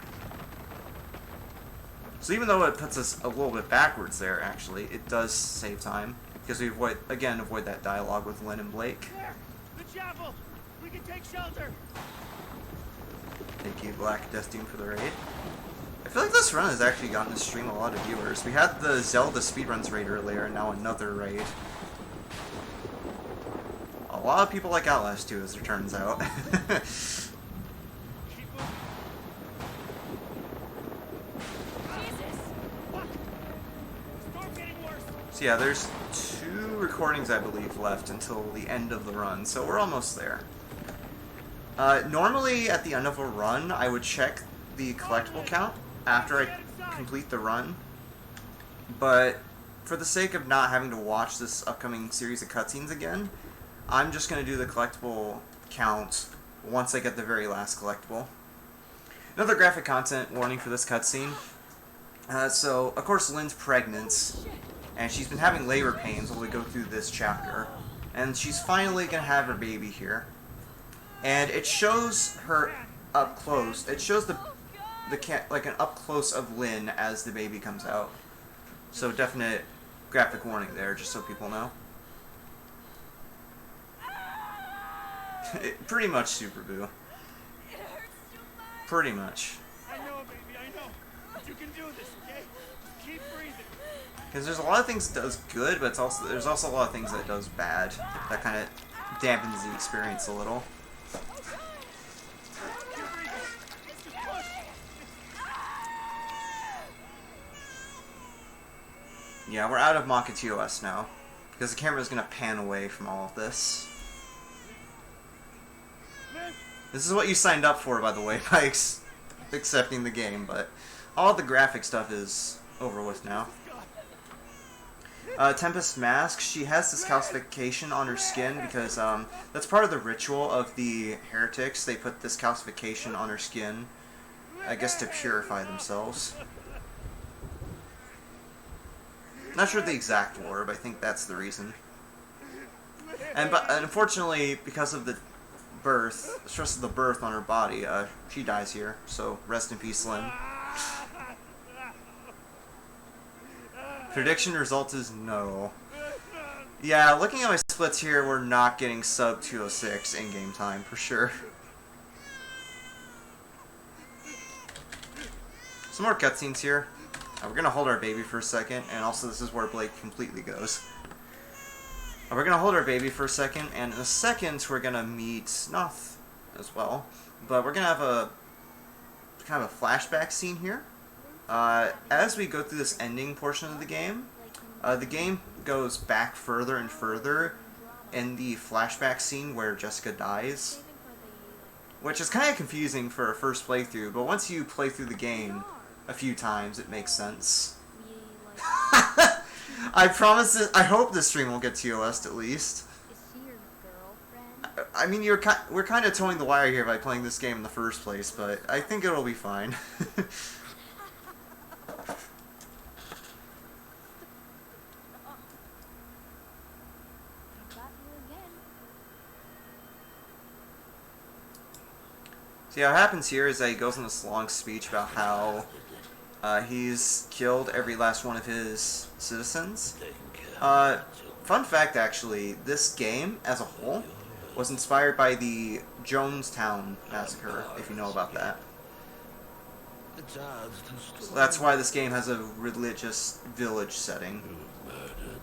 So even though it puts us a little bit backwards there, actually, it does save time, because we avoid that dialogue with Lynn and Blake. There. The chapel. We can take shelter. Thank you, Black Death Doom, for the raid. I feel like this run has actually gotten to stream a lot of viewers. We had the Zelda speedruns raid earlier, and now another raid. A lot of people like Outlast too, as it turns out. So yeah, there's 2 recordings, I believe, left until the end of the run, so we're almost there. Normally, at the end of a run, I would check the collectible count after I complete the run, but for the sake of not having to watch this upcoming series of cutscenes again, I'm just going to do the collectible count once I get the very last collectible. Another graphic content warning for this cutscene. So, of course, Lynn's pregnant, and she's been having labor pains while we go through this chapter. And she's finally going to have her baby here. And it shows her up close. It shows like an up close of Lynn as the baby comes out. So definite graphic warning there, just so people know. Pretty much Super Boo. Pretty much. I know, baby, I know. You can do this, okay? Just keep breathing. Because there's a lot of things it does good, but there's also a lot of things that it does bad. That kind of dampens the experience a little. Yeah, we're out of Maka TOS now, because the camera is going to pan away from all of this. This is what you signed up for, by the way, by accepting the game, but all the graphic stuff is over with now. Tempest Mask, she has this calcification on her skin because that's part of the ritual of the heretics. They put this calcification on her skin, I guess to purify themselves. Not sure the exact word, but I think that's the reason. But unfortunately, because of the stress of the birth on her body, she dies here. So rest in peace, Lynn. Prediction result is no. Yeah, looking at my splits here, we're not getting sub 206 in-game time for sure. Some more cutscenes here. We're gonna hold our baby for a second, and also this is where Blake completely goes. We're gonna hold our baby for a second, and in a second we're gonna meet Noth as well. But we're gonna have a kind of a flashback scene here. As we go through this ending portion of the game goes back further and further in the flashback scene where Jessica dies. Which is kind of confusing for a first playthrough, but once you play through the game a few times, it makes sense. I promise I hope this stream will get TOS'd at least. I mean, we're kind of towing the wire here by playing this game in the first place, but I think it'll be fine. See, what happens here is that he goes on this long speech about how he's killed every last one of his citizens. Fun fact, actually, this game, as a whole, was inspired by the Jonestown Massacre, if you know about that. So that's why this game has a religious village setting.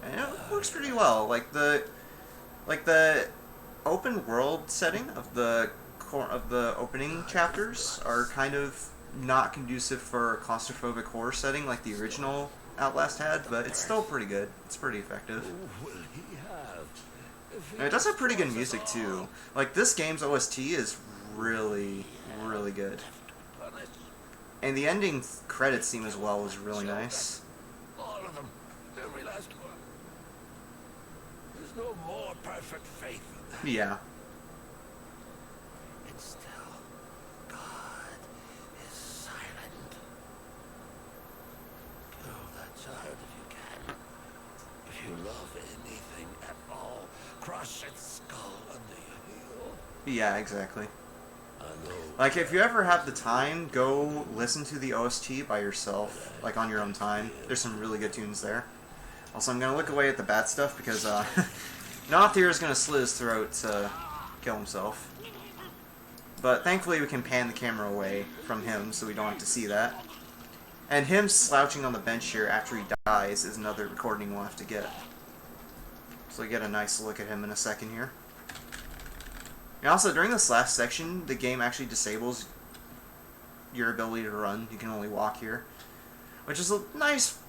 And it works pretty well. Like the open world setting of the opening chapters are kind of not conducive for a claustrophobic horror setting like the original Outlast had, but it's still pretty good. It's pretty effective. And it does have pretty good music too. Like, this game's OST is really, really good. And the ending credits theme as well was really nice. All of them, every last one. There's no more perfect faith than that. Yeah. And still, God is silent. Kill that child if you can. If you love anything at all, crush its skull under your heel. Yeah, exactly. I know. Like, if you ever have the time, go listen to the OST by yourself, like on your own time. There's some really good tunes there. Also, I'm gonna look away at the bad stuff because Noth here is gonna slit his throat to kill himself. But thankfully we can pan the camera away from him so we don't have to see that. And him slouching on the bench here after he dies is another recording we'll have to get. So we get a nice look at him in a second here. And also, during this last section, the game actually disables your ability to run. You can only walk here. Which is a nice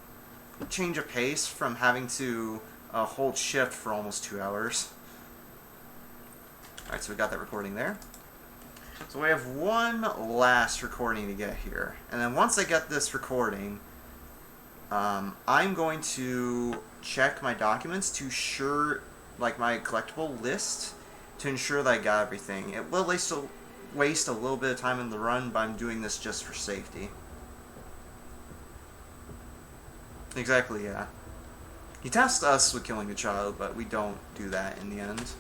change of pace from having to hold shift for almost 2 hours. Alright, so we got that recording there. So we have one last recording to get here. And then once I get this recording, I'm going to check my documents to like my collectible list, to ensure that I got everything. It will waste a little bit of time in the run, but I'm doing this just for safety. Exactly, yeah. He tasked us with killing a child, but we don't do that in the end.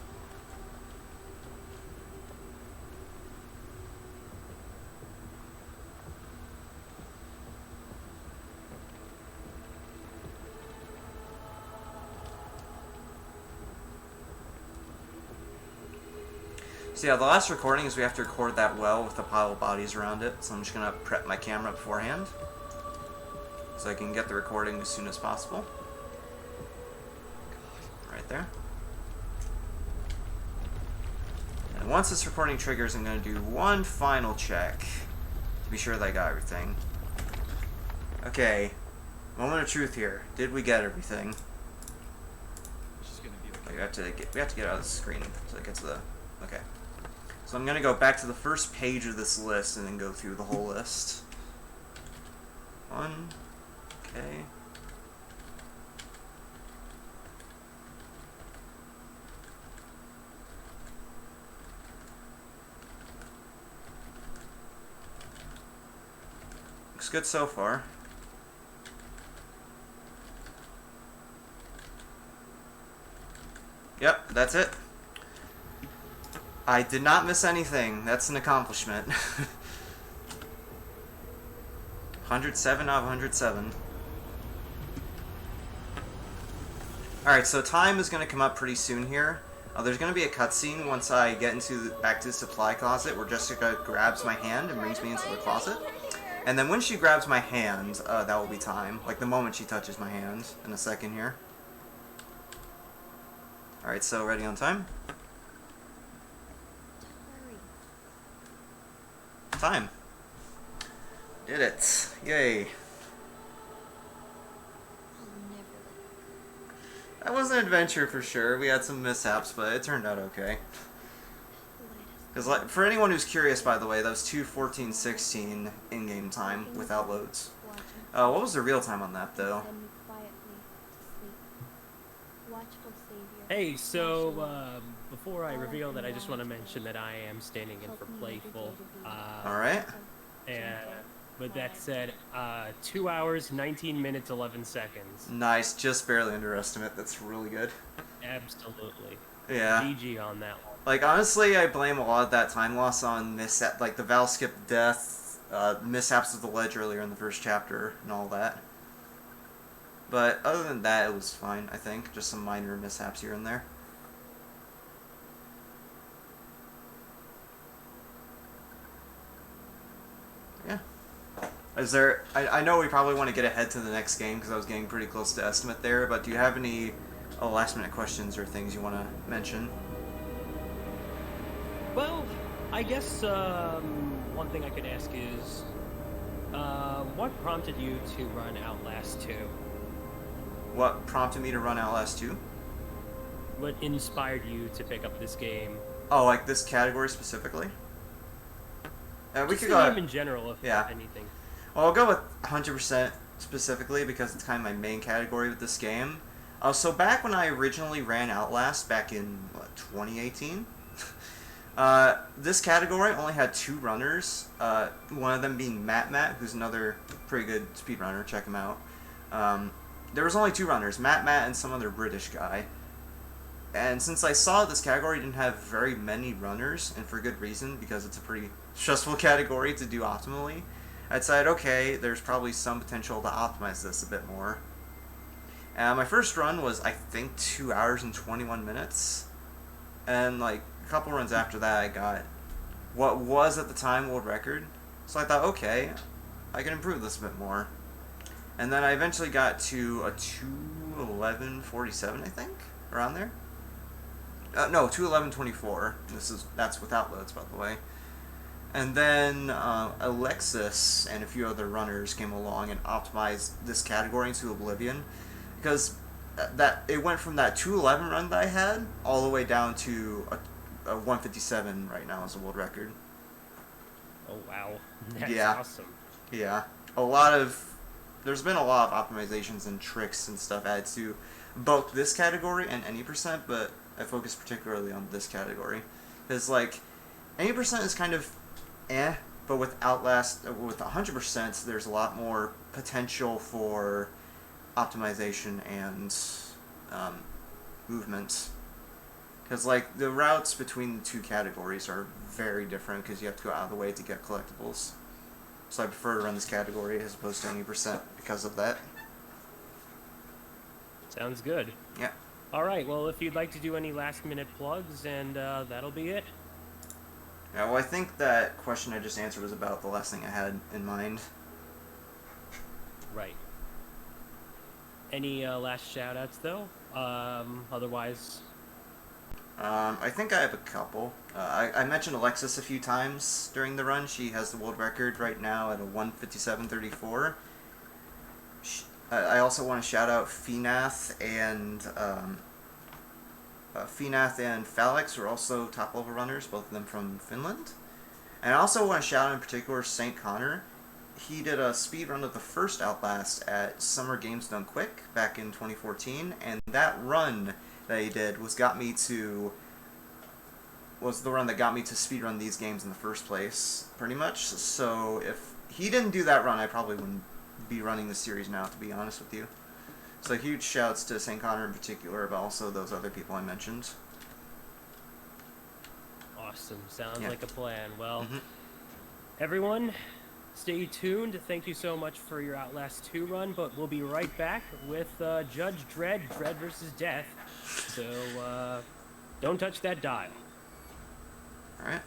So yeah, the last recording is we have to record that well with a pile of bodies around it, so I'm just going to prep my camera beforehand so I can get the recording as soon as possible. Right there. And once this recording triggers, I'm going to do one final check to be sure that I got everything. Okay, moment of truth here. Did we get everything? It's just gonna be okay. We have to get out of the screen so it gets the... Okay. So I'm going to go back to the first page of this list and then go through the whole list. One. Okay. Looks good so far. Yep, that's it. I did not miss anything. That's an accomplishment. 107 out of 107. Alright, so time is going to come up pretty soon here. There's going to be a cutscene once I get back to the supply closet where Jessica grabs my hand and brings me into the closet. And then when she grabs my hand, that will be time. Like the moment she touches my hand in a second here. Alright, so ready on time? Time. Did it. Yay. That was an adventure for sure. We had some mishaps, but it turned out okay. Because, like, for anyone who's curious, by the way, that was 2:14:16 in-game time without loads. What was the real time on that, though? Hey, so, before I reveal that, I just want to mention that I am standing in for Playful. Alright. And with that said, 2 hours, 19 minutes, 11 seconds. Nice, just barely underestimate. That's really good. Absolutely. Yeah. GG on that one. Like, honestly, I blame a lot of that time loss on like the Val skip death, mishaps of the ledge earlier in the first chapter, and all that. But other than that, it was fine, I think. Just some minor mishaps here and there. Yeah. Is there... I know we probably want to get ahead to the next game, because I was getting pretty close to estimate there, but do you have any last-minute questions or things you want to mention? Well, I guess one thing I could ask is, what prompted you to run Outlast 2? What prompted me to run Outlast 2? What inspired you to pick up this game? Oh, like this category specifically? We Just could the go... game in general, if anything. Well, I'll go with 100% specifically because it's kind of my main category with this game. So back when I originally ran Outlast, back in, what, 2018? This category only had 2 runners, one of them being Matt, who's another pretty good speedrunner, check him out. There was only 2 runners, Matt, and some other British guy. And since I saw this category didn't have very many runners, and for good reason, because it's a pretty stressful category to do optimally, I decided, okay, there's probably some potential to optimize this a bit more. And my first run was, I think, 2 hours and 21 minutes. And, like, a couple runs after that, I got what was, at the time, world record. So I thought, okay, I can improve this a bit more. And then I eventually got to a 2:11:47, I think, around there. No, 2:11:24. That's without loads, by the way. And then Alexis and a few other runners came along and optimized this category into oblivion, because it went from that 2:11 run that I had all the way down to a 1:57 right now as a world record. Oh wow, that's Yeah. awesome. Yeah, a lot of there's been a lot of optimizations and tricks and stuff added to both this category and any percent, but I focus particularly on this category because like any percent is kind of but with Outlast with 100% there's a lot more potential for optimization and movement. Because, like, the routes between the two categories are very different because you have to go out of the way to get collectibles. So I prefer to run this category as opposed to any percent because of that. Sounds good. Yeah. All right, well, if you'd like to do any last-minute plugs, and that'll be it. Yeah, well, I think that question I just answered was about the last thing I had in mind. Right. Any last shout-outs, though? Otherwise... I think I have a couple. I mentioned Alexis a few times during the run. She has the world record right now at a 1:57:34. I also want to shout out Finath and Falix, who are also top level runners, both of them from Finland. And I also want to shout out in particular St. Connor. He did a speed run of the first Outlast at Summer Games Done Quick back in 2014, and that run that he did was the run that got me to speedrun these games in the first place, pretty much. So if he didn't do that run, I probably wouldn't be running the series now, to be honest with you. So huge shouts to St. Connor in particular, but also those other people I mentioned. Awesome. Sounds Yeah. like a plan. Well, everyone, stay tuned. Thank you so much for your Outlast 2 run, but we'll be right back with Judge Dredd versus Death. So, don't touch that dial. Alright.